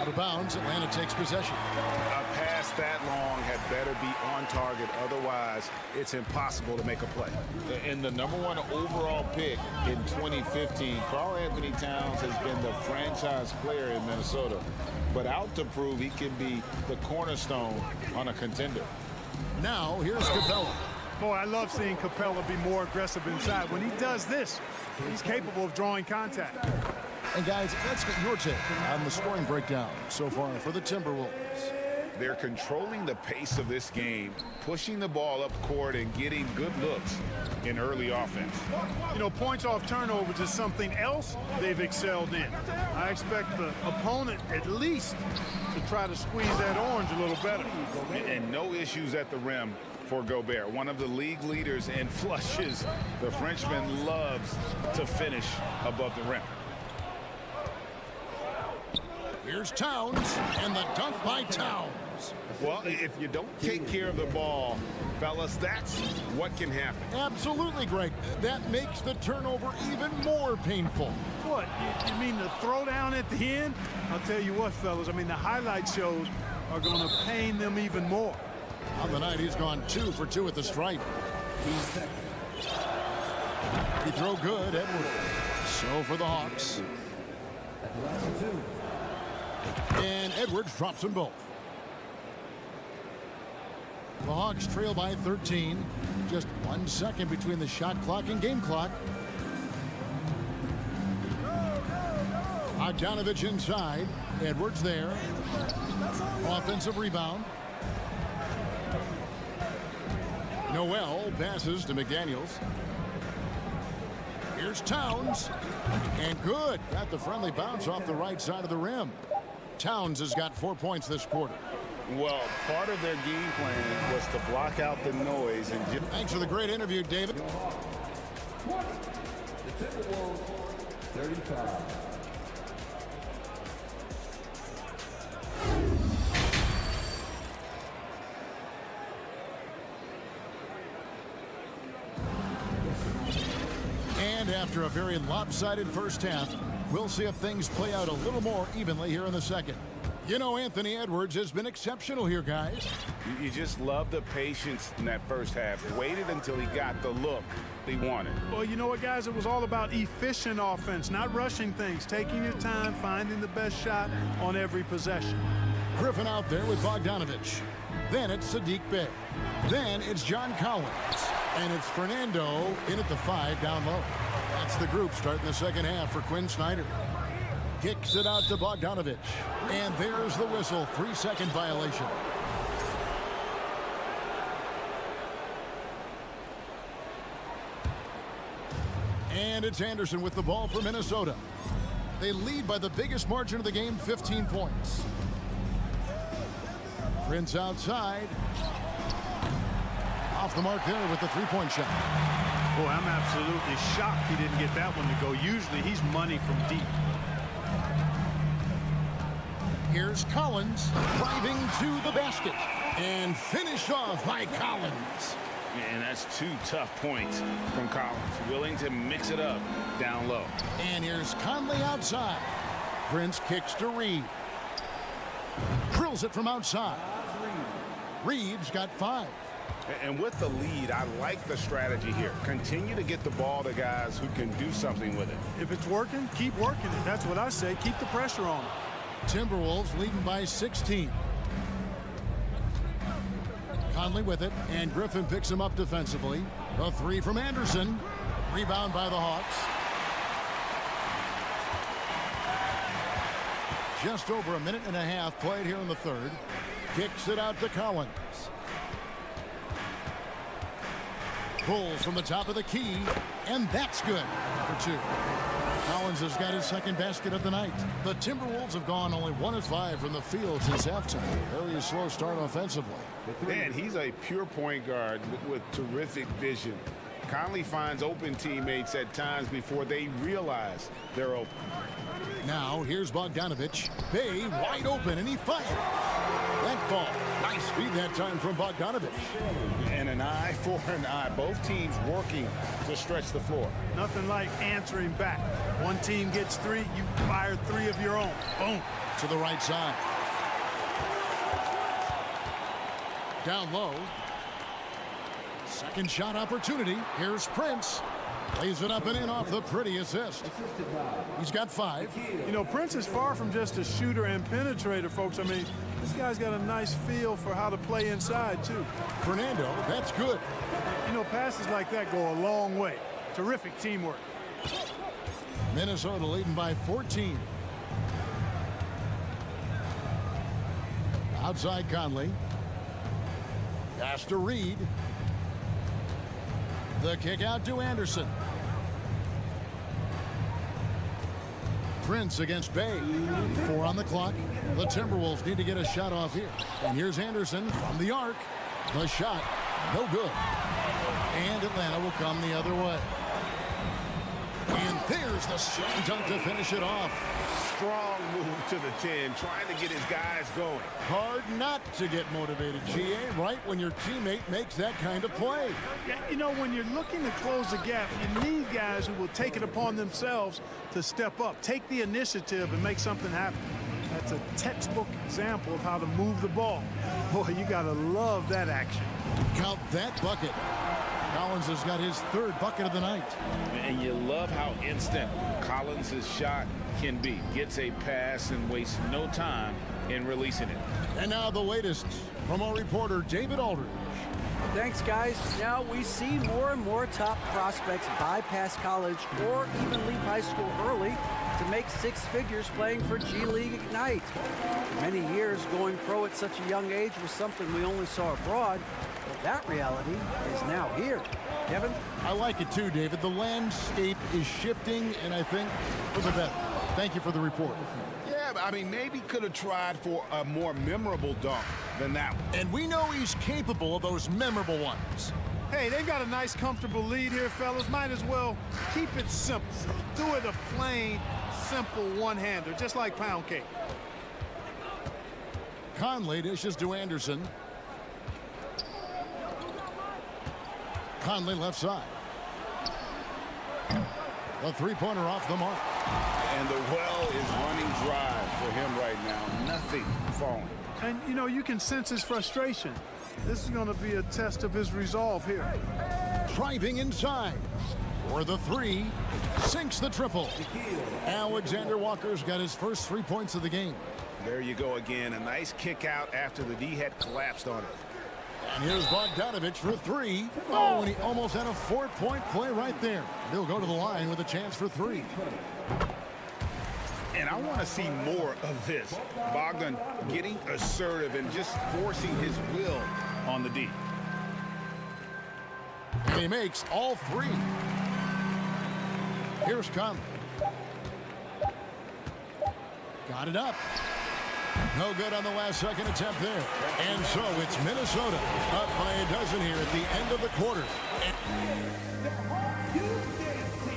Out of bounds, Atlanta takes possession. A pass that long had better be on target. Otherwise, it's impossible to make a play. And the #1 overall pick in 2015, Karl Anthony Towns has been the franchise player in Minnesota, but out to prove he can be the cornerstone on a contender. Now, here's Capella. Boy, I love seeing Capella be more aggressive inside. When he does this, he's capable of drawing contact. And guys, let's get your take on the scoring breakdown so far for the Timberwolves. They're controlling the pace of this game, pushing the ball up court and getting good looks in early offense. You know, points off turnovers is something else they've excelled in. I expect the opponent at least to try to squeeze that orange a little better. And no issues at the rim for Gobert, one of the league leaders in flushes. The Frenchman loves to finish above the rim. Here's Towns, and the dunk by Towns. Well, if you don't take care of the ball, fellas, that's what can happen. Absolutely, Greg. That makes the turnover even more painful. What, you mean the throwdown at the end? I'll tell you what, fellas, I mean, the highlight shows are going to pain them even more. On the night, he's gone 2 for 2 at the stripe. He throw good, Edwards. So for the Hawks. And Edwards drops them both. The Hawks trail by 13. Just 1 second between the shot clock and game clock. Bogdanovich inside. Edwards there. Offensive rebound. Noel passes to McDaniels. Here's Towns. And good. Got the friendly bounce off the right side of the rim. Towns has got 4 points this quarter. Well, part of their game plan was to block out the noise. And thanks for the great interview, David. The Timberwolves, 35. And after a very lopsided first half, we'll see if things play out a little more evenly here in the second. You know, Anthony Edwards has been exceptional here, guys. You just love the patience in that first half. Waited until he got the look he wanted. Well, you know what, guys? It was all about efficient offense, not rushing things, taking your time, finding the best shot on every possession. Griffin out there with Bogdanovich. Then it's Sadiq Bey. Then it's John Collins. And it's Fernando in at the 5 down low. That's the group starting the second half for Quinn Snyder. Kicks it out to Bogdanovich. And there's the whistle. 3-second violation. And it's Anderson with the ball for Minnesota. They lead by the biggest margin of the game, 15 points. Prince outside. Off the mark there with the three-point shot. Boy, I'm absolutely shocked he didn't get that one to go. Usually he's money from deep. Here's Collins driving to the basket and finished off by Collins. And that's 2 tough points from Collins. Willing to mix it up down low. And here's Conley outside. Prince kicks to Reed. Drills it from outside. Reed's got 5. And with the lead, I like the strategy here. Continue to get the ball to guys who can do something with it. If it's working, keep working it. That's what I say. Keep the pressure on him. Timberwolves leading by 16. Conley with it, and Griffin picks him up defensively. A three from Anderson. Rebound by the Hawks. Just over a minute and a half played here in the third. Kicks it out to Collins. Pulls from the top of the key, and that's good for two. Collins has got his second basket of the night. The Timberwolves have gone only 1 of 5 from the field since halftime. Very slow start offensively. Man, he's a pure point guard with terrific vision. Conley finds open teammates at times before they realize they're open. Now here's Bogdanovich. Bay wide open, and he fires. That ball. Nice feed that time from Bogdanovich. And an eye for an eye. Both teams working to stretch the floor. Nothing like answering back. One team gets 3, you fire 3 of your own. Boom. To the right side. Down low. Second shot opportunity. Here's Prince. Lays it up and in off the pretty assist. He's got 5. You know, Prince is far from just a shooter and penetrator, folks. I mean, this guy's got a nice feel for how to play inside, too. Fernando, that's good. You know, passes like that go a long way. Terrific teamwork. Minnesota leading by 14. Outside Conley. Pass to Reed. The kick out to Anderson. Prince against Bay. 4 on the clock. The Timberwolves need to get a shot off here. And here's Anderson from the arc. The shot, no good. And Atlanta will come the other way. And there's the strong dunk to finish it off. Strong move to the 10, trying to get his guys going. Hard not to get motivated, GA, right when your teammate makes that kind of play. Yeah, you know, when you're looking to close the gap, you need guys who will take it upon themselves to step up, take the initiative, and make something happen. That's a textbook example of how to move the ball. Boy, you got to love that action. Count that bucket. Collins has got his 3rd bucket of the night. And you love how instant Collins' shot can be. Gets a pass and wastes no time in releasing it. And now the latest from our reporter, David Aldridge. Thanks, guys. Now we see more and more top prospects bypass college or even leave high school early to make 6 figures playing for G League Ignite. For many years, going pro at such a young age was something we only saw abroad, but that reality is now here. Kevin? I like it too, David. The landscape is shifting, and I think for the better. Thank you for the report. Yeah, I mean, maybe could have tried for a more memorable dunk than that one. And we know he's capable of those memorable ones. Hey, they've got a nice, comfortable lead here, fellas. Might as well keep it simple. Do it a plain, simple one-hander, just like pound cake. Conley dishes to Anderson. Conley left side. The 3-pointer off the mark. And the well is running dry for him right now. Nothing falling. And, you know, you can sense his frustration. This is going to be a test of his resolve here. Driving inside for the 3. Sinks the triple. Alexander Walker's got his first 3 points of the game. There you go again. A nice kick out after the D had collapsed on it. And here's Bogdanovich for 3. Oh, and he almost had a 4-point play right there. He'll go to the line with a chance for 3. And I want to see more of this. Bogdan getting assertive and just forcing his will on the D. And he makes all 3. Here's Conley. Got it up. No good on the last second attempt there. And so it's Minnesota up by a dozen here at the end of the quarter.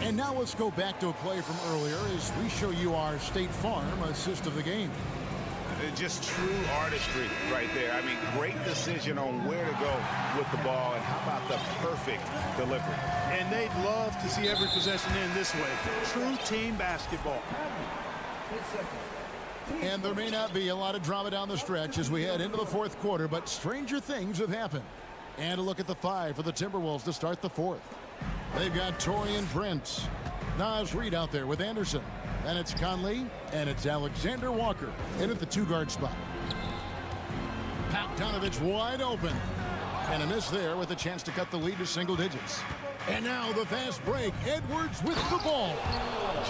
And now let's go back to a play from earlier as we show you our State Farm assist of the game. Just true artistry right there. I mean, great decision on where to go with the ball, and how about the perfect delivery. And they'd love to see every possession end this way. True team basketball. And there may not be a lot of drama down the stretch as we head into the 4th quarter, but stranger things have happened. And a look at the 5 for the Timberwolves to start the 4th. They've got Taurean Prince. Naz Reid out there with Anderson. Then it's Conley, and it's Alexander Walker in at the 2-guard spot. Bogdanovich wide open. And a miss there with a chance to cut the lead to single digits. And now the fast break. Edwards with the ball.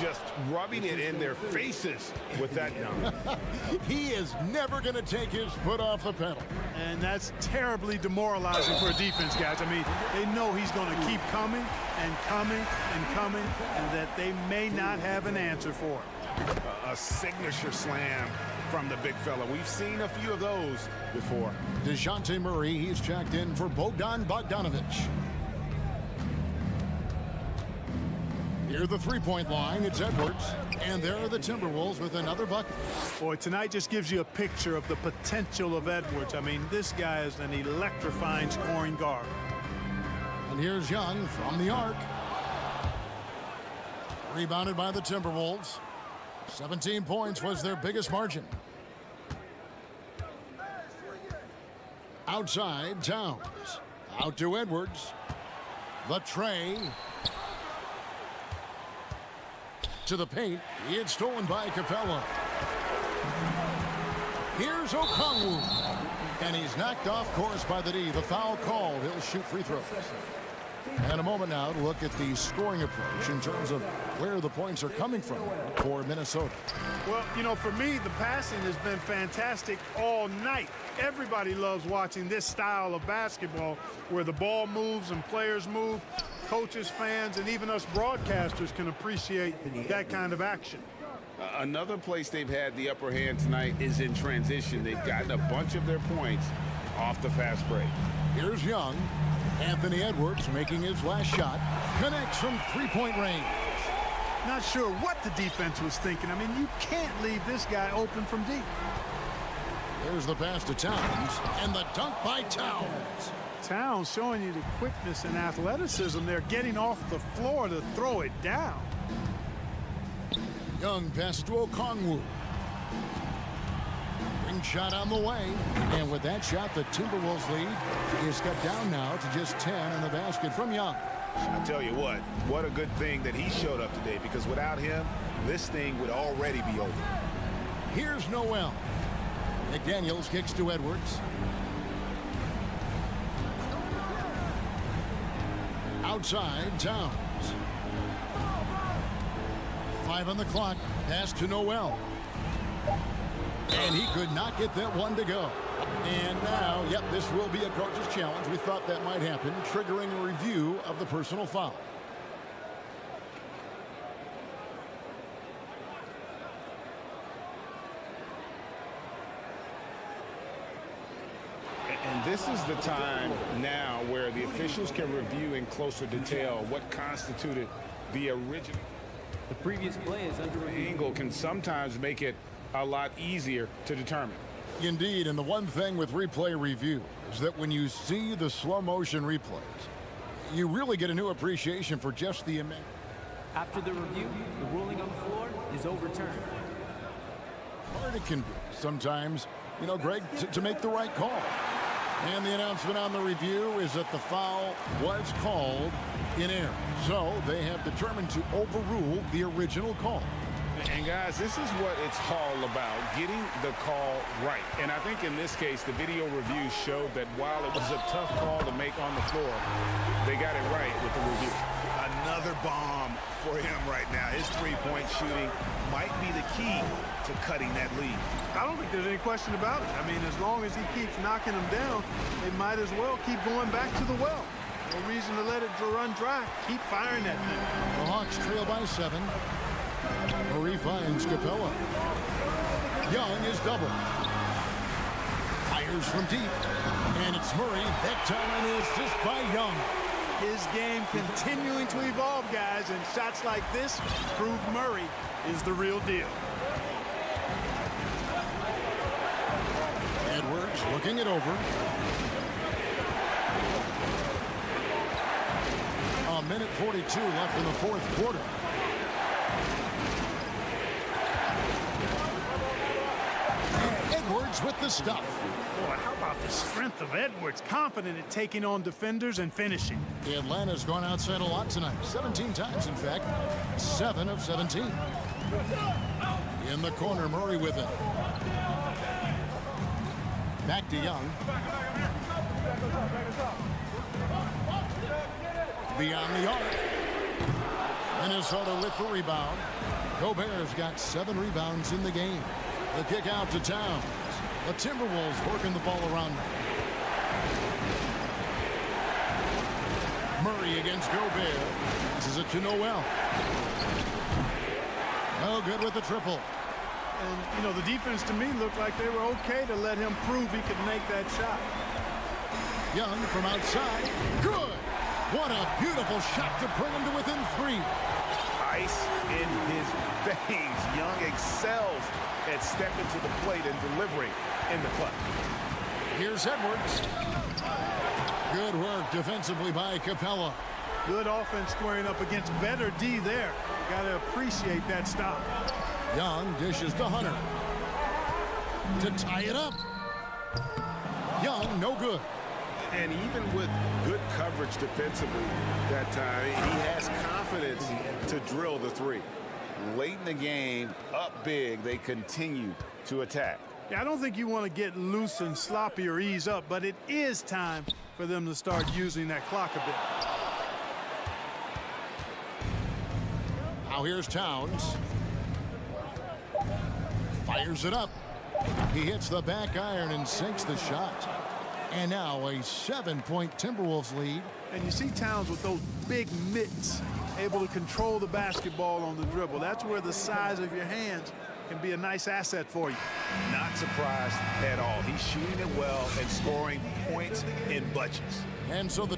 Just rubbing it in their faces with that dunk. He is never going to take his foot off the pedal. And that's terribly demoralizing for a defense, guys. I mean, they know he's going to keep coming and coming and coming, and that they may not have an answer for it. A signature slam from the big fella. We've seen a few of those before. DeJounte Murray, he's checked in for Bogdanovich. Near the three-point line, it's Edwards. And there are the Timberwolves with another bucket. Boy, tonight just gives you a picture of the potential of Edwards. I mean, this guy is an electrifying scoring guard. And here's Young from the arc. Rebounded by the Timberwolves. 17 points was their biggest margin. Outside, Towns. Out to Edwards. The tray. To the paint. It's stolen by Capella. Here's Okongwu. And he's knocked off course by the D. The foul called. He'll shoot free throws. And a moment now to look at the scoring approach in terms of where the points are coming from for Minnesota. Well, you know, for me, the passing has been fantastic all night. Everybody loves watching this style of basketball where the ball moves and players move. Coaches, fans, and even us broadcasters can appreciate that kind of action. Another place they've had the upper hand tonight is in transition. They've gotten a bunch of their points off the fast break. Here's Young. Anthony Edwards making his last shot. Connects from three-point range. Not sure what the defense was thinking. I mean, you can't leave this guy open from deep. There's the pass to Towns. And the dunk by Towns. Towns showing you the quickness and athleticism there, getting off the floor to throw it down. Young pass to Okongwu. Ring shot on the way. And with that shot, the Timberwolves lead is cut down now to just 10 in the basket from Young. I tell you what a good thing that he showed up today, because without him, this thing would already be over. Here's Noel. McDaniels kicks to Edwards. Outside, Towns. 5 on the clock. Pass to Noel. And he could not get that one to go. And now, yep, this will be a coach's challenge. We thought that might happen, triggering a review of the personal foul. And this is the time now where the officials can review in closer detail what constituted the original. The previous play is under review. Angle can sometimes make it a lot easier to determine. Indeed, and the one thing with replay review is that when you see the slow motion replays, you really get a new appreciation for just the immense. After the review, the ruling on the floor is overturned. Hard it can be sometimes, you know, Greg, to make the right call. And the announcement on the review is that the foul was called in error. So they have determined to overrule the original call. And guys, this is what it's all about, getting the call right. And I think in this case, the video review showed that while it was a tough call to make on the floor, they got it right with the review. Another bomb for him right now. His three-point shooting might be the key to cutting that lead. I don't think there's any question about it. I mean, as long as he keeps knocking them down, they might as well keep going back to the well. No reason to let it run dry. Keep firing that thing. The Hawks trail by 7. Murray finds Capella. Young is double. Fires from deep. And it's Murray. That time is just by Young. His game continuing to evolve, guys, and shots like this prove Murray is the real deal. Edwards looking it over. A minute 42 left in the fourth quarter. And Edwards with the stuff. Boy, how about the strength of Edwards? Confident at taking on defenders and finishing. Atlanta's gone outside a lot tonight. 17 times, in fact. 7 of 17. In the corner, Murray with it. Back to Young. Beyond the arc. Minnesota with the rebound. Gobert's got 7 rebounds in the game. The kick out to Towns. The Timberwolves working the ball around them. Murray against Gobert. This is it to Noel. No good with the triple. And, you know, the defense to me looked like they were okay to let him prove he could make that shot. Young from outside. Good. What a beautiful shot to bring him to within 3. Ice in his veins. Young excels at stepping to the plate and delivering in the clutch. Here's Edwards. Good work defensively by Capella. Good offense squaring up against better D there. Got to appreciate that stop. Young dishes to Hunter. To tie it up. Young, no good. And even with good coverage defensively that time, he has confidence to drill the 3. Late in the game, up big, they continue to attack. Yeah, I don't think you want to get loose and sloppy or ease up, but it is time for them to start using that clock a bit. Now here's Towns. Fires it up. He hits the back iron and sinks the shot. And now a 7-point Timberwolves lead. And you see Towns with those big mitts, able to control the basketball on the dribble. That's where the size of your hands can be a nice asset for you. Not surprised at all. He's shooting it well and scoring points in bunches. And so the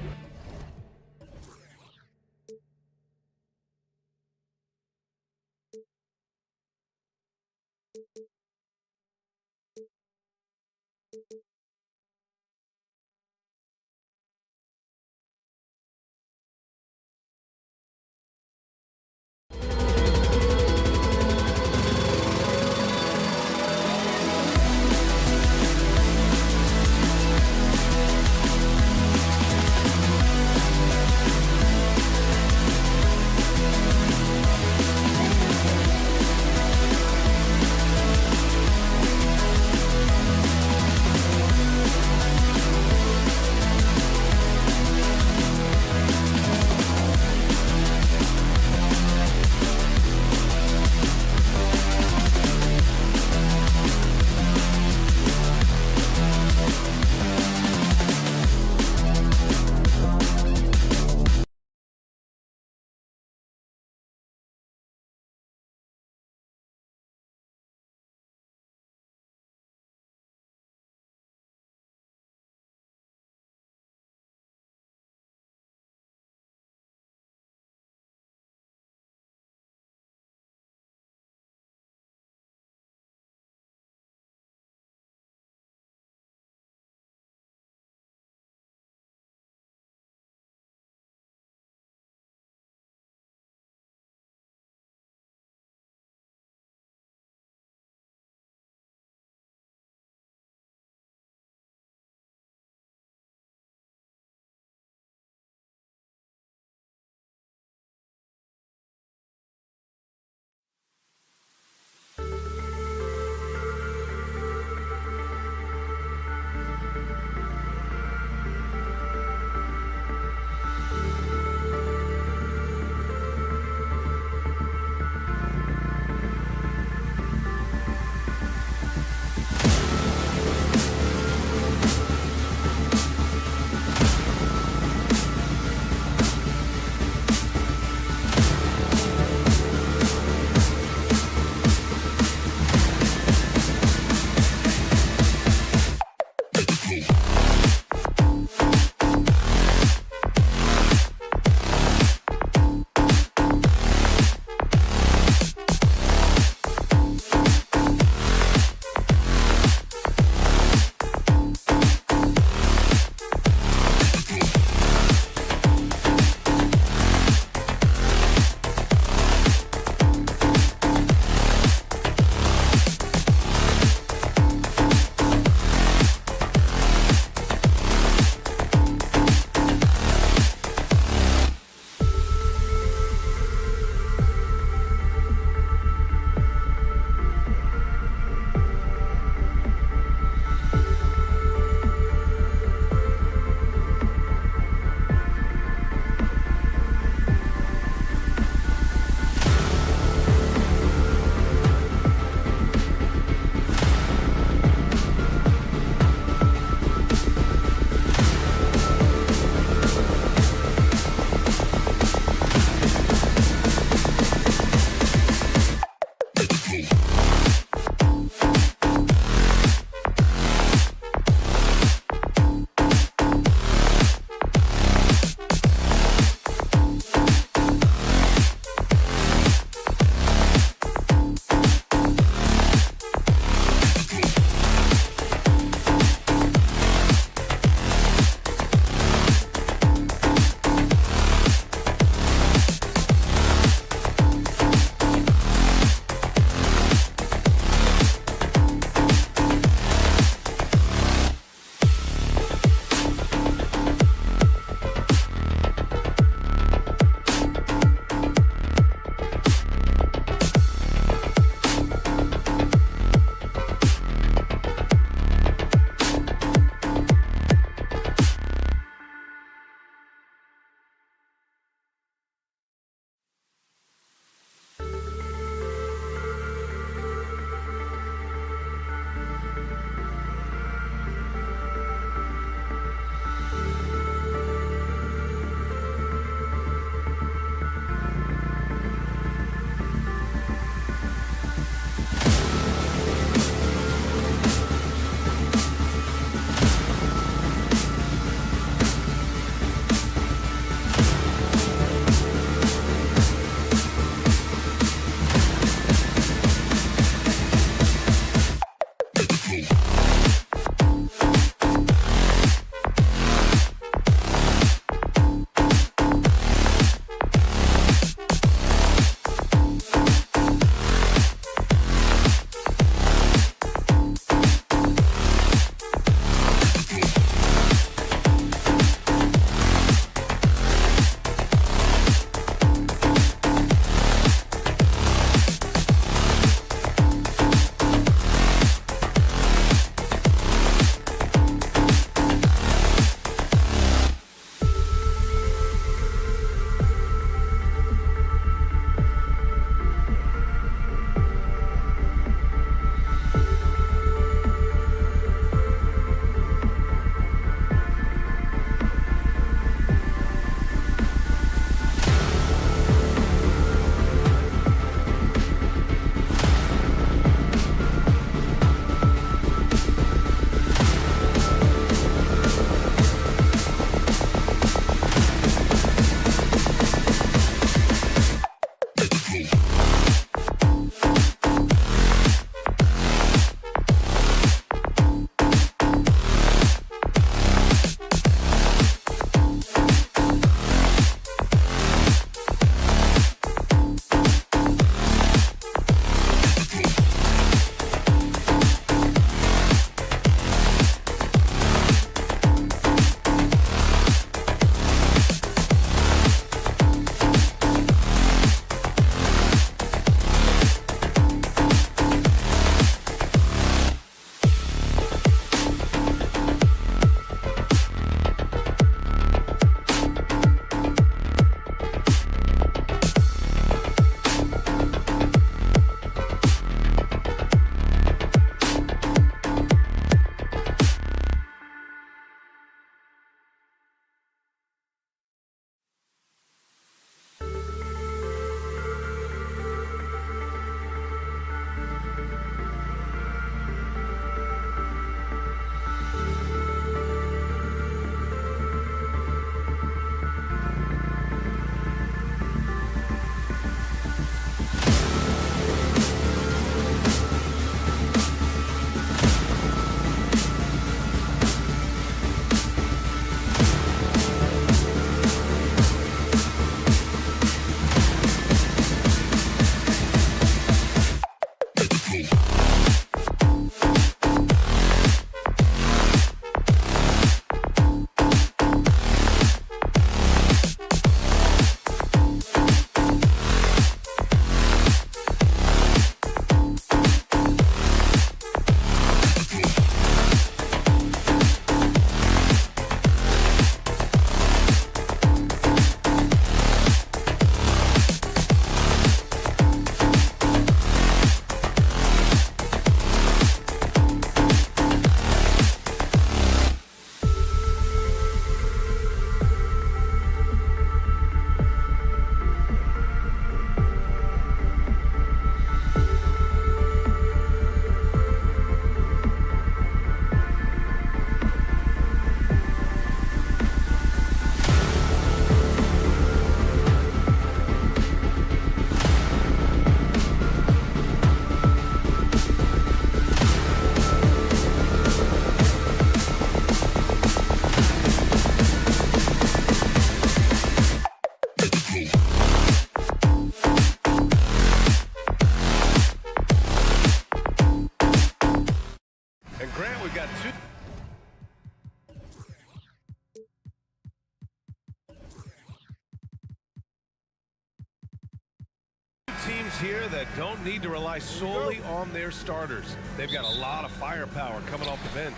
here that don't need to rely solely on their starters. They've got a lot of firepower coming off the bench.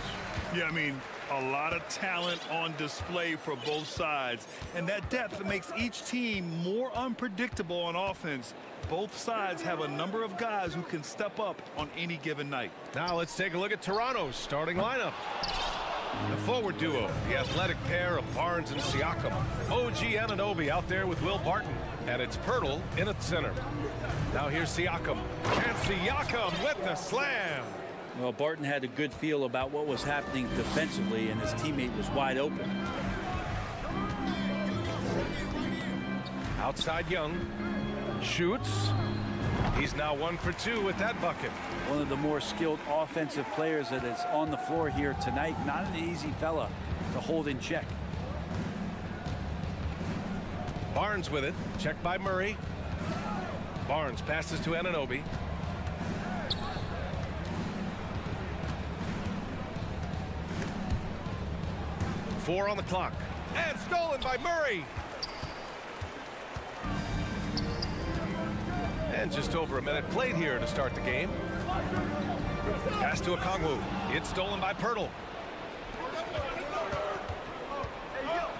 Yeah, I mean, a lot of talent on display for both sides. And that depth makes each team more unpredictable on offense. Both sides have a number of guys who can step up on any given night. Now let's take a look at Toronto's starting lineup. The forward duo, the athletic pair of Barnes and Siakam. OG Anunoby out there with Will Barton. And it's Pirtle in at center. Now here's Siakam. And Siakam with the slam. Well, Barton had a good feel about what was happening defensively, and his teammate was wide open. Outside Young. Shoots. He's now 1 for 2 with that bucket. One of the more skilled offensive players that is on the floor here tonight. Not an easy fella to hold in check. Barnes with it. Checked by Murray. Barnes passes to Anunoby. Four on the clock. And stolen by Murray. And just over a minute played here to start the game. Pass to Okongwu. It's stolen by Pirtle.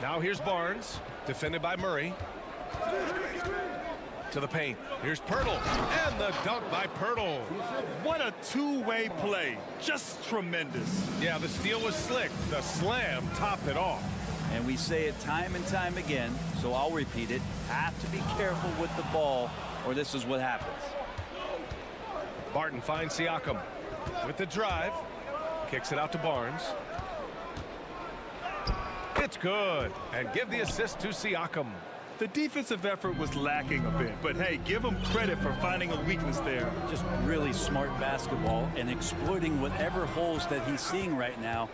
Now here's Barnes. Defended by Murray. To the paint. Here's Pirtle. And the dunk by Pirtle. What a two-way play. Just tremendous. Yeah, the steal was slick. The slam topped it off. And we say it time and time again, so I'll repeat it. Have to be careful with the ball, or this is what happens. Barton finds Siakam with the drive. Kicks it out to Barnes. It's good. And give the assist to Siakam. The defensive effort was lacking a bit, but hey, give him credit for finding a weakness there. Just really smart basketball and exploiting whatever holes that he's seeing right now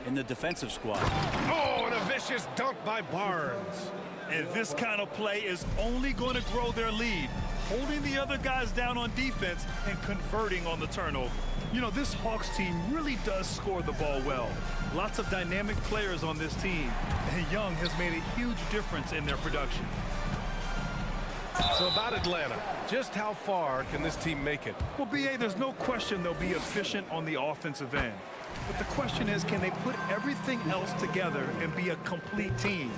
in the defensive squad. Oh, and a vicious dunk by Barnes. And this kind of play is only going to grow their lead, holding the other guys down on defense and converting on the turnover. You know, this Hawks team really does score the ball well. Lots of dynamic players on this team, and Young has made a huge difference in their production. So about Atlanta, just how far can this team make it? Well, B.A., there's no question they'll be efficient on the offensive end. But the question is, can they put everything else together and be a complete team?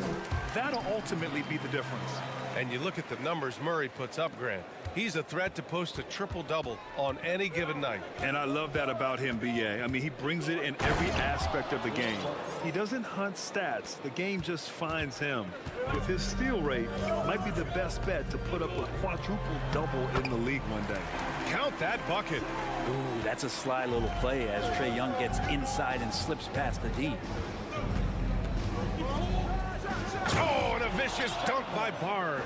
That'll ultimately be the difference. And you look at the numbers Murray puts up, Grant. He's a threat to post a triple-double on any given night. And I love that about him, B.A. I mean, he brings it in every aspect of the game. He doesn't hunt stats. The game just finds him. With his steal rate, might be the best bet to put up a quadruple-double in the league one day. Count that bucket. Ooh, that's a sly little play as Trae Young gets inside and slips past the D. Oh, and a vicious dunk by Barnes.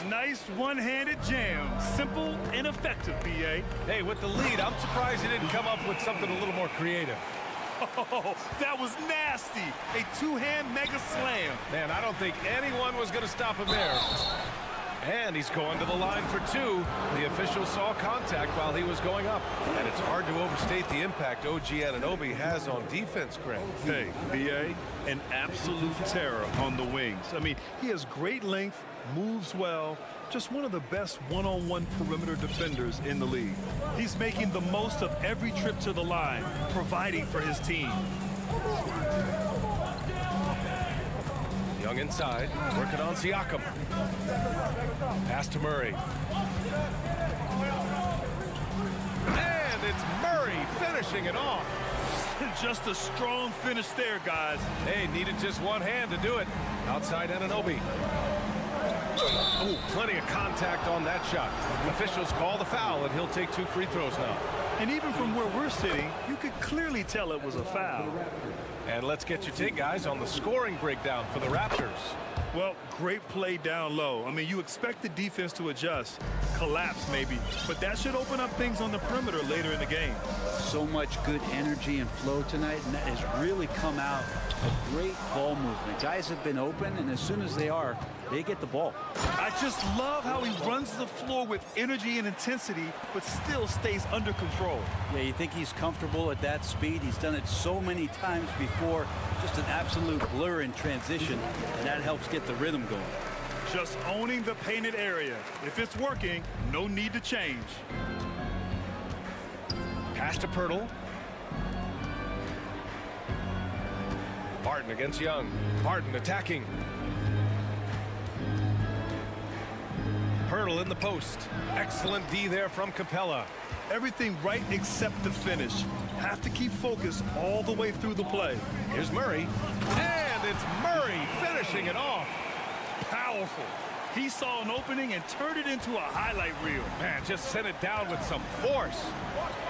Nice one-handed jam. Simple and effective, B.A. Hey, with the lead, I'm surprised he didn't come up with something a little more creative. Oh, that was nasty. A two-hand mega slam. Man, I don't think anyone was going to stop him there. And he's going to the line for two. The official saw contact while he was going up. And it's hard to overstate the impact OG Anunoby has on defense, Grant. Hey, B.A., an absolute terror on the wings. I mean, he has great length, moves well, just one of the best one-on-one perimeter defenders in the league. He's making the most of every trip to the line, providing for his team. Young inside, working on Siakam. Pass to Murray. And it's Murray finishing it off. Just a strong finish there, guys. Hey, needed just one hand to do it. Outside Anunoby. Oh, plenty of contact on that shot. Officials call the foul, and he'll take 2 free throws now. And even from where we're sitting, you could clearly tell it was a foul. And let's get your take, guys, on the scoring breakdown for the Raptors. Well, great play down low. I mean, you expect the defense to adjust, collapse maybe, but that should open up things on the perimeter later in the game. So much good energy and flow tonight, and that has really come out of great ball movement. Guys have been open, and as soon as they are, they get the ball. I just love how he runs the floor with energy and intensity, but still stays under control. Yeah, you think he's comfortable at that speed? He's done it so many times before. Just an absolute blur in transition, and that helps get the rhythm going. Just owning the painted area. If it's working, no need to change. Pass to Pirtle. Barton against Young. Barton attacking. Pirtle in the post. Excellent D there from Capella. Everything right except the finish. Have to keep focused all the way through the play. Here's Murray. And it's Murray finishing it off. Powerful. He saw an opening and turned it into a highlight reel. Man, just sent it down with some force.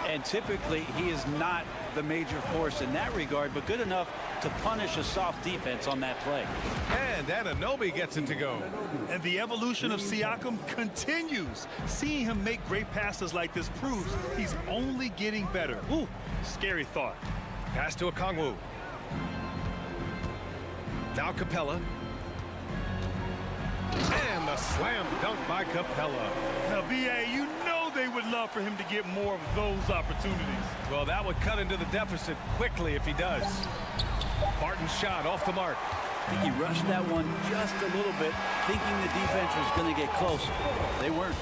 And typically, he is not the major force in that regard, but good enough to punish a soft defense on that play. And Anunoby gets it to go. And the evolution of Siakam continues. Seeing him make great passes like this proves he's only getting better. Ooh, scary thought. Pass to Okongwu. Now Capella. And the slam dunk by Capella. Now, B.A., you know they would love for him to get more of those opportunities. Well, that would cut into the deficit quickly if he does. Barton's shot off the mark. I think he rushed that one just a little bit, thinking the defense was going to get close. They weren't.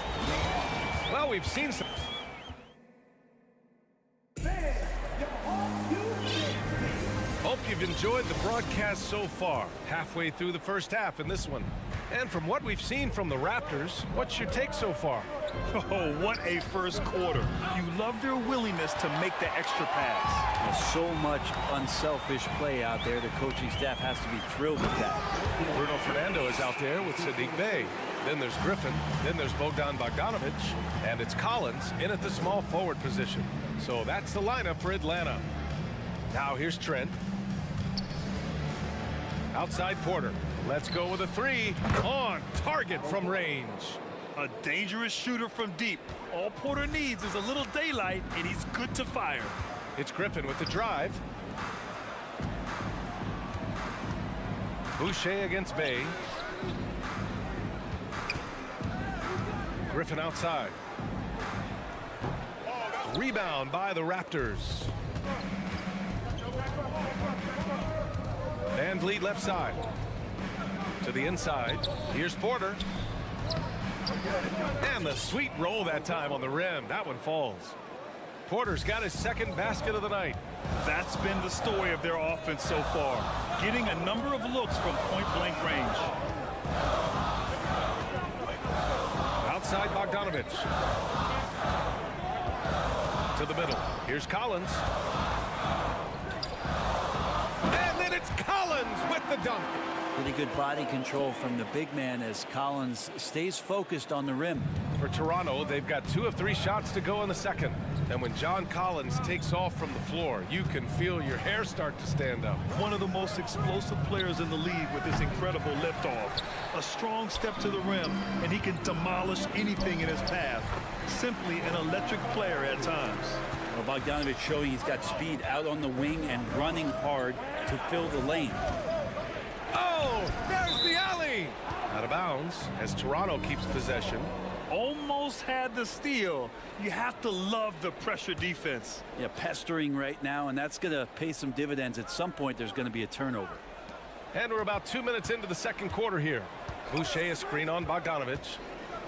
Well, we've seen some. Hope you've enjoyed the broadcast so far. Halfway through the first half in this one. And from what we've seen from the Raptors, what's your take so far? Oh, what a first quarter. You love their willingness to make the extra pass. There's so much unselfish play out there. The coaching staff has to be thrilled with that. Bruno Fernando is out there with Sadiq Bey. Then there's Griffin. Then there's Bogdan Bogdanovic. And it's Collins in at the small forward position. So that's the lineup for Atlanta. Now here's Trent. Outside Porter. Let's go with a three. On target from range. A dangerous shooter from deep. All Porter needs is a little daylight, and he's good to fire. It's Griffin with the drive. Boucher against Bey. Griffin outside. Rebound by the Raptors. Van Vliet left side. To the inside. Here's Porter. And the sweet roll that time on the rim. That one falls. Porter's got his second basket of the night. That's been the story of their offense so far. Getting a number of looks from point-blank range. Outside Bogdanovic. To the middle. Here's Collins. And then it's Collins with the dunk. Pretty good body control from the big man as Collins stays focused on the rim. For Toronto, they've got 2 of 3 shots to go in the second. And when John Collins takes off from the floor, you can feel your hair start to stand up. One of the most explosive players in the league with this incredible liftoff. A strong step to the rim, and he can demolish anything in his path. Simply an electric player at times. Well, Bogdanovic showing he's got speed out on the wing and running hard to fill the lane. Oh, there's the alley. Out of bounds as Toronto keeps possession. Almost had the steal. You have to love the pressure defense. Yeah, pestering right now, and that's going to pay some dividends. At some point, there's going to be a turnover. And we're about 2 minutes into the second quarter here. Boucher a screen on Bogdanovic.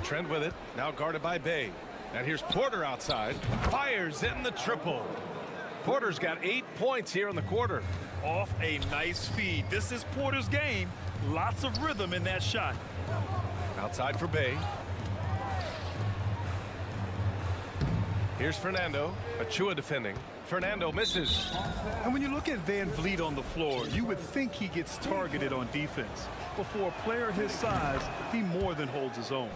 Trent with it, now guarded by Bey. And here's Porter outside. Fires in the triple. Porter's got 8 points here in the quarter. Off a nice feed. This is Porter's game. Lots of rhythm in that shot. Outside for Bey. Here's Fernando. Achua defending. Fernando misses. And when you look at Van Vliet on the floor, you would think he gets targeted on defense. But for a player his size, he more than holds his own.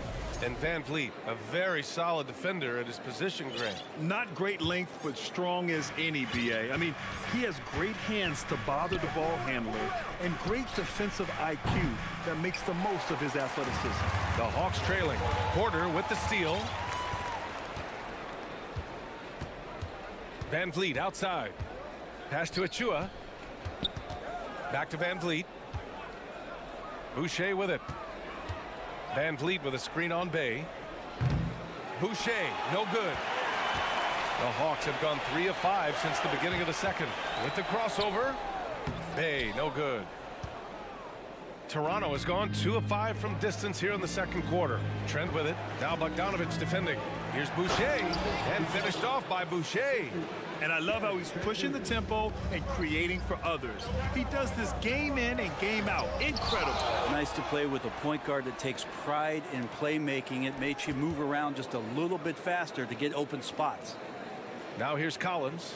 And Van Vliet, a very solid defender at his position, Grant. Not great length, but strong as any, B.A. I mean, he has great hands to bother the ball handler and great defensive IQ that makes the most of his athleticism. The Hawks trailing. Porter with the steal. Van Vliet outside. Pass to Achua. Back to Van Vliet. Boucher with it. Van Vliet with a screen on Bey. Boucher, no good. The Hawks have gone 3 of 5 since the beginning of the second. With the crossover, Bey, no good. Toronto has gone 2 of 5 from distance here in the second quarter. Trent with it. Now Bogdanovich defending. Here's Boucher, and finished off by Boucher. And I love how he's pushing the tempo and creating for others. He does this game in and game out. Incredible. Nice to play with a point guard that takes pride in playmaking. It makes you move around just a little bit faster to get open spots. Now here's Collins.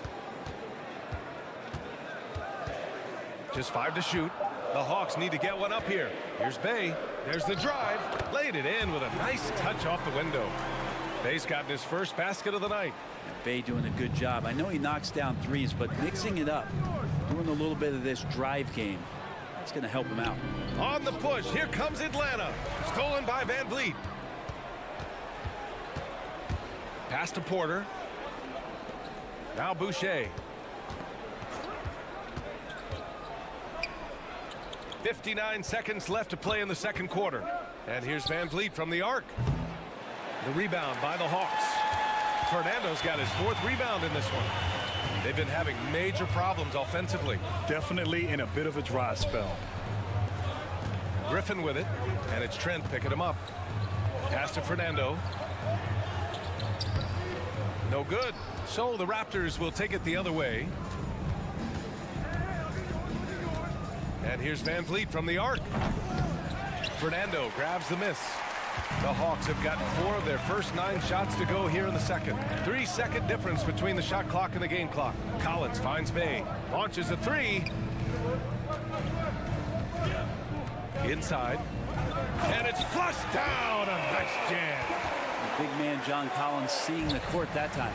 Just 5 to shoot. The Hawks need to get one up here. Here's Bay. There's the drive. Laid it in with a nice touch off the window. Bay's gotten his first basket of the night. Bay doing a good job. I know he knocks down threes, but mixing it up, doing a little bit of this drive game, that's going to help him out. On the push, here comes Atlanta. Stolen by Van Vliet. Pass to Porter. Now Boucher. 59 seconds left to play in the second quarter. And here's Van Vliet from the arc. The rebound by the Hawks. Fernando's got his 4th rebound in this one. They've been having major problems offensively. Definitely in a bit of a dry spell. Griffin with it, and it's Trent picking him up. Pass to Fernando. No good. So the Raptors will take it the other way. And here's Van Vliet from the arc. Fernando grabs the miss. The Hawks have gotten 4 of their first 9 shots to go here in the second. 3-second difference between the shot clock and the game clock. Collins finds Bay. Launches a 3. Inside. And it's flushed down. A nice jam. The big man John Collins seeing the court that time.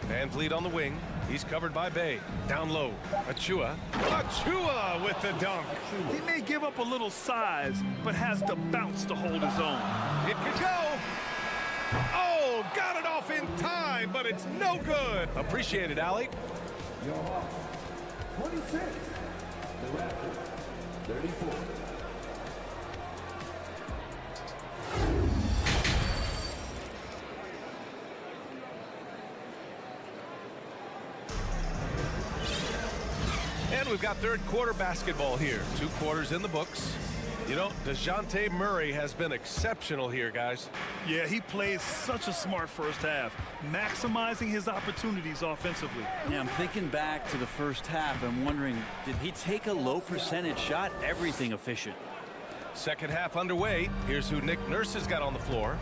Van Vliet on the wing. He's covered by Bay. Down low. Achua. Achua with the dunk. He may give up a little size, but has the bounce to hold his own. It could go. Oh, got it off in time, but it's no good. Appreciate it, Allie. 26. The Raptors, 34. And we've got third quarter basketball here. 2 quarters in the books. You know, DeJounte Murray has been exceptional here, guys. Yeah, he plays such a smart first half, maximizing his opportunities offensively. Yeah, I'm thinking back to the first half. I'm wondering, did he take a low percentage shot? Everything efficient. Second half underway. Here's who Nick Nurse has got on the floor.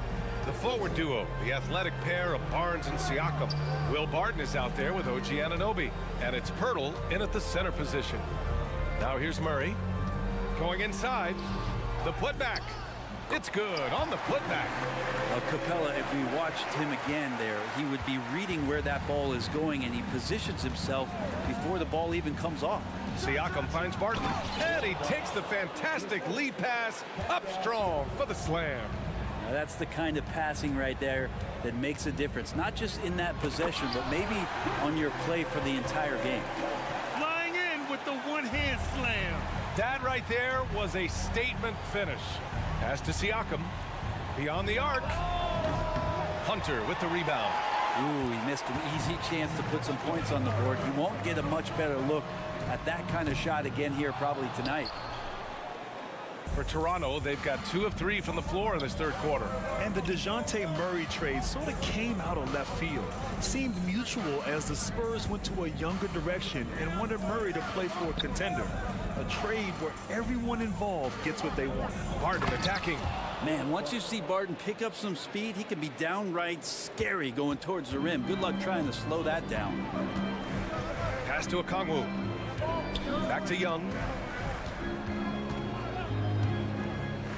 The forward duo, the athletic pair of Barnes and Siakam. Will Barton is out there with OG Anunoby. And it's Pirtle in at the center position. Now here's Murray. Going inside. The putback. It's good on the putback. Capella, if we watched him again there, he would be reading where that ball is going, and he positions himself before the ball even comes off. Siakam finds Barton. And he takes the fantastic lead pass up strong for the slam. Now that's the kind of passing right there that makes a difference, not just in that possession, but maybe on your play for the entire game. Flying in with the one-hand slam. That right there was a statement finish. Pass to Siakam. Beyond the arc. Hunter with the rebound. Ooh, he missed an easy chance to put some points on the board. He won't get a much better look at that kind of shot again here probably tonight. For Toronto, they've got 2 of 3 from the floor in this third quarter. And the DeJounte Murray trade sort of came out of left field. Seemed mutual as the Spurs went to a younger direction and wanted Murray to play for a contender. A trade where everyone involved gets what they want. Barton attacking. Man, once you see Barton pick up some speed, he can be downright scary going towards the rim. Good luck trying to slow that down. Pass to Okongwu. Back to Young.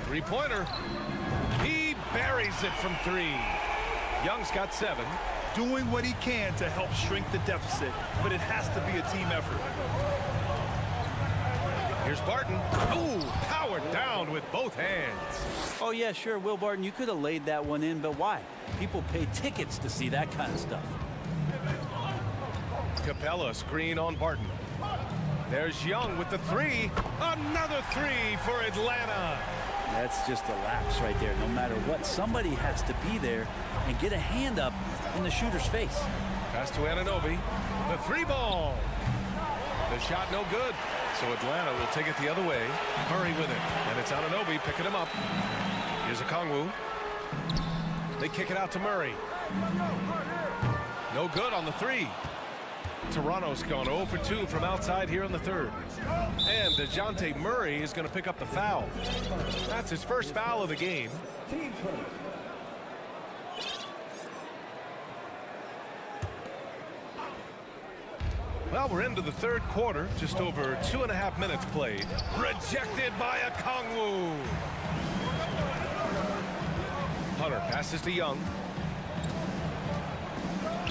Three-pointer. He buries it from 3. Young's got 7. Doing what he can to help shrink the deficit, but it has to be a team effort. Here's Barton. Ooh, powered down with both hands. Oh, yeah, sure, Will Barton, you could have laid that one in, but why? People pay tickets to see that kind of stuff. Capella screen on Barton. There's Young with the 3. Another 3 for Atlanta. That's just a lapse right there. No matter what, somebody has to be there and get a hand up in the shooter's face. Pass to Anunoby. The 3 ball. The shot no good. So Atlanta will take it the other way. Murray with it. And it's Anunoby picking him up. Here's Okongwu. They kick it out to Murray. No good on the three. Toronto's gone 0 for 2 from outside here in the third. And DeJounte Murray is going to pick up the foul. That's his first foul of the game. Well, we're into the third quarter. Just over 2.5 minutes played. Rejected by Okongwu. Hunter passes to Young.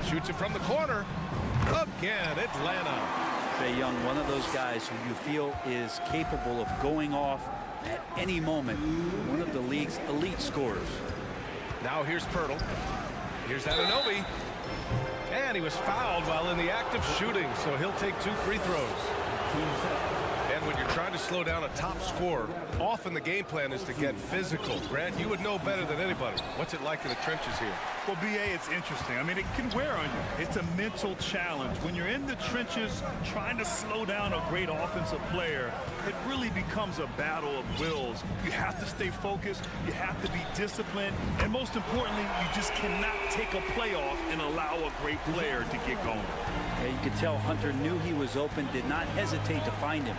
Shoots it from the corner. Again, Atlanta. Trae Young, one of those guys who you feel is capable of going off at any moment. One of the league's elite scorers. Now here's Pirtle. Here's Anunoby. And he was fouled while in the act of shooting, so he'll take 2 free throws. And when you're trying to slow down a top scorer, often the game plan is to get physical. Grant, you would know better than anybody. What's it like in the trenches here? Well, BA, it's interesting. I mean, it can wear on you. It's a mental challenge. When you're in the trenches trying to slow down a great offensive player, it really becomes a battle of wills. You have to stay focused. You have to be disciplined. And most importantly, you just cannot take a play off and allow a great player to get going. Yeah, you could tell Hunter knew he was open, did not hesitate to find him.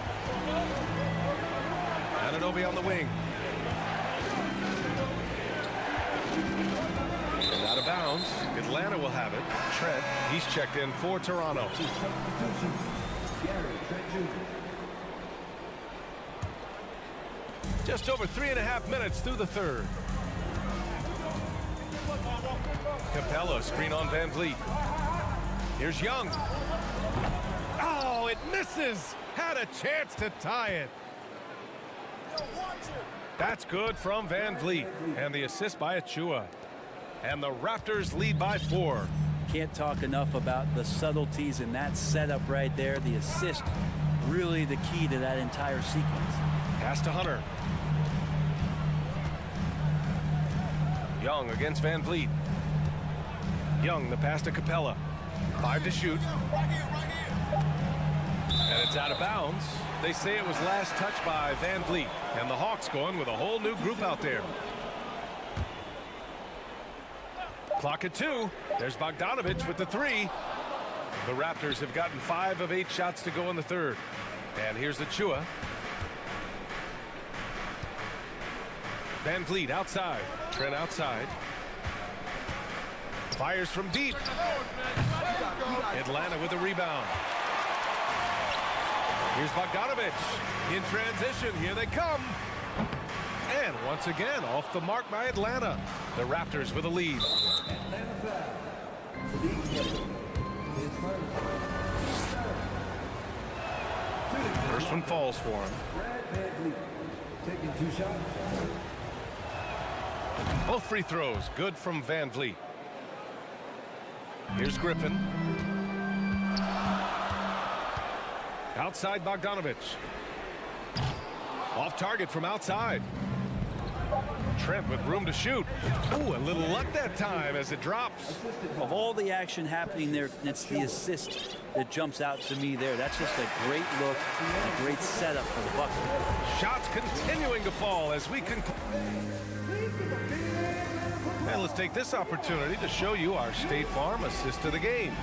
Anunoby on the wing. And out of bounds. Atlanta will have it. Trent, he's checked in for Toronto. Just over 3.5 minutes through the third. Capella, screen on Van Vliet. Here's Young. Oh, it misses. Had a chance to tie it. That's good from Van Vliet. And the assist by Achua. And the Raptors lead by 4. Can't talk enough about the subtleties in that setup right there. The assist, really the key to that entire sequence. Pass to Hunter. Young against Van Vliet. Young, the pass to Capella. 5 to shoot. And it's out of bounds. They say it was last touched by Van Vliet. And the Hawks going with a whole new group out there. Clock at 2. There's Bogdanovich with the 3. The Raptors have gotten 5 of 8 shots to go in the third. And here's Achua. Van Vliet outside. Trent outside. Fires from deep. Atlanta with a rebound. Here's Bogdanovich in transition. Here they come. And once again, off the mark by Atlanta. The Raptors with a lead. First one falls for him. Taking 2 shots. Both free throws good from Van Vliet. Here's Griffin. Outside Bogdanovich. Off target from outside. Trent with room to shoot. Ooh, a little luck that time as it drops. Of all the action happening there, it's the assist that jumps out to me there. That's just a great look and a great setup for the Bucks. Shots continuing to fall as we conclude. And let's take this opportunity to show you our State Farm assist to the game.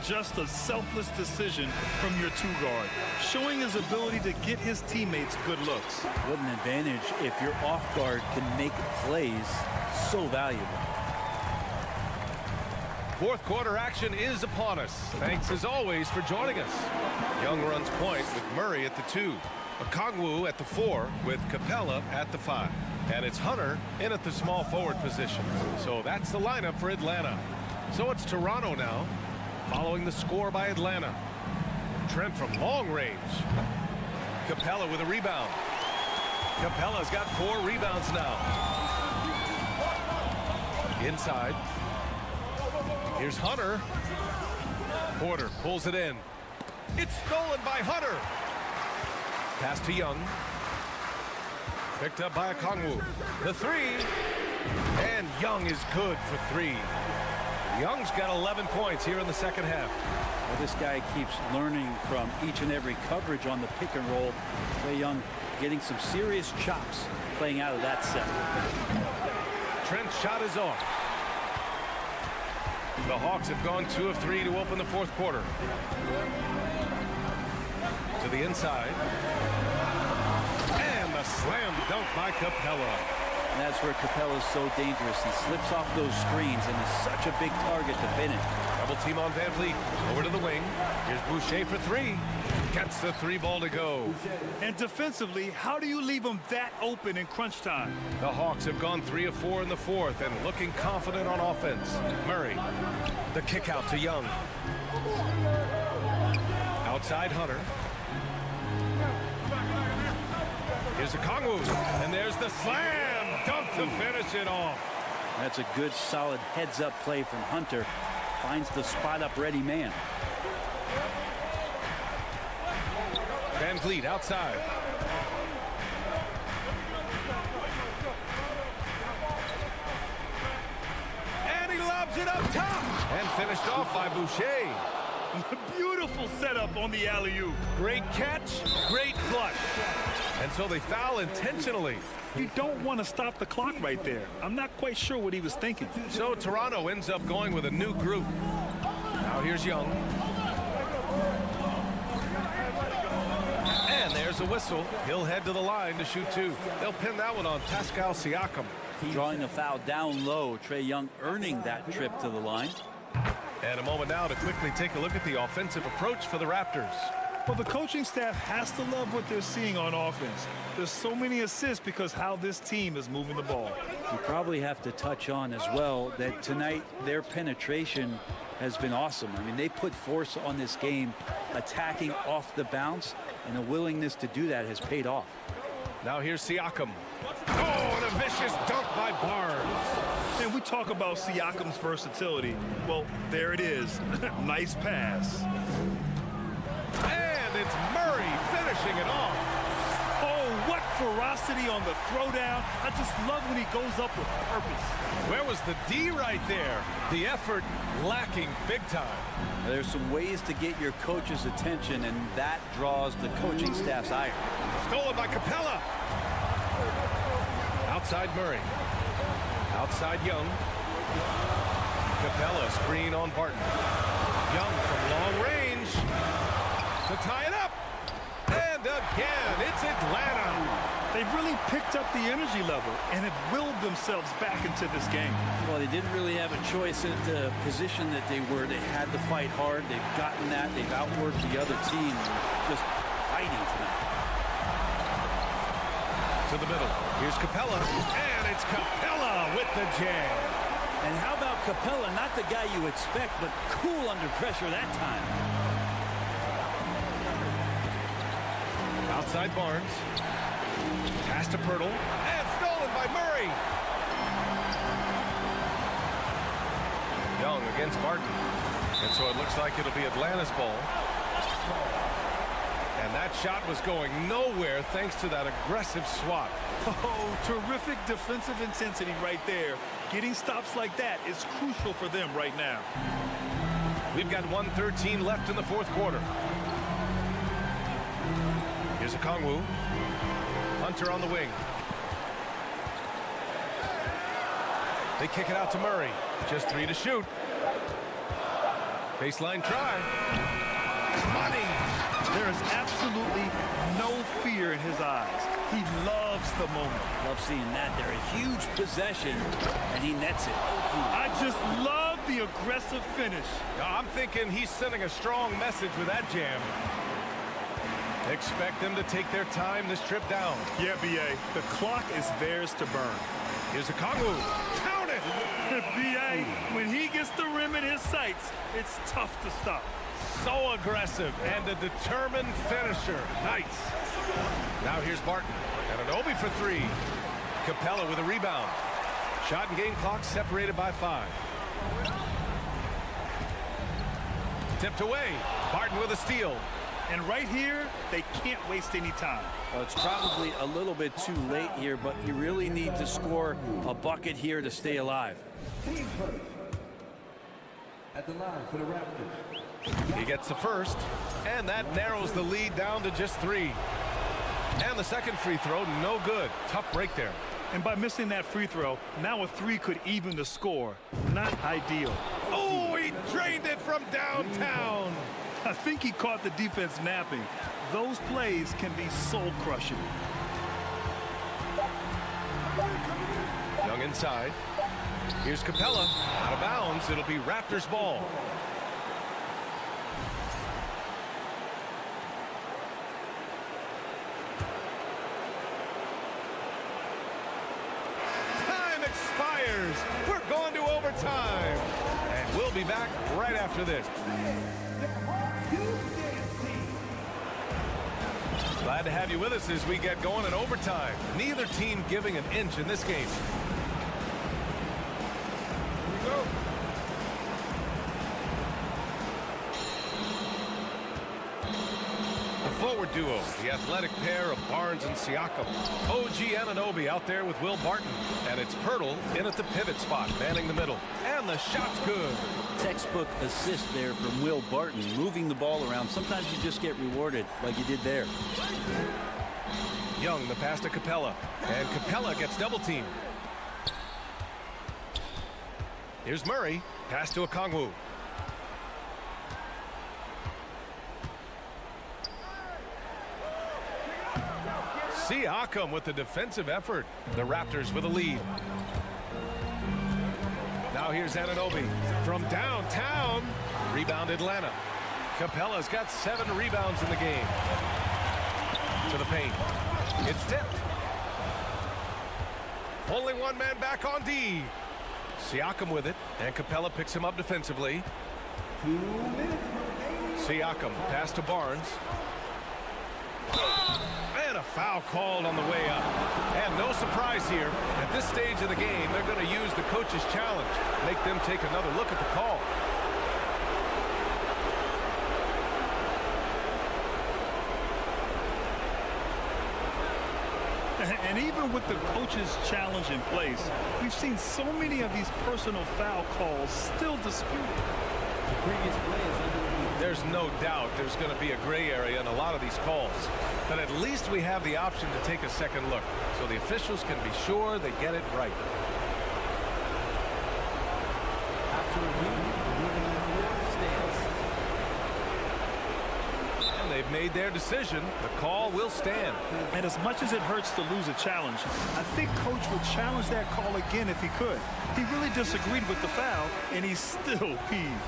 Just a selfless decision from your 2-guard, showing his ability to get his teammates good looks. What an advantage if your off guard can make plays so valuable. Fourth quarter action is upon us. Thanks as always for joining us. Young runs point with Murray at the 2. Okongwu at the 4 with Capella at the 5. And it's Hunter in at the small forward position. So that's the lineup for Atlanta. So it's Toronto now, following the score by Atlanta. Trent from long range. Capella with a rebound. Capella's got 4 rebounds now. Inside. Here's Hunter. Porter pulls it in. It's stolen by Hunter. Pass to Young. Picked up by Okongwu. The 3. And Young is good for 3. Young's got 11 points here in the second half. Well, this guy keeps learning from each and every coverage on the pick and roll. Trae Young getting some serious chops playing out of that set. Trent's shot is off. The Hawks have gone 2 of 3 to open the fourth quarter. To the inside. And the slam dunk by Capella. And that's where Capella's so dangerous. He slips off those screens and is such a big target to finish. Double team on Van Vliet. Over to the wing. Here's Boucher for 3. Gets the 3 ball to go. And defensively, how do you leave them that open in crunch time? The Hawks have gone 3 of 4 in the fourth and looking confident on offense. Murray. The kick out to Young. Outside Hunter. Here's a Kongwu. And there's the slam dunk to finish it off. That's a good, solid heads-up play from Hunter. Finds the spot-up ready man. Van Vliet outside. And he lobs it up top. And finished off by Boucher. Beautiful setup on the alley-oop. Great catch, great flush. And so they foul intentionally. You don't want to stop the clock right there. I'm not quite sure what he was thinking. So Toronto ends up going with a new group. Now here's Young. And there's a whistle. He'll head to the line to shoot 2. They'll pin that one on Pascal Siakam. Drawing a foul down low. Trae Young earning that trip to the line. And a moment now to quickly take a look at the offensive approach for the Raptors. Well, the coaching staff has to love what they're seeing on offense. There's so many assists because how this team is moving the ball. You probably have to touch on as well that tonight their penetration has been awesome. I mean, they put force on this game, attacking off the bounce, and the willingness to do that has paid off. Now here's Siakam. Oh, and a vicious dunk by Barnes. And we talk about Siakam's versatility. Well, there it is. Nice pass. And it's Murray finishing it off. Oh, what ferocity on the throwdown. I just love when he goes up with purpose. Where was the D right there? The effort lacking big time. There's some ways to get your coach's attention, and that draws the coaching staff's ire. Stolen by Capella. Outside Murray. Outside Young. Capella screen on Barton. Young from long range to tie it up. And again, it's Atlanta. They've really picked up the energy level and have willed themselves back into this game. Well, they didn't really have a choice at the position that they were. They had to fight hard. They've gotten that. They've outworked the other team. Just fighting tonight. To the middle. Here's Capella. And it's Capella with the jam. And how about Capella? Not the guy you expect, but cool under pressure that time. Outside Barnes. Pass to Pirtle. And stolen by Murray. Young against Barton. And so it looks like it'll be Atlanta's ball. And that shot was going nowhere thanks to that aggressive swat. Oh, terrific defensive intensity right there. Getting stops like that is crucial for them right now. We've got 1:13 left in the fourth quarter. Here's a Kongwu. Hunter on the wing. They kick it out to Murray. Just 3 to shoot. Baseline try. Money. There is absolutely no fear in his eyes. He loves the moment. Love seeing that. They're a huge possession, and he nets it. I just love the aggressive finish. I'm thinking he's sending a strong message with that jam. Expect them to take their time this trip down. Yeah, B.A., the clock is theirs to burn. Here's a Kongwu. Count it! B.A., when he gets the rim in his sights, it's tough to stop. So aggressive and a determined finisher. Nice. Now here's Barton. And an Obi for 3. Capella with a rebound. Shot and game clock separated by 5. Tipped away. Barton with a steal. And right here, they can't waste any time. Well, it's probably a little bit too late here, but you really need to score a bucket here to stay alive. At the line for the Raptors, He gets the first, and that narrows the lead down to just 3. And the second free throw, no good. Tough break there. And by missing that free throw, now a 3 could even the score. Not ideal. Oh, he drained it from downtown. I think he caught the defense napping. Those plays can be soul-crushing. Young inside. Here's Capella. Out of bounds. It'll be Raptors ball. Time expires. We're going to overtime. And we'll be back right after this. Glad to have you with us as we get going in overtime. Neither team giving an inch in this game. Here we go. The forward duo, the athletic pair of Barnes and Siakam. OG Anunoby out there with Will Barton. And it's Pirtle in at the pivot spot, manning the middle. And the shot's good. Textbook assist there from Will Barton, moving the ball around. Sometimes you just get rewarded like you did there. Young, the pass to Capella. And Capella gets double teamed. Here's Murray. Pass to Okongwu. Siakam with the defensive effort. The Raptors with a lead. Now here's Anunoby from downtown. Rebound Atlanta. Capella's got 7 rebounds in the game. To the paint. It's tipped. Only one man back on D. Siakam with it, and Capella picks him up defensively. Siakam pass to Barnes. And a foul called on the way up. And no surprise here. At this stage of the game, they're going to use the coach's challenge. Make them take another look at the call. And even with the coach's challenge in place, we've seen so many of these personal foul calls still disputed. The previous play is under. There's no doubt there's going to be a gray area in a lot of these calls. But at least we have the option to take a second look, so the officials can be sure they get it right. After review, the ruling on the floor stands. And they've made their decision. The call will stand. And as much as it hurts to lose a challenge, I think Coach would challenge that call again if he could. He really disagreed with the foul, and he's still peeved.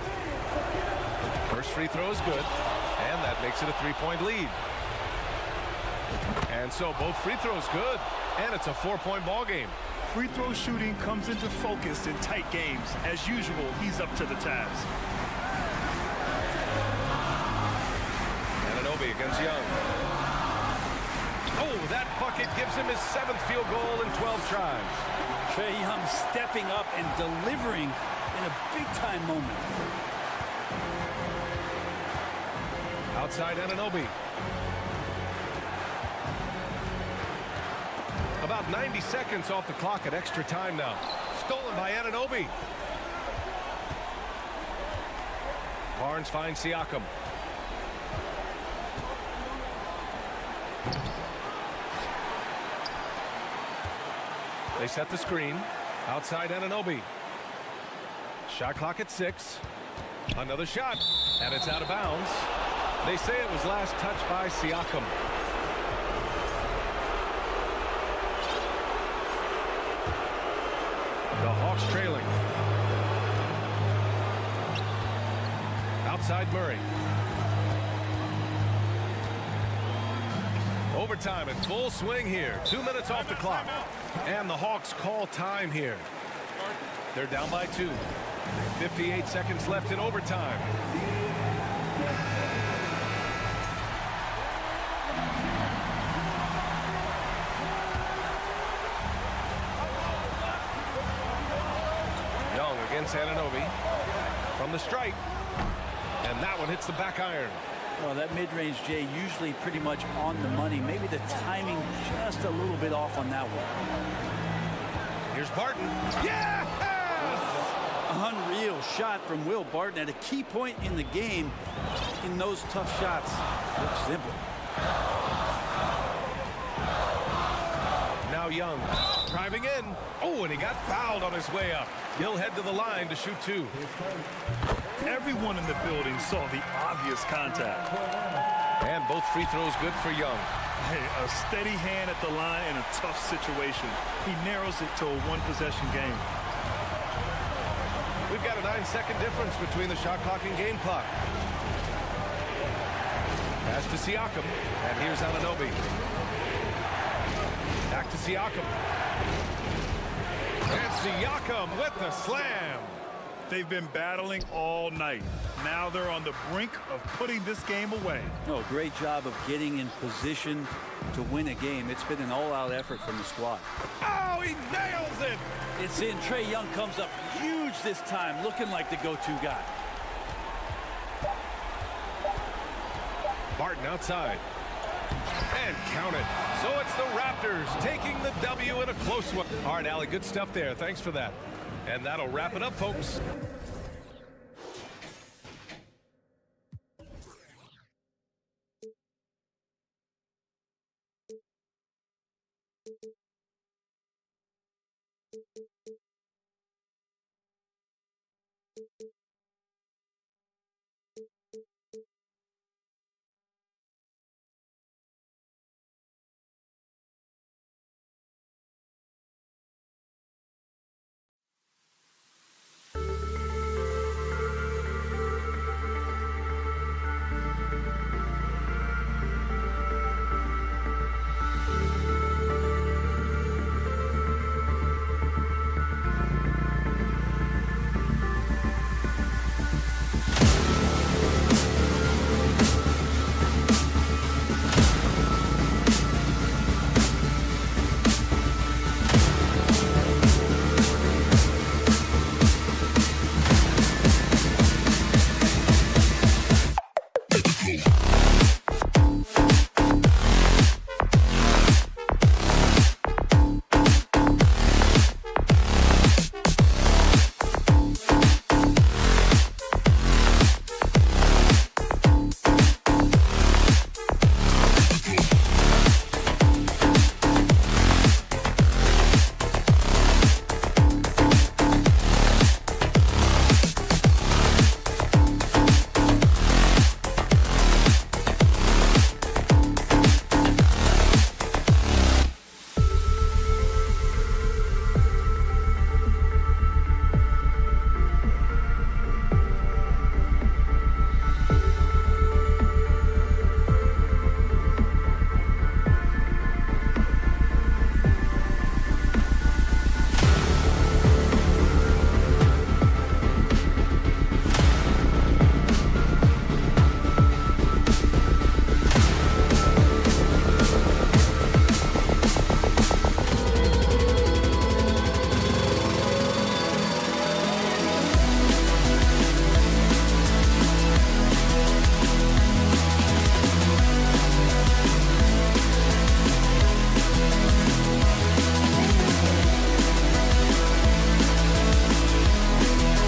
First free throw is good, and that makes it a 3-point lead. And so both free throws good, and it's a 4-point ball game. Free throw shooting comes into focus in tight games. As usual, he's up to the task. Anunoby against Young. Oh, that bucket gives him his 7th field goal in 12 tries. Trae Young stepping up and delivering in a big-time moment. Outside Anunoby. About 90 seconds off the clock at extra time now. Stolen by Anunoby. Barnes finds Siakam. They set the screen. Outside Anunoby. Shot clock at 6. Another shot, and it's out of bounds. They say it was last touched by Siakam. The Hawks trailing. Outside Murray. Overtime in full swing here. 2 minutes off the clock. And the Hawks call time here. They're down by 2. 58 seconds left in overtime. Young against Anunoby from the stripe. And that one hits the back iron. Well, that mid-range, Jay, usually pretty much on the money. Maybe the timing just a little bit off on that one. Here's Barton. Yeah! Unreal shot from Will Barton at a key point in the game. In those tough shots, looks simple. Now Young driving in. Oh, and he got fouled on his way up. He'll head to the line to shoot 2. Everyone in the building saw the obvious contact. And both free throws good for Young. Hey, a steady hand at the line in a tough situation. He narrows it to a one-possession game. We've got a 9-second difference between the shot clock and game clock. Pass to Siakam, and here's Anunoby. Back to Siakam. And Siakam with the slam. They've been battling all night. Now they're on the brink of putting this game away. Oh, great job of getting in position to win a game. It's been an all-out effort from the squad. Oh, he nails it. It's in. Trae Young comes up huge this time, looking like the go-to guy. Barton outside. And count it. So it's the Raptors taking the W in a close one. All right, Allie, good stuff there. Thanks for that. And that'll wrap it up, folks. Cool.